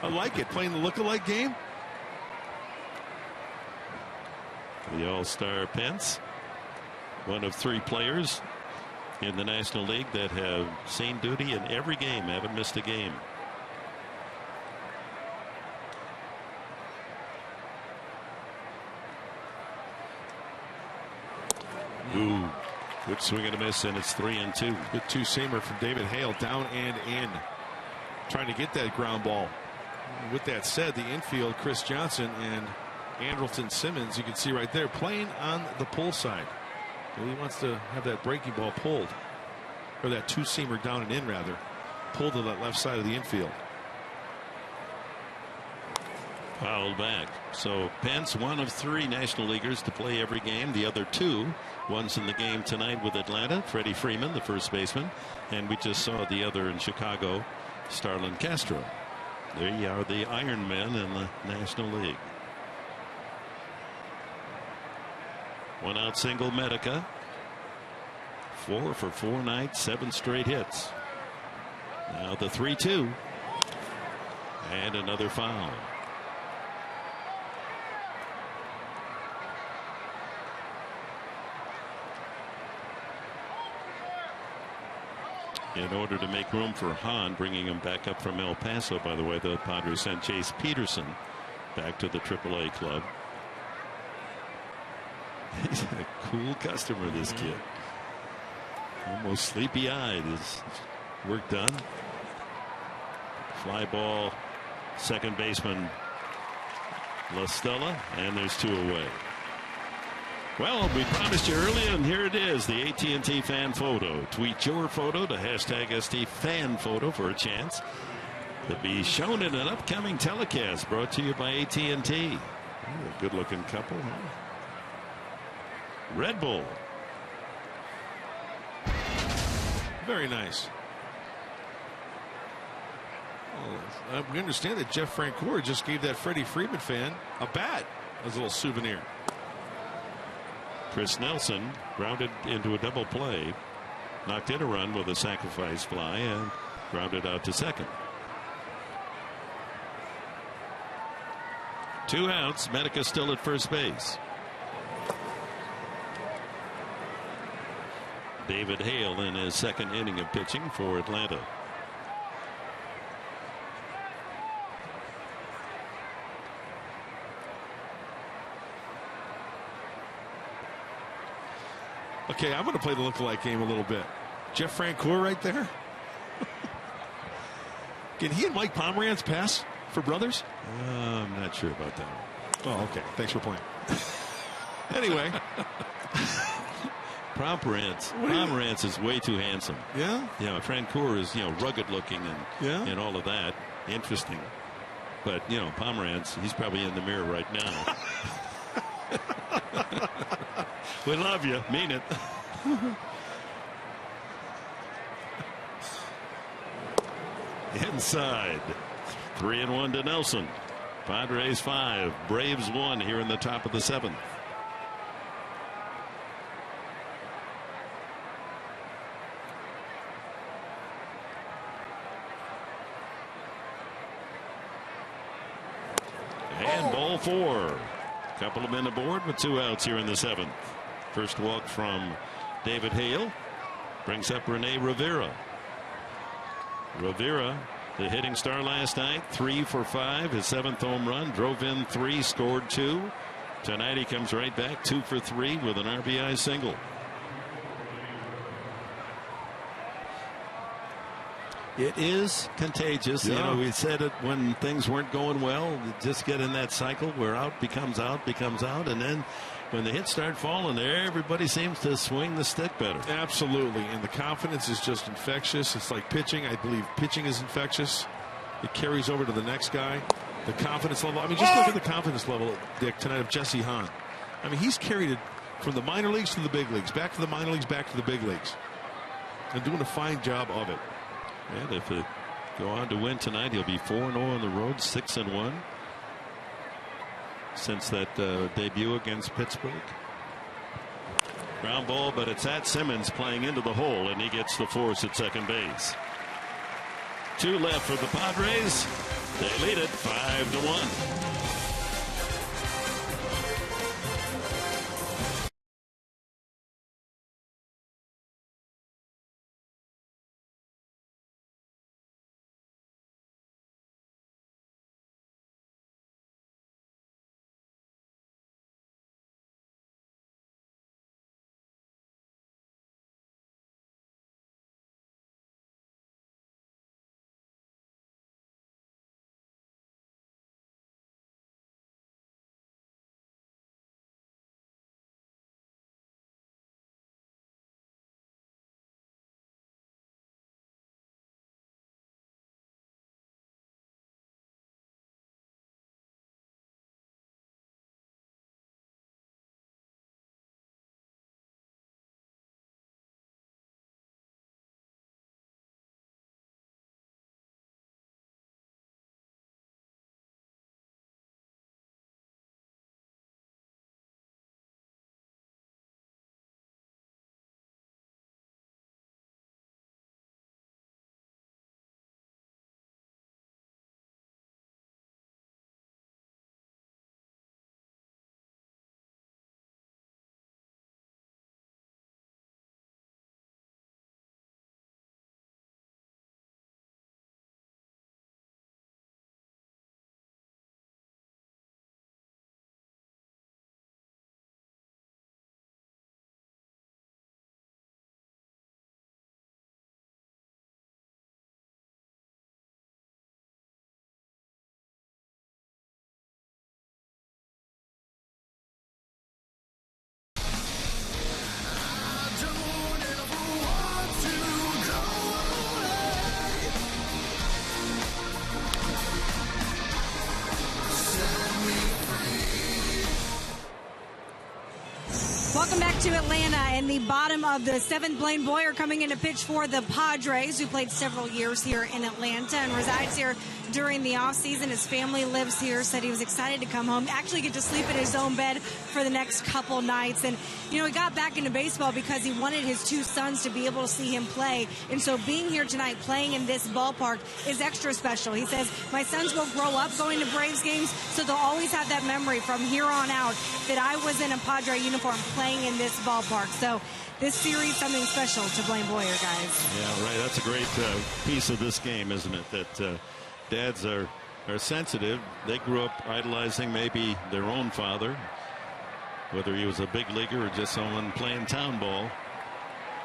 I like it. Playing the look-alike game. The All-Star Pence, one of 3 players in the National League that have seen duty in every game, haven't missed a game. Ooh, good swing and a miss, and it's 3-2. Good 2-seamer from David Hale, down and in, trying to get that ground ball. With that said, the infield, Chris Johnson and Andrelton Simmons, you can see right there, playing on the pull side. He wants to have that breaking ball pulled, or that 2-seamer down and in, rather. pull to that left side of the infield. Fouled back. So Pence, one of 3 National Leaguers to play every game. The other 2, one's in the game tonight with Atlanta. Freddie Freeman, the first baseman, and we just saw the other in Chicago, Starlin Castro. They are the Iron Men in the National League. 1 out single, Medica. 4 for 4 nights, 7 straight hits. Now the 3-2. And another foul. In order to make room for Hahn, bringing him back up from El Paso, by the way, the Padres sent Chase Peterson back to the AAA club. He's a cool customer, this kid. Almost sleepy-eyed. His work done. Fly ball, second baseman La Stella, and there's 2 away. Well, we promised you earlier, and here it is, the AT&T fan photo. Tweet your photo to hashtag #STFanPhoto for a chance to be shown in an upcoming telecast brought to you by AT&T. A good-looking couple, huh? Red Bull. Very nice. Well, we understand that Jeff Francoeur just gave that Freddie Freeman fan a bat as a little souvenir. Chris Nelson grounded into a double play, knocked in a run with a sacrifice fly, and grounded out to second. 2 outs. Medica still at first base. David Hale in his second inning of pitching for Atlanta. Okay, I'm going to play the lookalike game a little bit. Jeff Francoeur right there. Can he and Mike Pomerantz pass for brothers? I'm not sure about that one. Oh, okay. Thanks for playing. Anyway. Pomerantz is way too handsome. Yeah? Yeah, Francoeur is, rugged looking and all of that. Interesting. But, Pomerantz, he's probably in the mirror right now. We love you. Mean it. Inside. 3-1 to Nelson. Padres 5. Braves 1 here in the top of the 7th. And ball 4. Couple of men aboard with 2 outs here in the 7th. First walk from David Hale brings up Rene Rivera. Rivera, the hitting star last night, 3 for 5, his 7th home run, drove in 3, scored 2. Tonight he comes right back, 2 for 3 with an RBI single. It is contagious. Yeah. We said it when things weren't going well. Just get in that cycle where out, becomes out, and then when the hits start falling there, everybody seems to swing the stick better. Absolutely. And the confidence is just infectious. It's like pitching. I believe pitching is infectious. It carries over to the next guy. The confidence level. I mean, just look at the confidence level, Dick, tonight of Jesse Hahn. I mean, he's carried it from the minor leagues to the big leagues, back to the minor leagues, back to the big leagues, and doing a fine job of it. And if they go on to win tonight, he'll be 4-0 on the road, 6-1 since that debut against Pittsburgh. Ground ball, but it's at Simmons playing into the hole, and he gets the force at second base. 2 left for the Padres. They lead it 5-1. Welcome back to Atlanta. In the bottom of the seventh, Blaine Boyer coming in to pitch for the Padres, who played several years here in Atlanta and resides here during the offseason. His family lives here, said he was excited to come home, actually get to sleep in his own bed for the next couple nights. And, you know, he got back into baseball because he wanted his two sons to be able to see him play. And so being here tonight, playing in this ballpark, is extra special. He says, my sons will grow up going to Braves games, so they'll always have that memory from here on out that I was in a Padre uniform playing in this ballpark. So this series, something special to Blaine Boyer, guys. Yeah, right. That's a great piece of this game, isn't it? That dads are sensitive. They grew up idolizing maybe their own father, whether he was a big leaguer or just someone playing town ball.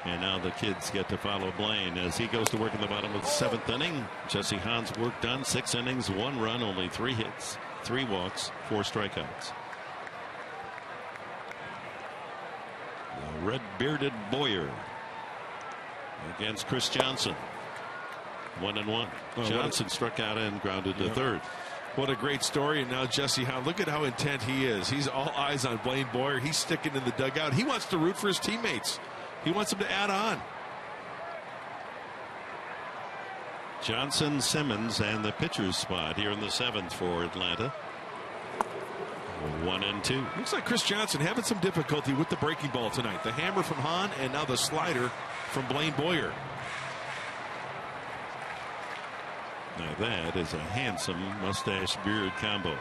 And now the kids get to follow Blaine as he goes to work in the bottom of the seventh inning. Jesse Hahn's work done. 6 innings, 1 run, only 3 hits, 3 walks, 4 strikeouts. The red-bearded Boyer against Chris Johnson. 1-1. Johnson struck out and grounded to third. What a great story. And now Jesse Hahn, look at how intent he is. He's all eyes on Blaine Boyer. He's sticking in the dugout. He wants to root for his teammates. He wants them to add on. Johnson, Simmons, and the pitcher's spot here in the 7th for Atlanta. 1-2. Looks like Chris Johnson having some difficulty with the breaking ball tonight. The hammer from Hahn and now the slider from Blaine Boyer. Now that is a handsome mustache beard combo.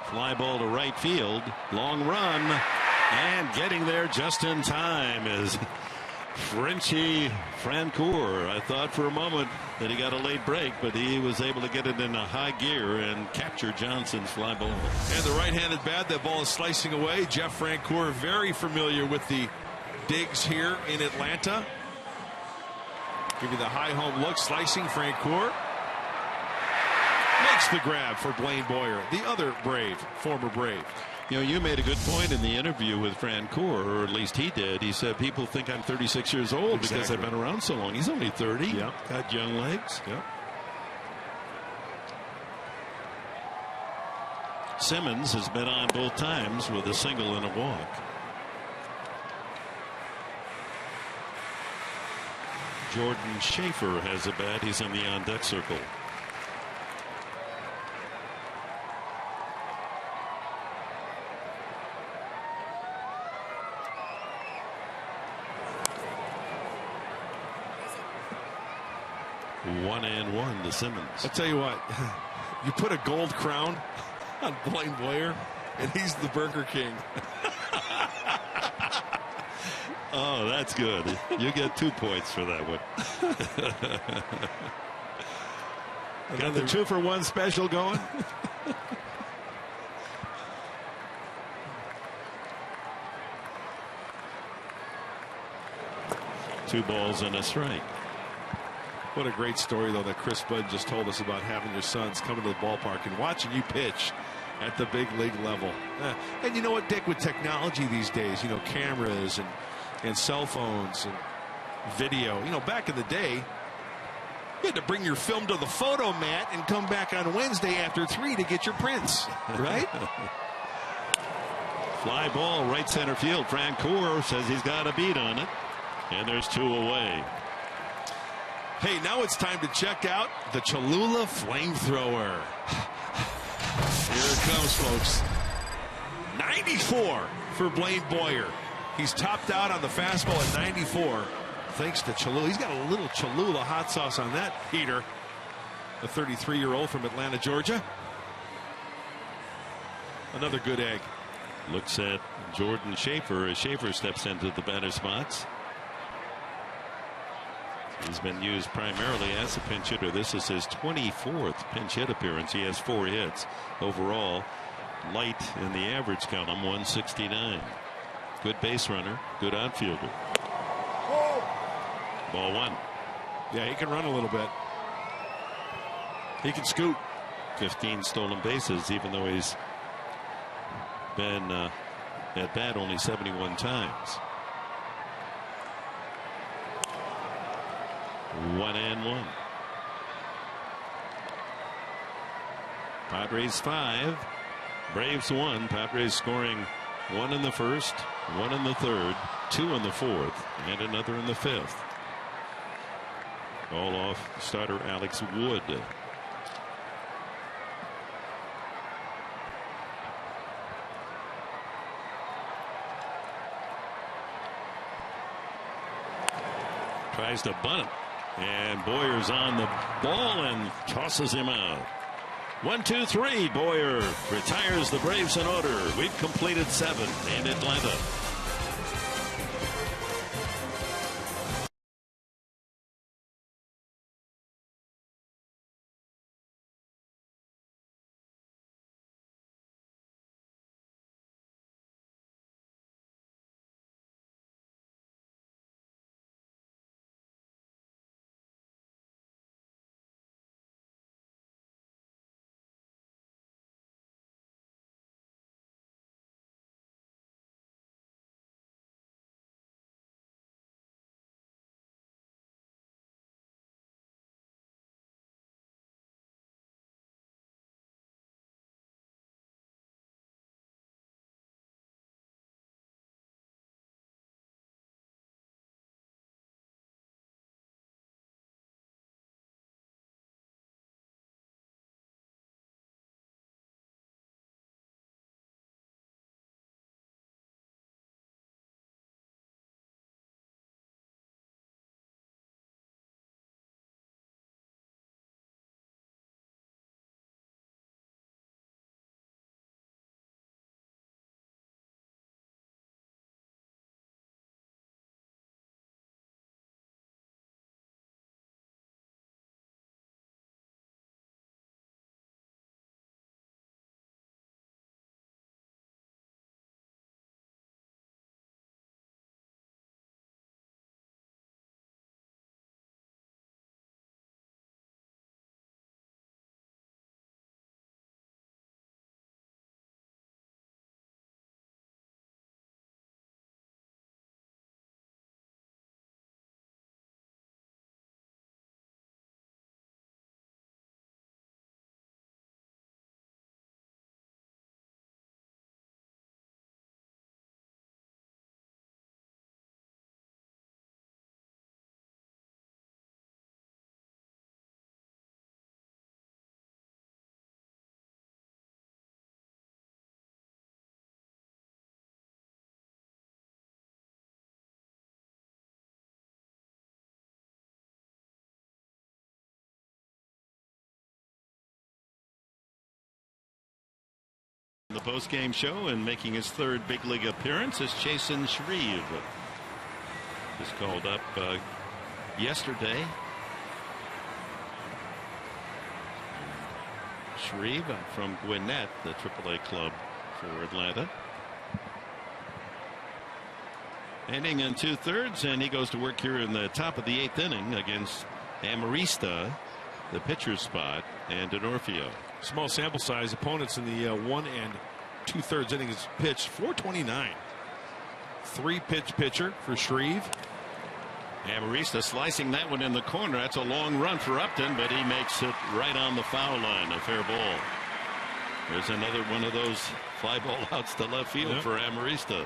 Fly ball to right field. Long run. And getting there just in time is Frenchie Francoeur. I thought for a moment that he got a late break, but he was able to get it in a high gear and capture Johnson's fly ball. And the right-handed bat, that ball is slicing away. Jeff Francoeur, very familiar with the digs here in Atlanta. Give you the high home look, slicing Francoeur. Makes the grab for Blaine Boyer, the other Brave, former Brave. You know, you made a good point in the interview with Francoeur, or at least he did. He said people think I'm 36 years old because I've been around so long. He's only 30. Yep. Got young legs. Yep. Simmons has been on both times with a single and a walk. Jordan Schaefer has a bat. He's in the on-deck circle. One and one to Simmons. I'll tell you what, you put a gold crown on Blaine Boyer, and he's the Burger King. Oh, that's good. You get 2 points for that one. Got the 2-for-1 special going. Two balls and a strike. What a great story, though, that Chris Budd just told us about having your sons come to the ballpark and watching you pitch at the big league level. And you know what, Dick, with technology these days, you know, cameras and cell phones and video, you know, back in the day, you had to bring your film to the photo mat and come back on Wednesday after 3 to get your prints, right? Fly ball right center field. Francoeur says he's got a beat on it, and there's 2 away. Hey, now it's time to check out the Cholula Flamethrower. Here it comes, folks. 94 for Blaine Boyer. He's topped out on the fastball at 94 thanks to Cholula. He's got a little Cholula hot sauce on that heater. The 33-year-old from Atlanta, Georgia. Another good egg. Looks at Jordan Schaefer as Schaefer steps into the batter's box. He's been used primarily as a pinch hitter. This is his 24th pinch hit appearance. He has 4 hits overall. Light in the average column, 169. Good base runner, good outfielder. Ball 1. Yeah, he can run a little bit. He can scoot. 15 stolen bases, even though he's been at bat only 71 times. 1 and 1. Padres 5, Braves 1. Padres scoring 1 in the first, 1 in the third, 2 in the fourth, and another in the fifth. All off starter Alex Wood. Tries to bunt it, and Boyer's on the ball and tosses him out. 1, 2, 3. Boyer retires the Braves in order. We've completed 7 in Atlanta. The post-game show and making his third big league appearance is Chasen Shreve. Was called up yesterday. Shreve from Gwinnett, the AAA club for Atlanta. Inning and 2/3, and he goes to work here in the top of the 8th inning against Amarista, the pitcher's spot, and D'Onofrio. Small sample size. Opponents in the 1 2/3 innings pitched 429. 3-pitch pitcher for Shreve. Amarista slicing that one in the corner. That's a long run for Upton, but he makes it right on the foul line. A fair ball. There's another one of those fly ball outs to left field for Amarista.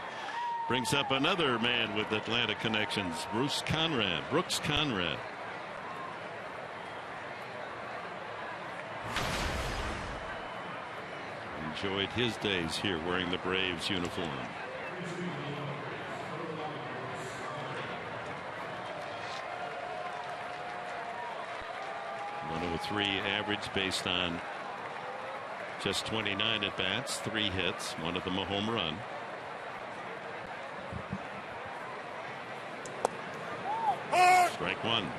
Brings up another man with Atlanta connections, Brooks Conrad. Enjoyed his days here wearing the Braves uniform. .103 average based on just 29 at bats, 3 hits, one of them a home run. Strike 1.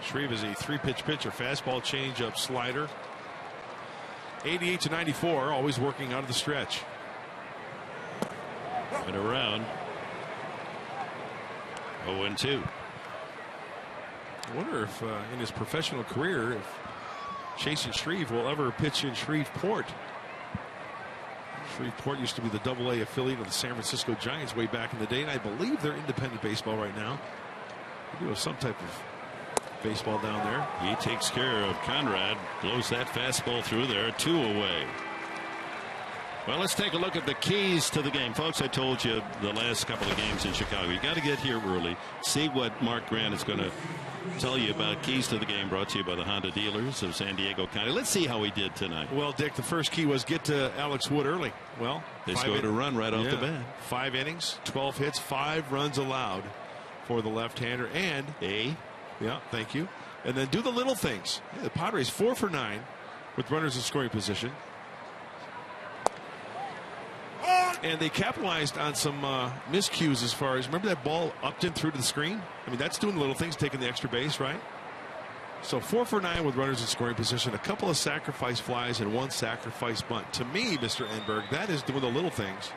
Shreve is a 3-pitch pitcher. Fastball, changeup, slider. 88 to 94, always working out of the stretch. And around. 0-2. I wonder if in his professional career, if Chasen Shreve will ever pitch in Shreveport. Shreveport used to be the AA affiliate of the San Francisco Giants way back in the day, and I believe they're independent baseball right now. You know, some type of baseball down there. He takes care of Conrad. Blows that fastball through there. 2 away. Well, let's take a look at the keys to the game. Folks, I told you the last couple of games in Chicago, you got to get here early. See what Mark Grant is going to tell you about keys to the game, brought to you by the Honda dealers of San Diego County. Let's see how he did tonight. Well, Dick, the first key was get to Alex Wood early. Well, they scored a run right off the bat. 5 innings, 12 hits, 5 runs allowed for the left-hander. And thank you. And then do the little things. The Padres 4 for 9 with runners in scoring position. And they capitalized on some miscues as far as, remember that ball Upton through to the screen? I mean, that's doing the little things, taking the extra base, right? So 4 for 9 with runners in scoring position, a couple of sacrifice flies and 1 sacrifice bunt. To me, Mr. Enberg, that is doing the little things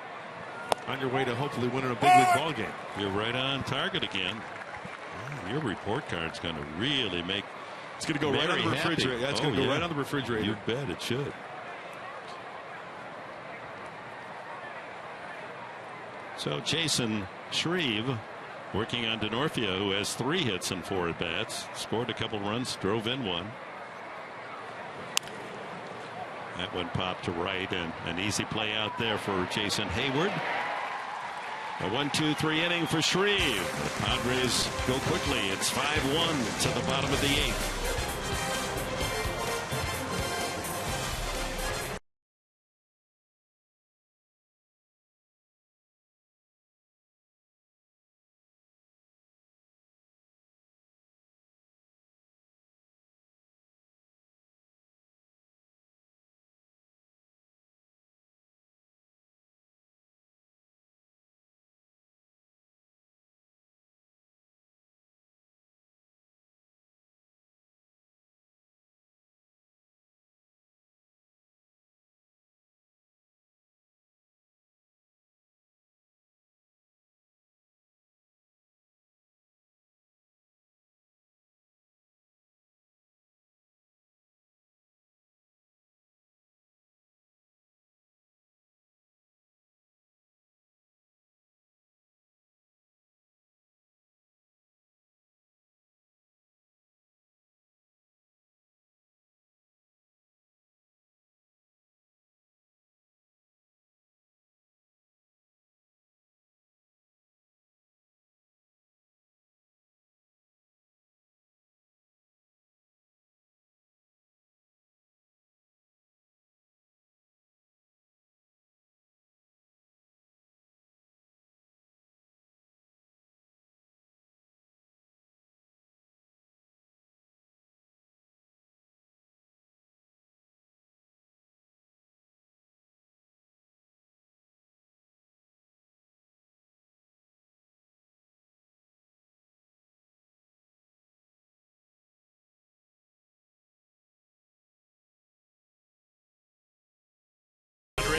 on your way to hopefully winning a big league ball game. You're right on target again. Your report card's going to really make. It's going to go right on the refrigerator. That's going to go right on the refrigerator. You bet it should. So Jason Shreve working on DeNorfia, who has 3 hits and 4 at bats, scored a couple runs, drove in 1. That one popped to right, and an easy play out there for Jason Hayward. A 1-2-3 inning for Shreve. The Padres go quickly. It's 5-1 to the bottom of the 8th.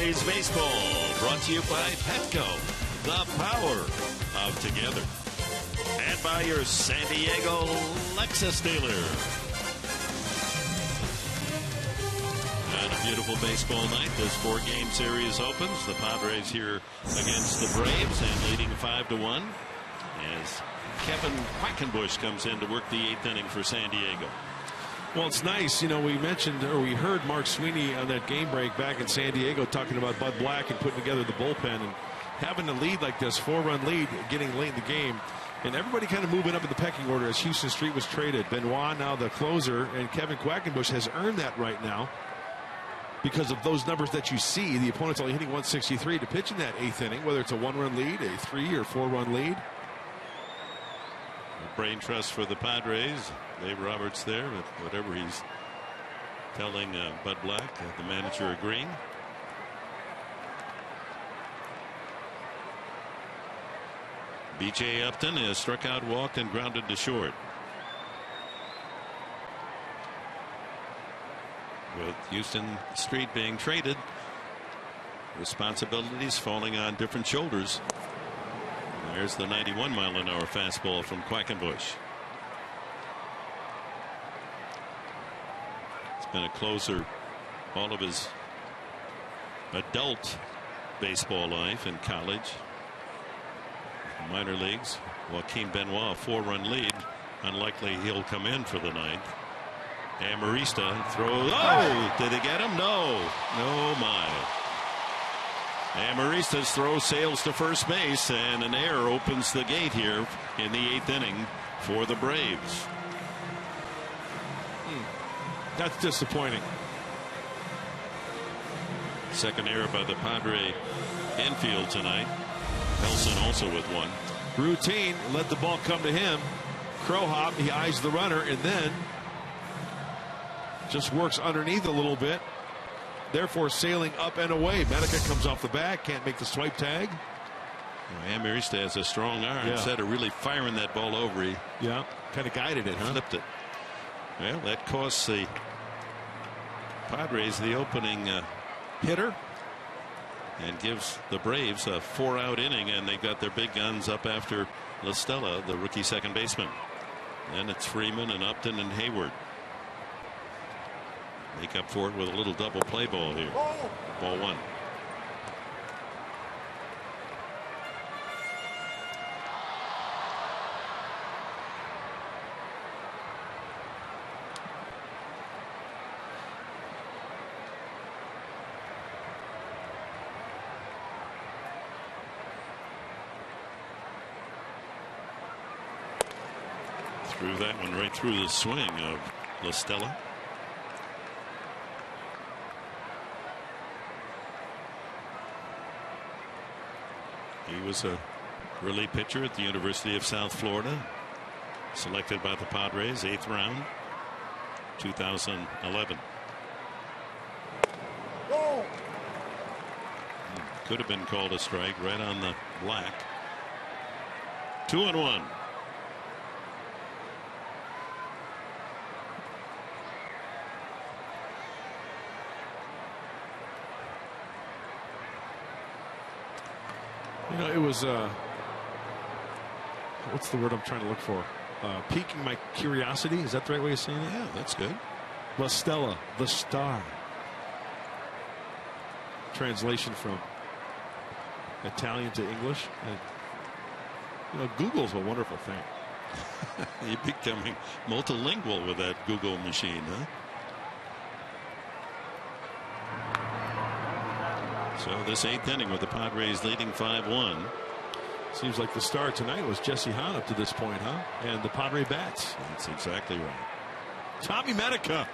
Padres baseball brought to you by Petco, the power of together, and by your San Diego Lexus dealer. And a beautiful baseball night. This 4-game series opens. The Padres here against the Braves and leading 5-1 as Kevin Quackenbush comes in to work the 8th inning for San Diego. Well, it's nice. You know, we heard Mark Sweeney on that game break back in San Diego talking about Bud Black and putting together the bullpen and having a lead like this, 4-run lead, getting late in the game. And everybody kind of moving up in the pecking order as Houston Street was traded. Benoit now the closer, and Kevin Quackenbush has earned that right now because of those numbers that you see. The opponent's only hitting 163 to pitch in that 8th inning, whether it's a 1-run lead, a 3 or 4-run lead. A brain trust for the Padres. Dave Roberts there with whatever he's telling Bud Black, the manager agreeing. B.J. Upton has struck out, walked, and grounded to short. With Houston Street being traded, responsibilities falling on different shoulders. There's the 91-mile-an-hour fastball from Quackenbush. It's been a closer all of his adult baseball life in college, minor leagues. Joaquin Benoit, a 4-run lead. Unlikely he'll come in for the ninth. Amarista throws. Oh, did he get him? No. No, my. Amarista's throw sails to first base, and an error opens the gate here in the 8th inning for the Braves. That's disappointing. Second error by the Padre infield tonight. Nelson also with one. Routine, let the ball come to him. Crow hop, he eyes the runner and then just works underneath a little bit. Therefore sailing up and away. Medica comes off the back, can't make the swipe tag. Amarista has a strong arm. Yeah. Instead of really firing that ball over, he kind of guided it, flipped it. Well, that costs the Padres the opening hitter and gives the Braves a 4-out inning, and they got their big guns up after La Stella, the rookie second baseman. Then it's Freeman and Upton and Hayward. Make up for it with a little double play ball here. Ball one. Threw that one right through the swing of La Stella. He was a relief pitcher at the University of South Florida. Selected by the Padres, 8th round, 2011. Could have been called a strike right on the black. 2-1. You know, it was what's the word I'm trying to look for? Piquing my curiosity. Is that the right way of saying it? Yeah, that's good. La Stella, the star. Translation from Italian to English. And, you know, Google's a wonderful thing. You're becoming multilingual with that Google machine, huh? So this 8th inning with the Padres leading 5-1. Seems like the star tonight was Jesse Hahn up to this point, huh? And the Padre bats. That's exactly right. Tommy Medica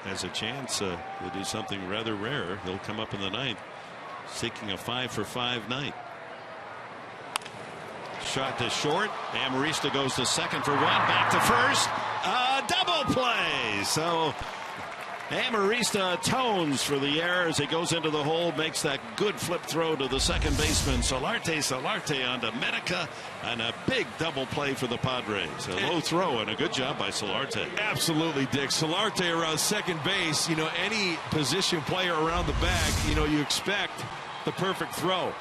has a chance to do something rather rare. He'll come up in the ninth seeking a 5-for-5 night. Shot to short. Amarista goes to second for one. Back to first. Double play. So Amarista atones for the error as he goes into the hole, makes that good flip throw to the second baseman. Solarte onto Medica, and a big double play for the Padres. A low throw and a good job by Solarte. Absolutely, Dick. Solarte around second base. You know, any position player around the bag, you know, you expect the perfect throw.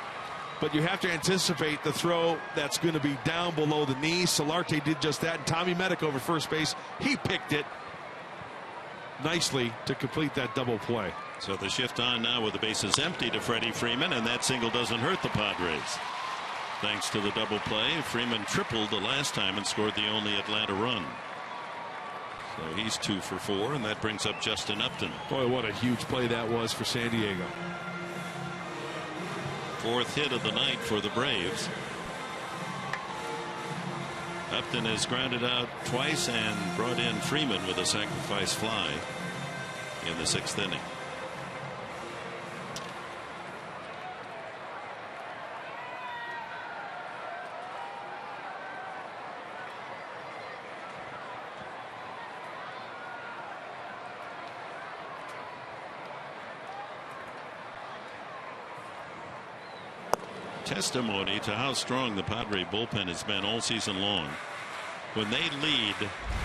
But you have to anticipate the throw that's going to be down below the knee. Solarte did just that. And Tommy Medica over first base, he picked it nicely to complete that double play. So the shift on now with the bases empty to Freddie Freeman, and that single doesn't hurt the Padres. Thanks to the double play, Freeman tripled the last time and scored the only Atlanta run. So he's 2 for 4, and that brings up Justin Upton. Boy, what a huge play that was for San Diego. 4th hit of the night for the Braves. Upton has grounded out twice and brought in Freeman with a sacrifice fly in the 6th inning. Testimony to how strong the Padre bullpen has been all season long. When they lead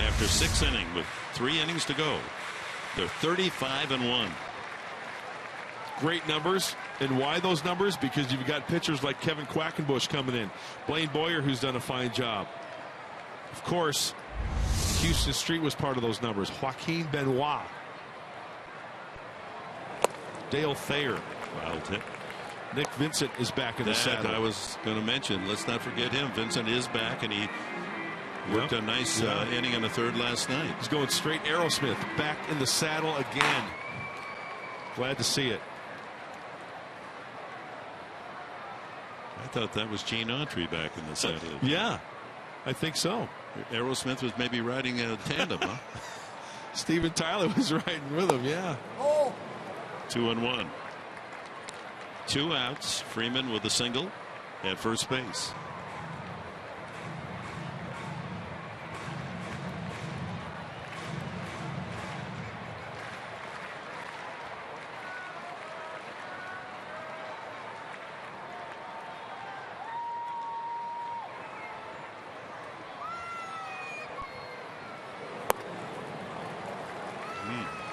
after 6 innings with 3 innings to go, they're 35-1. Great numbers. And why those numbers? Because you've got pitchers like Kevin Quackenbush coming in. Blaine Boyer, who's done a fine job. Of course, Houston Street was part of those numbers. Joaquin Benoit. Dale Thayer. Wild hit. Nick Vincent is back in the saddle. I was going to mention. Let's not forget him. Vincent is back, and he worked a nice inning in the third last night. He's going straight. Aerosmith back in the saddle again. Glad to see it. I thought that was Gene Autry back in the saddle. Yeah, I think so. Aerosmith was maybe riding a tandem, huh? Steven Tyler was riding with him, yeah. 2-1. 2 outs. Freeman with a single at first base.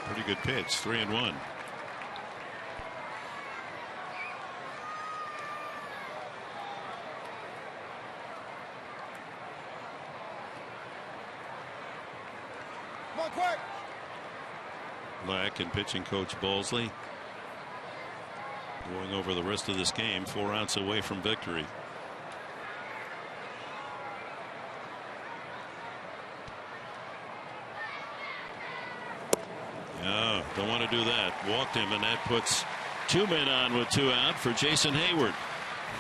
Pretty good pitch. 3-1. Black and pitching coach Balsley going over the rest of this game. 4 outs away from victory. Yeah, don't want to do that. Walked him, and that puts 2 men on with 2 out for Jason Hayward.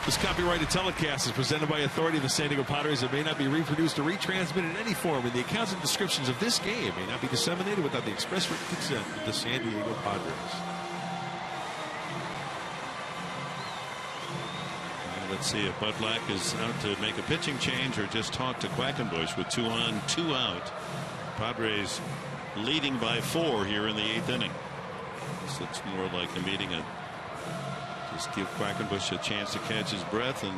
This copyrighted telecast is presented by authority of the San Diego Padres. It may not be reproduced or retransmitted in any form, and the accounts and descriptions of this game may not be disseminated without the express written consent of the San Diego Padres. Let's see if Bud Black is out to make a pitching change or just talk to Quackenbush with 2 on, 2 out. Padres leading by 4 here in the 8th inning. So it's more like a meeting. Just give Quackenbush a chance to catch his breath, and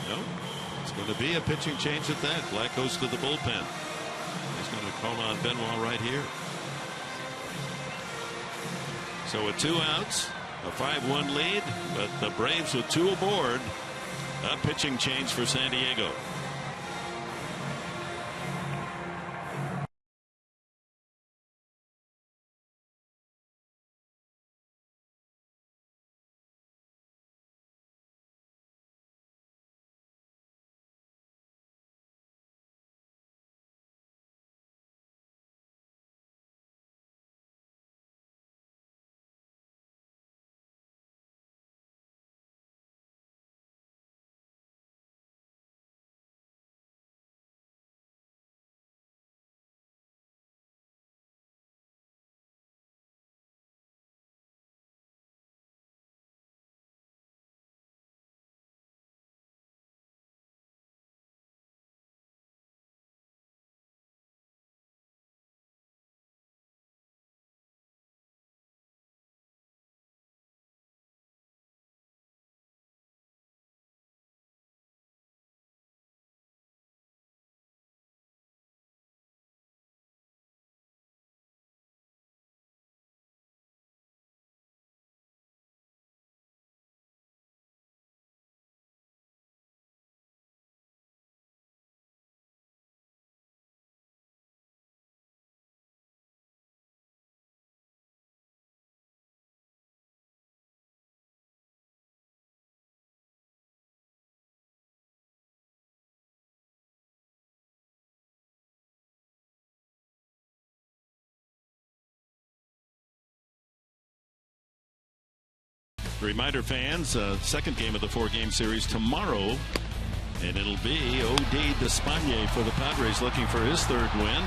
no, it's going to be a pitching change at that. Black goes to the bullpen. He's going to call on Benoit right here. So with 2 outs, a 5-1 lead, but the Braves with 2 aboard. A pitching change for San Diego. Reminder, fans, second game of the 4-game series tomorrow, and it'll be O.D. Despaigne for the Padres looking for his 3rd win.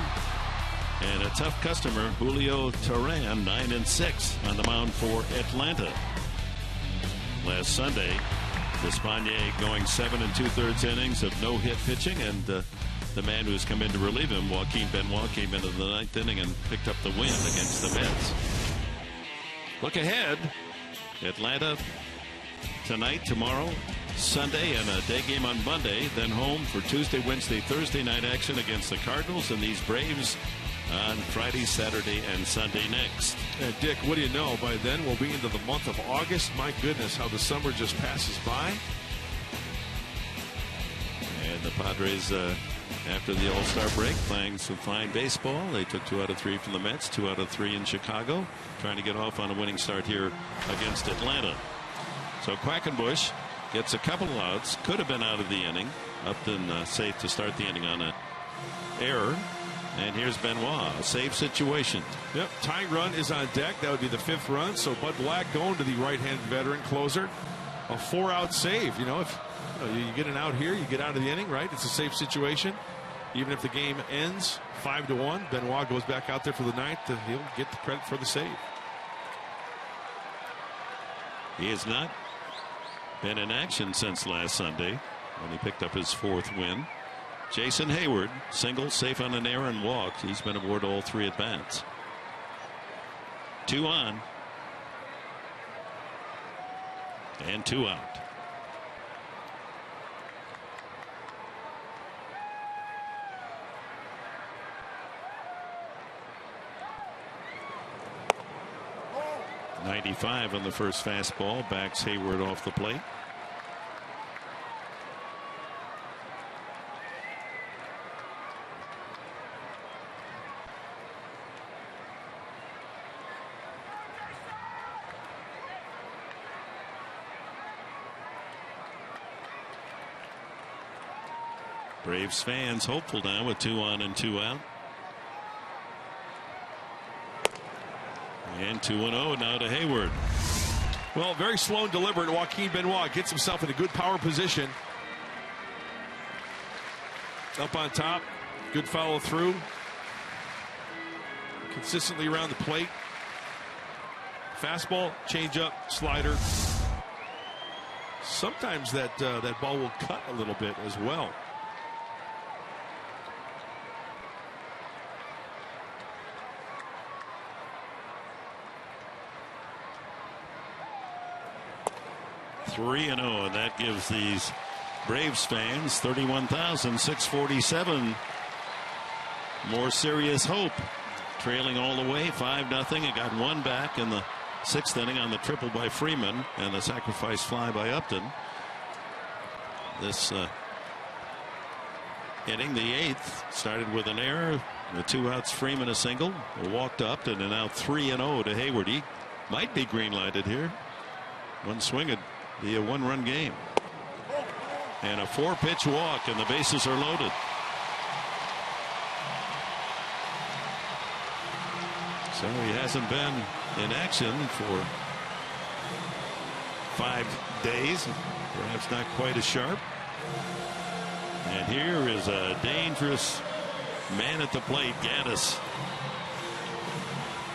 And a tough customer, Julio Teheran, 9-6 on the mound for Atlanta. Last Sunday, Despaigne going 7 2/3 innings of no-hit pitching, and the man who's come in to relieve him, Joaquin Benoit, came into the 9th inning and picked up the win against the Mets. Look ahead. Atlanta tonight, tomorrow, Sunday, and a day game on Monday. Then home for Tuesday, Wednesday, Thursday night action against the Cardinals and these Braves on Friday, Saturday, and Sunday next. And Dick, what do you know? By then we'll be into the month of August. My goodness, how the summer just passes by. And the Padres, after the All-Star break, playing some fine baseball. They took 2 out of 3 from the Mets, 2 out of 3 in Chicago, trying to get off on a winning start here against Atlanta. So Quackenbush gets a couple of outs, could have been out of the inning. Upton safe to start the inning on an error. And here's Benoit, a save situation. Yep, tying run is on deck. That would be the 5th run. So Bud Black going to the right-handed veteran closer. A 4-out save. You know, if you get an out here, you get out of the inning, right? It's a safe situation. Even if the game ends 5-1, Benoit goes back out there for the 9th, and he'll get the credit for the save. He has not been in action since last Sunday when he picked up his 4th win. Jason Hayward, single, safe on an error and walked. He's been aboard all 3 at bats. 2 on. And 2 out. .95 on the first fastball. Backs Hayward off the plate. Braves fans hopeful now with 2 on and 2 out. And 2-0 now to Hayward. Well, very slow and deliberate. Joaquin Benoit gets himself in a good power position. Up on top. Good follow through. Consistently around the plate. Fastball, changeup, slider. Sometimes that ball will cut a little bit as well. .3-0, and that gives these Braves fans 31,647 more serious hope. Trailing all the way 5-0. It got 1 back in the 6th inning on the triple by Freeman and the sacrifice fly by Upton. This inning, the 8th, started with an error. The 2 outs, Freeman a single, a walk to Upton, and now 3-0 to Hayward. He might be green lighted here. One swing would be a 1-run game. And a 4-pitch walk, and the bases are loaded. So he hasn't been in action for 5 days, perhaps not quite as sharp. And here is a dangerous man at the plate, Gaddis.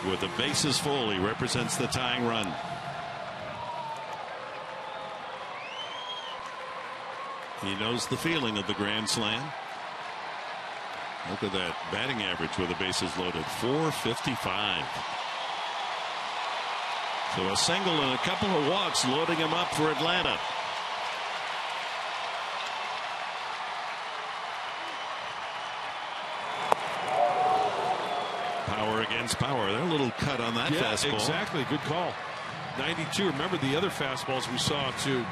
With the bases full, he represents the tying run. He knows the feeling of the grand slam. Look at that batting average with the bases loaded, .455. So a single and a couple of walks loading him up for Atlanta. Power against power. They're a little cut on that fastball. Exactly. Good call. 92. Remember the other fastballs we saw to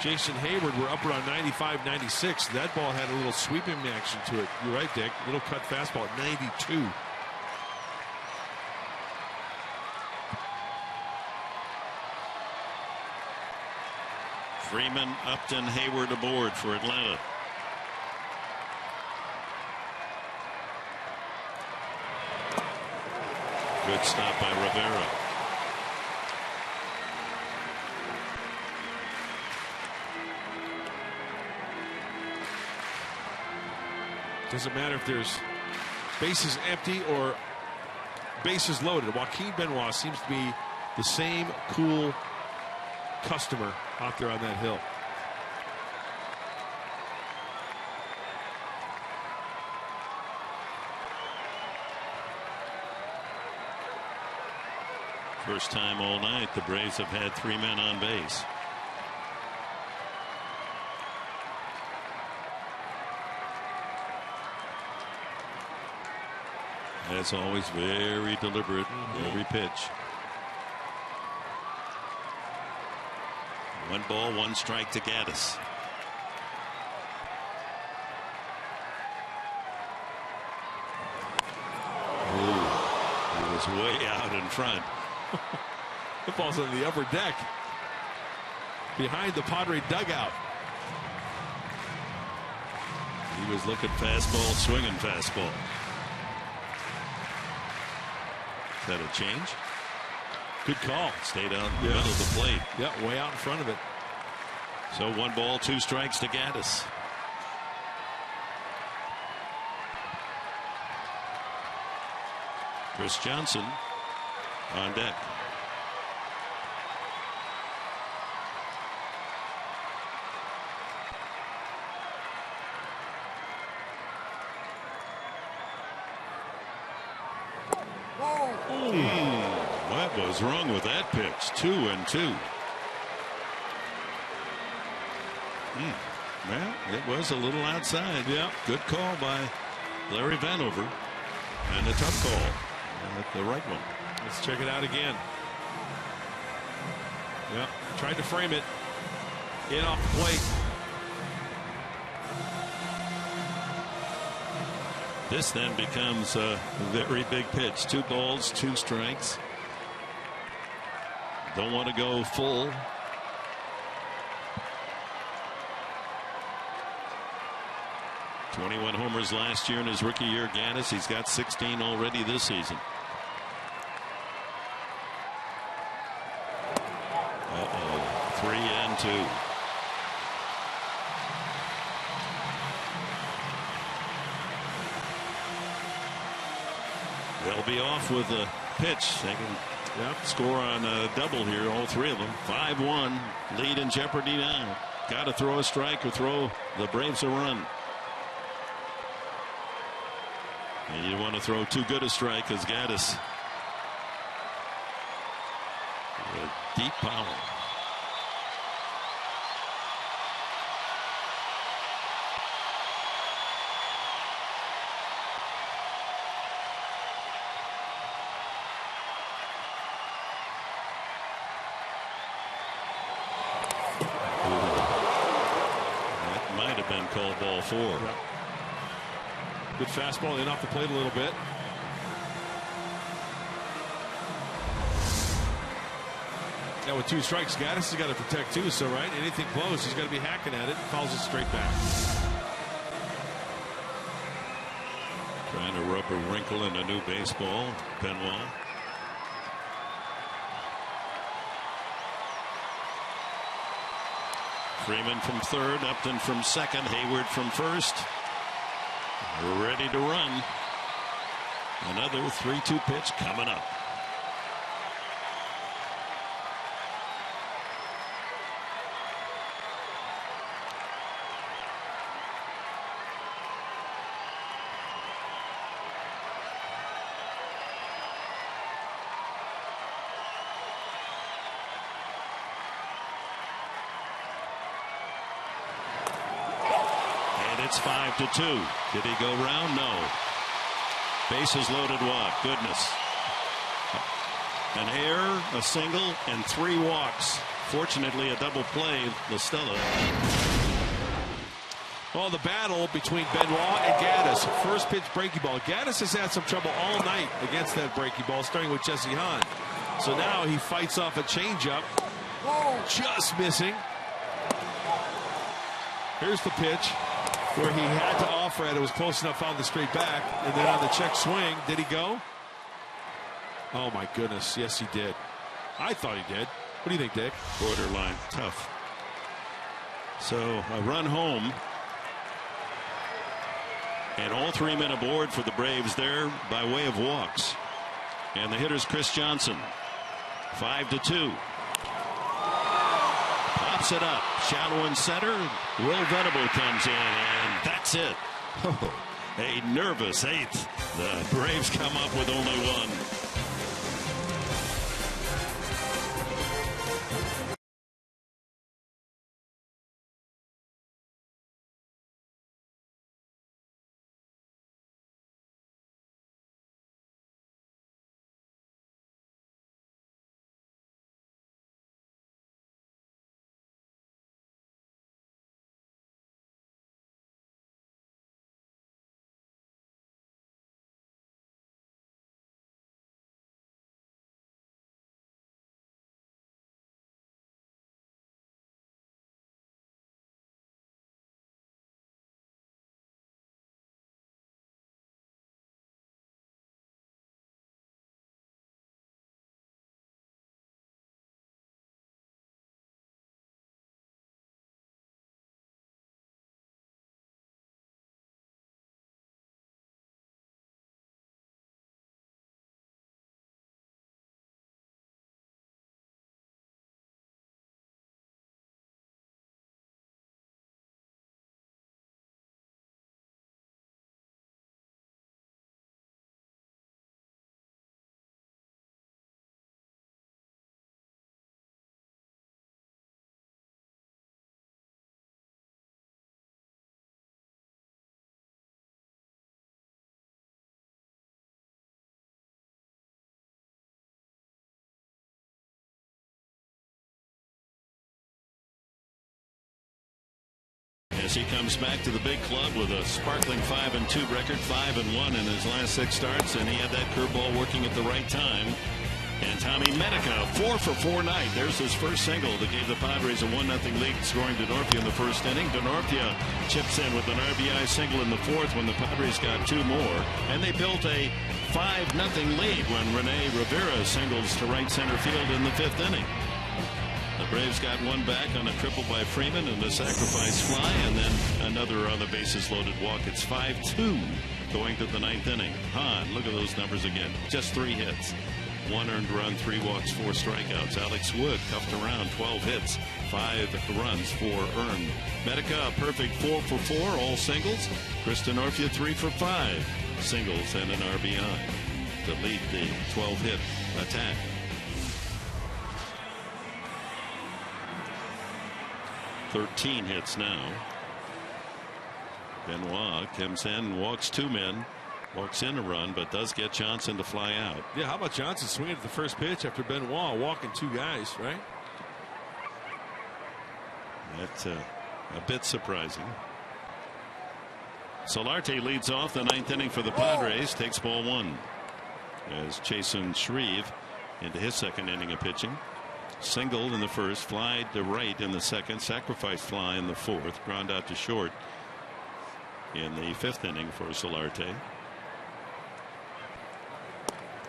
Jason Hayward were up around 95, 96. That ball had a little sweeping action to it. You're right, Dick. Little cut fastball at 92. Freeman, Upton, Hayward aboard for Atlanta. Good stop by Rivera. Doesn't matter if there's bases empty or bases loaded. Joaquin Benoit seems to be the same cool customer out there on that hill. First time all night the Braves have had 3 men on base. As always, very deliberate every pitch. 1 ball, 1 strike to Gaddis. was way out in front. The ball's on the upper deck behind the Padre dugout. He was looking fastball, swinging fastball. Is that a change? Good call. Stayed out in the middle of the plate. Yeah, way out in front of it. So 1 ball, 2 strikes to Gaddis. Chris Johnson on deck. What was wrong with that pitch? 2-2. Well, it was a little outside. Yeah. Good call by Larry Vanover. And a tough call. The right one. Let's check it out again. Yep. Tried to frame it. In off the plate. This then becomes a very big pitch. 2 balls, 2 strikes. Don't want to go full. "21 homers last year in his rookie year, Gaddis. He's got 16 already this season." 3-2. They'll be off with a pitch. They can score on a double here, all 3 of them. 5-1, lead in jeopardy now. Got to throw a strike or throw the Braves a run. And you want to throw too good a strike as Gaddis. With deep power. That might have been called ball 4. Yep. Good fastball in off the plate a little bit. Now with 2 strikes, Gaddis has got to protect too. So right, anything close, he's got to be hacking at it. Fouls it straight back. Trying to rub a wrinkle in a new baseball. Benoit. Freeman from third, Upton from second, Hayward from first. Ready to run. Another 3-2 pitch coming up. It's 5-2. Did he go round? No. Bases loaded walk. Goodness. An error, a single, and 3 walks. Fortunately, a double play. LaStella. Well, the battle between Benoit and Gaddis. First pitch breaking ball. Gaddis has had some trouble all night against that breaking ball, starting with Jesse Hahn. So now he fights off a changeup. Just missing. Here's the pitch where he had to offer it. It was close enough on the straight back. And then on the check swing, did he go? Oh, my goodness. Yes, he did. I thought he did. What do you think, Dick? Borderline tough. So a run home. And all 3 men aboard for the Braves there by way of walks. And the hitter's Chris Johnson. 5-2. Pops it up. Shallow in center. Will Venable comes in, and that's it. Oh, a nervous 8th. The Braves come up with only 1. He comes back to the big club with a sparkling 5-2 record, 5-1 in his last 6 starts, and he had that curveball working at the right time. And Tommy Medica, 4-for-4 night. There's his first single that gave the Padres a 1-0 lead, scoring Denorfia in the first inning. Denorfia chips in with an RBI single in the fourth when the Padres got 2 more. And they built a 5-0 lead when Rene Rivera singles to right center field in the 5th inning. The Braves got 1 back on a triple by Freeman and a sacrifice fly, and then another on the bases loaded walk. It's 5-2 going to the 9th inning. Hahn, look at those numbers again. Just 3 hits. 1 earned run, 3 walks, 4 strikeouts. Alex Wood cuffed around, 12 hits, 5 runs, 4 earned. Medica, a perfect 4-for-4, all singles. Chris Denorfia, 3-for-5 singles and an RBI to lead the 12-hit attack. "13 hits now. Benoit comes in, walks 2 men. Walks in a run, but does get Johnson to fly out. Yeah, how about Johnson swinging at the first pitch after Benoit walking 2 guys, right? That's a bit surprising. Solarte leads off the 9th inning for the Padres. Takes ball 1 as Chasen Shreve into his 2nd inning of pitching. Singled in the first, fly to right in the 2nd, sacrifice fly in the 4th, ground out to short in the 5th inning for Solarte.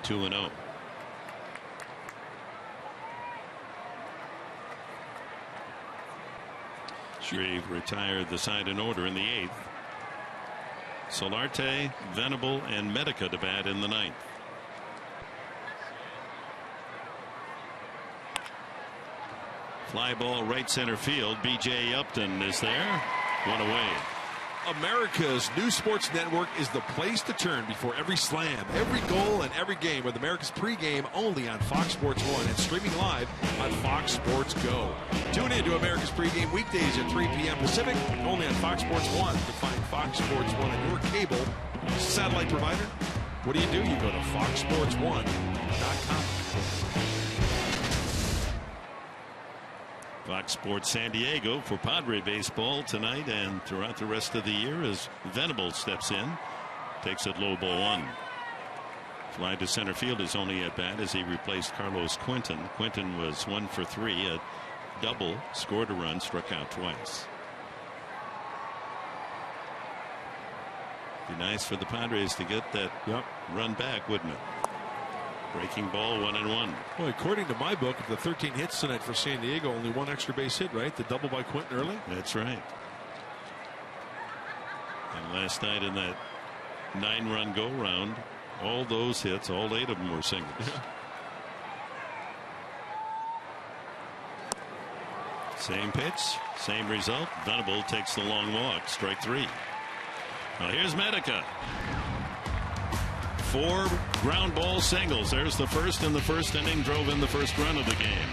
2-0. Shreve retired the side in order in the 8th. Solarte, Venable, and Medica to bat in the 9th. Fly ball right center field. B.J. Upton is there. 1 away. America's new sports network is the place to turn before every slam, every goal, and every game with America's pregame only on Fox Sports 1 and streaming live on Fox Sports Go. Tune in to America's pregame weekdays at 3 p.m. Pacific, only on Fox Sports 1. To find Fox Sports 1 on your cable satellite provider, what do? You go to foxsports1.com. Fox Sports San Diego for Padre baseball tonight and throughout the rest of the year as Venable steps in, takes it low, ball 1. Fly to center field is only at bat as he replaced Carlos Quinton. Quinton was 1 for 3, a double, scored a run, struck out twice. Be nice for the Padres to get that run back, wouldn't it? Breaking ball, 1-1. Well, according to my book, the 13 hits tonight for San Diego, only 1 extra base hit, right? The double by Quinton early. That's right. And last night in that 9-run go round, all those hits, all 8 of them were singles. Same pitch, same result. Venable takes the long walk, strike 3. Now here's Medica. 4 ground ball singles. There's the first in the first inning, drove in the first run of the game.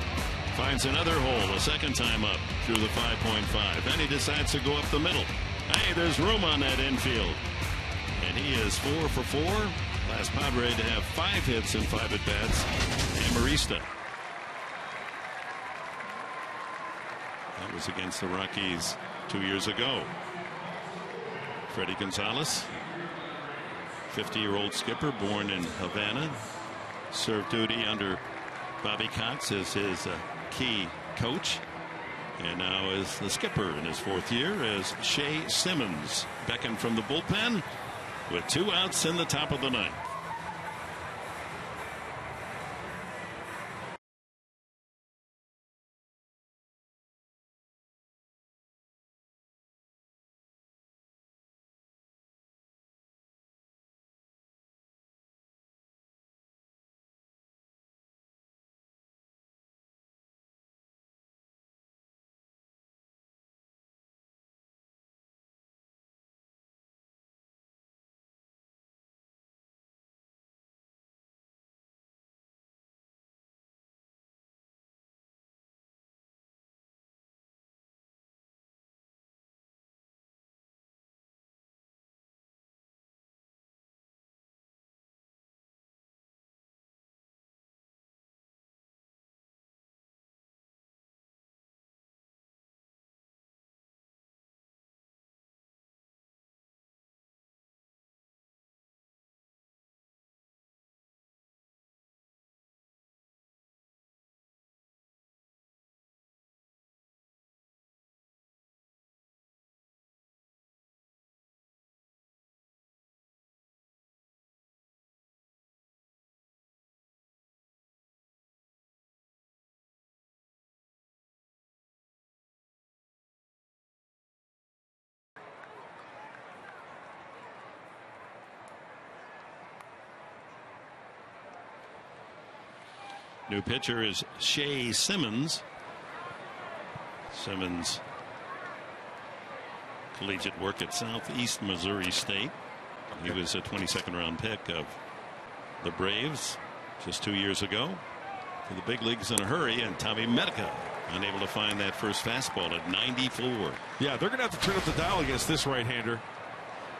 Finds another hole a second time up through the 5.5. Then he decides to go up the middle. Hey, there's room on that infield. And he is 4 for 4. Last Padre to have 5 hits and 5 at-bats. Amarista. That was against the Rockies 2 years ago. Freddie Gonzalez, 50-year-old skipper, born in Havana, served duty under Bobby Cox as his key coach, and now is the skipper in his 4th year as Shea Simmons beckoned from the bullpen with 2 outs in the top of the 9th. New pitcher is Shea Simmons. Simmons, collegiate work at Southeast Missouri State. He was a 22nd round pick of the Braves just 2 years ago. To the big leagues in a hurry, and Tommy Medica unable to find that first fastball at 94. Yeah, they're going to have to turn up the dial against this right-hander.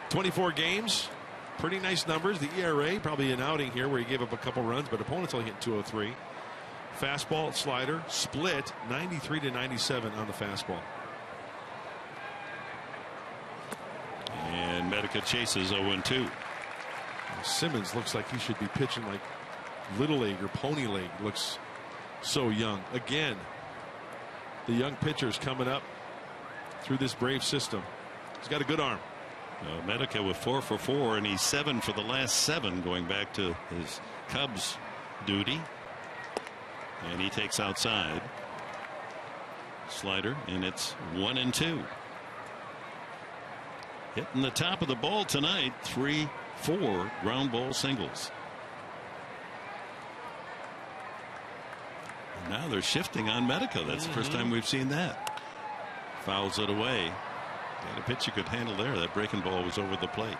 24 games, pretty nice numbers. The ERA, probably an outing here where he gave up a couple runs, but opponents only hit 203. Fastball, slider, split 93 to 97 on the fastball. And Medica chases 0-2. Simmons looks like he should be pitching like Little League or Pony League. Looks so young. Again, the young pitchers coming up through this Brave system. He's got a good arm. Medica with 4 for 4, and he's 7 for the last 7 going back to his Cubs duty. And he takes outside. Slider, and it's 1-2. Hitting the top of the ball tonight. 3-4 ground ball singles. And now they're shifting on Medica. That's the first time we've seen that. Fouls it away. And a pitch you could handle there. That breaking ball was over the plate.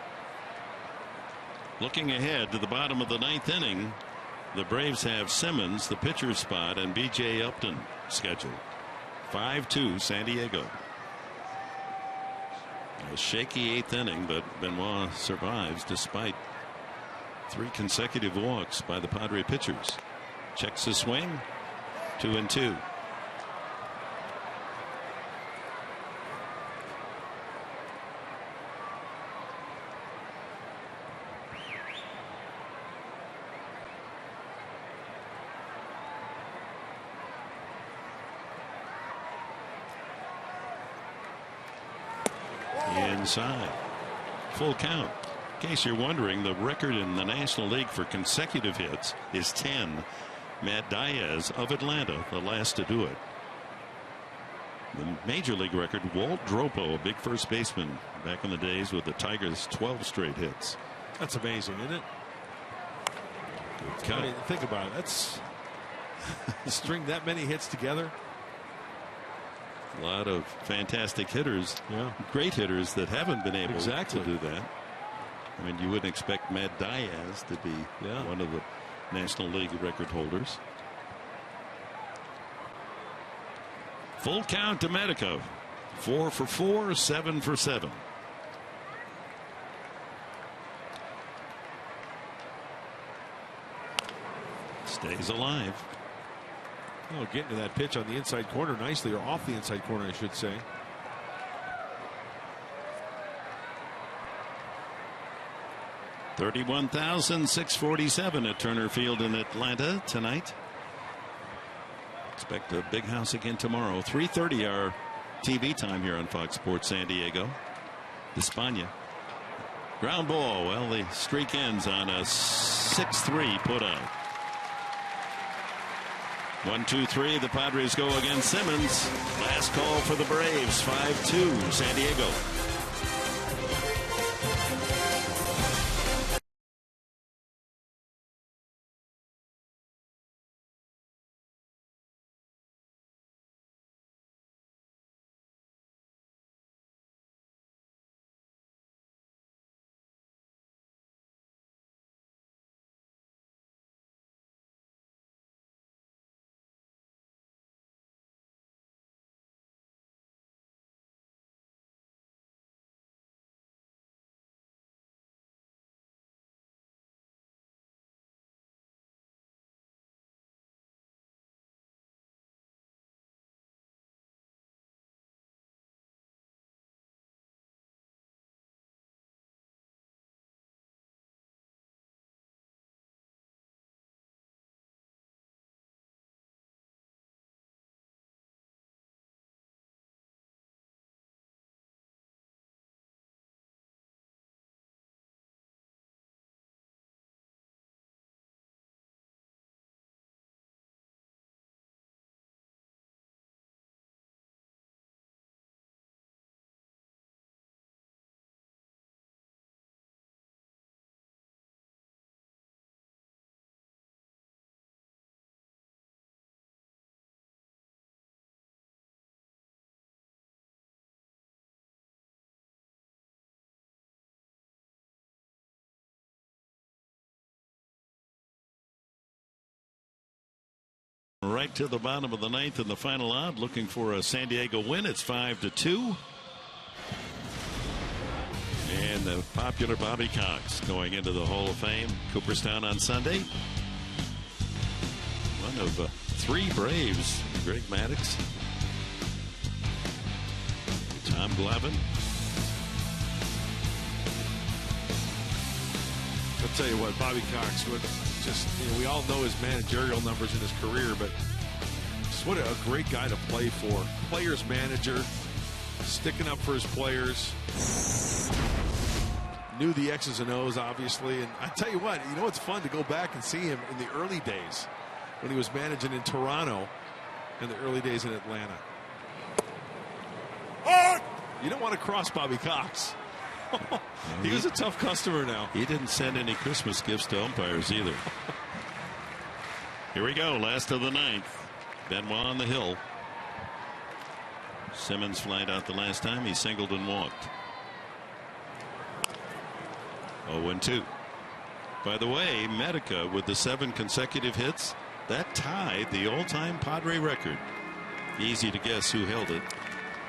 Looking ahead to the bottom of the 9th inning, the Braves have Simmons, the pitcher's spot, and B.J. Upton scheduled. 5-2 San Diego. A shaky 8th inning, but Benoit survives despite 3 consecutive walks by the Padre pitchers. Checks the swing. 2-2. Inside. Full count. In case you're wondering, the record in the National League for consecutive hits is 10. Matt Diaz of Atlanta, the last to do it. The major league record, Walt Dropo, a big first baseman back in the days with the Tigers, 12 straight hits. That's amazing, isn't it? Good cut. I mean, think about it. That's string that many hits together. A lot of fantastic hitters, great hitters that haven't been able to do that. I mean, you wouldn't expect Matt Diaz to be one of the National League record holders. Full count to Medica. 4 for 4, 7 for 7. Stays alive. Oh, getting to that pitch on the inside corner nicely, or off the inside corner, I should say. $31,647 at Turner Field in Atlanta tonight. Expect a big house again tomorrow. 3:30 our TV time here on Fox Sports San Diego. Despaigne. Ground ball. Well, the streak ends on a 6-3 put out. 1-2-3. The Padres go against Simmons. Last call for the Braves. 5-2 San Diego. right to the bottom of the ninth in the final odd, looking for a San Diego win. It's 5-2. And the popular Bobby Cox going into the Hall of Fame, Cooperstown on Sunday. One of 3 Braves, Greg Maddux, Tom Glavine. I'll tell you what, Bobby Cox, we all know his managerial numbers in his career, but just what a great guy to play for. Players manager, sticking up for his players. Knew the X's and O's, obviously. And I tell you what, it's fun to go back and see him in the early days when he was managing in Toronto and the early days in Atlanta. You don't want to cross Bobby Cox. He was a tough customer now. He didn't send any Christmas gifts to umpires either. Here we go, last of the ninth. Benoit on the hill. Simmons flied out the last time. He singled and walked. 0-2. By the way, Medica with the 7 consecutive hits, that tied the all-time Padre record. Easy to guess who held it.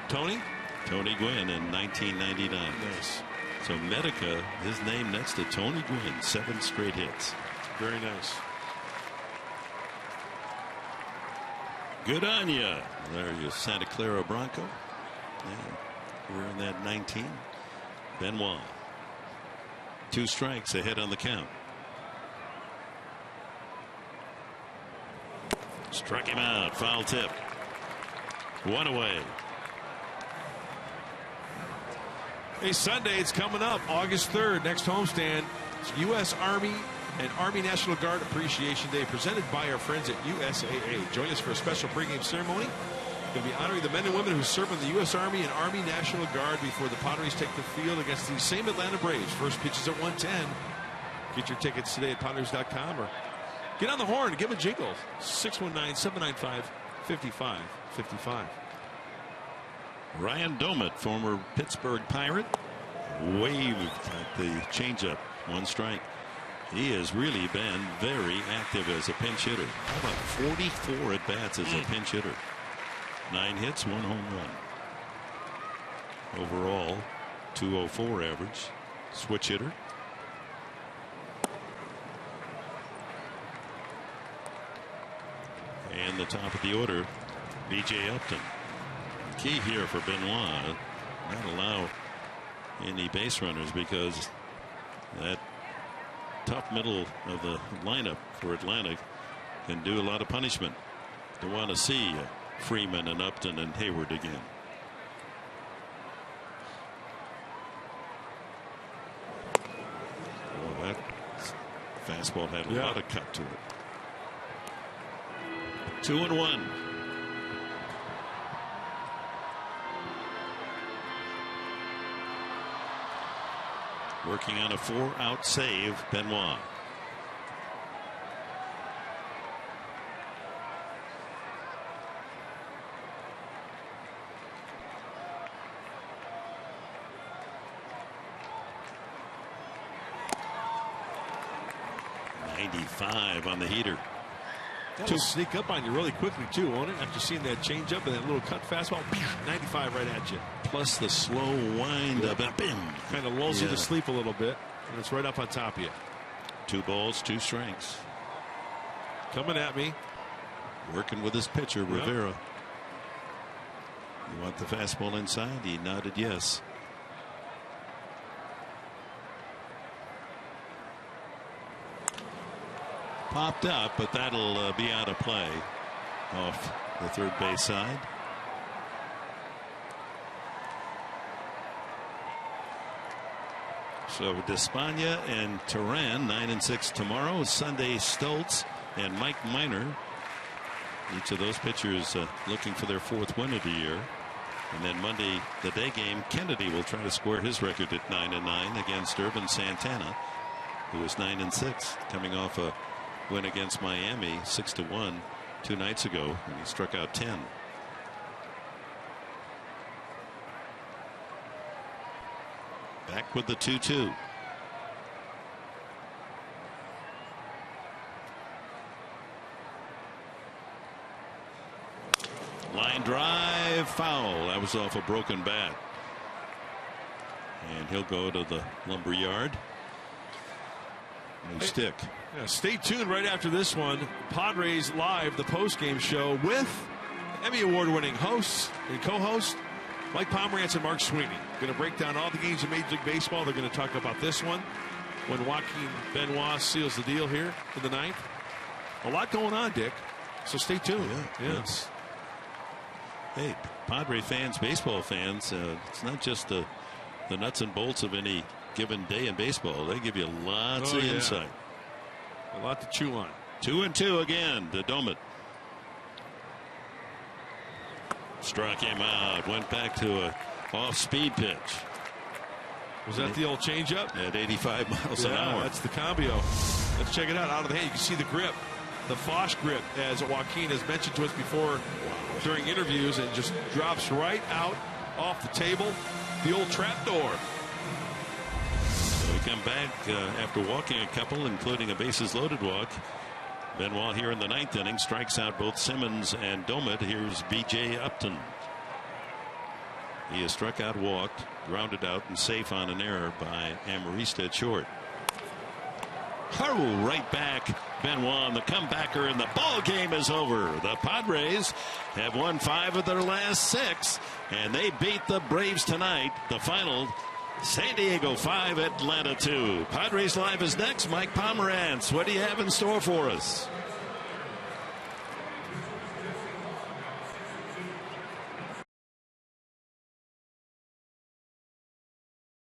Tony Gwynn in 1999. Nice. So Medica, his name next to Tony Gwynn, 7 straight hits. Very nice. Good on ya. There you Santa Clara Bronco. Yeah, we're in that 19. Benoit. 2 strikes ahead on the count. Struck him out. Foul tip. 1 away. Hey, Sunday, it's coming up, August 3rd, next homestand. It's U.S. Army and Army National Guard Appreciation Day, presented by our friends at USAA. Join us for a special pregame ceremony. We're going to be honoring the men and women who serve in the U.S. Army and Army National Guard before the Padres take the field against these same Atlanta Braves. First pitch is at 1:10. Get your tickets today at Padres.com or get on the horn and give a jingle. 619-795-5555. Ryan Domit, former Pittsburgh Pirate, waved at the changeup. 1 strike. He has really been very active as a pinch hitter. How about 44 at bats as a pinch hitter? 9 hits, 1 home run. Overall, 204 average. Switch hitter. And the top of the order, B.J. Upton. Key here for Benoit, not allow any base runners, because that tough middle of the lineup for Atlanta can do a lot of punishment. Don't want to see Freeman and Upton and Hayward again. Well, that fastball had a lot of cut to it. 2-1. Working on a 4-out save, Benoit. .95 on the heater. That'll sneak up on you really quickly too, won't it? After seeing that changeup and that little cut fastball, 95 right at you. Plus the slow wind up, kind of lulls you to sleep a little bit, and it's right up on top of you. 2 balls, 2 strikes. Coming at me. Working with his pitcher, Rivera. You want the fastball inside? He nodded yes. Popped up, but that'll be out of play off the third base side. So Despaigne and Turan 9-6 tomorrow. Sunday, Stoltz and Mike Minor. Each of those pitchers looking for their 4th win of the year. And then Monday, the day game, Kennedy will try to square his record at 9-9 against Irvin Santana, who is 9-6, coming off a win against Miami 6-1 2 nights ago, and he struck out 10. Back with the 2-2. Line drive, foul. That was off a broken bat. And he'll go to the lumber yard. And stick. Yeah, stay tuned right after this one. Padres Live, the post-game show with Emmy Award-winning hosts and co-host Mike Pomerantz and Mark Sweeney. Going to break down all the games in Major League Baseball. They're going to talk about this one when Joaquin Benoit seals the deal here in the 9th. A lot going on, Dick. So stay tuned. Yes. Hey, Padre fans, baseball fans, it's not just the nuts and bolts of any given day in baseball. They give you lots of insight. A lot to chew on. 2-2 again to Domit. Struck him out. Went back to a off-speed pitch. Was that the old changeup? At 85 miles an hour. That's the cambio. Let's check it out. Out of the hand, you can see the grip. The Foch grip, as Joaquin has mentioned to us before during interviews, and just drops right out off the table. The old trap door. So we come back after walking a couple, including a bases loaded walk. Benoit here in the 9th inning strikes out both Simmons and Domit. Here's B.J. Upton. He has struck out, walked, grounded out, and safe on an error by Amarista at short. Hurl right back. Benoit, the comebacker, and the ball game is over. The Padres have won 5 of their last 6, and they beat the Braves tonight. The final, San Diego 5, Atlanta 2. Padres Live is next. Mike Pomerantz, what do you have in store for us?